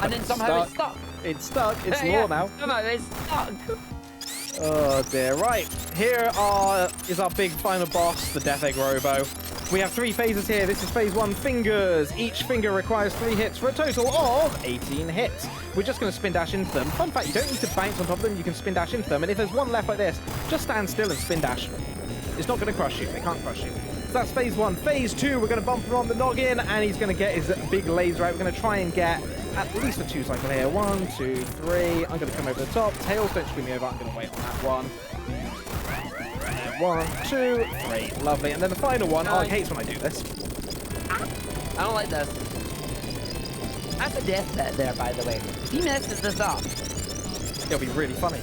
And then somehow it stuck. It's stuck. It's law now. Somehow it's stuck. Oh dear. Right. Here is our big final boss, the Death Egg Robo. We have 3 phases here. This is phase 1, fingers. Each finger requires 3 hits for a total of 18 hits. We're just going to spin dash into them. Fun fact, you don't need to bounce on top of them. You can spin dash into them. And if there's one left like this, just stand still and spin dash. It's not going to crush you. They can't crush you. So that's phase 1. Phase 2, we're going to bump him on the noggin, and he's going to get his big laser out. We're going to try and get at least a 2 cycle here. 1, 2, 3. I'm going to come over the top. Tails, don't screw me over. I'm going to wait on that one. 1, 2, 3. Lovely. And then the final one. Oh, he hates when I do this. I don't like this. That's a death bet there, by the way. If he messes this up, it'll be really funny.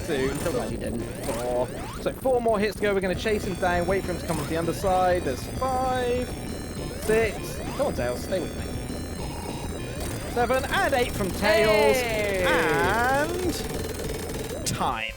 2. I'm so glad you didn't. 4. So 4 more hits to go. We're going to chase him down. Wait for him to come on the underside. There's 5, 6. Come on, Tails. Stay with me. 7 and 8 from Tails. Hey! And time.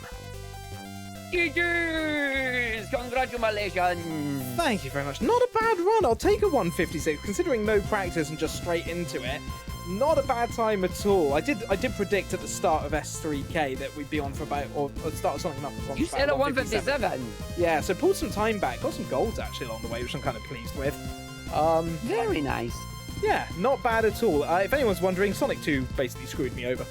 GG's! Congratulations! Thank you very much. Not a bad run. I'll take a 156, considering no practice and just straight into it. Not a bad time at all. I did predict at the start of S3K that we'd be on for about, or start something up. You said a 157. Yeah, so pulled some time back. Got some golds actually along the way, which I'm kind of pleased with. Very nice. Yeah, not bad at all. If anyone's wondering, Sonic 2 basically screwed me over.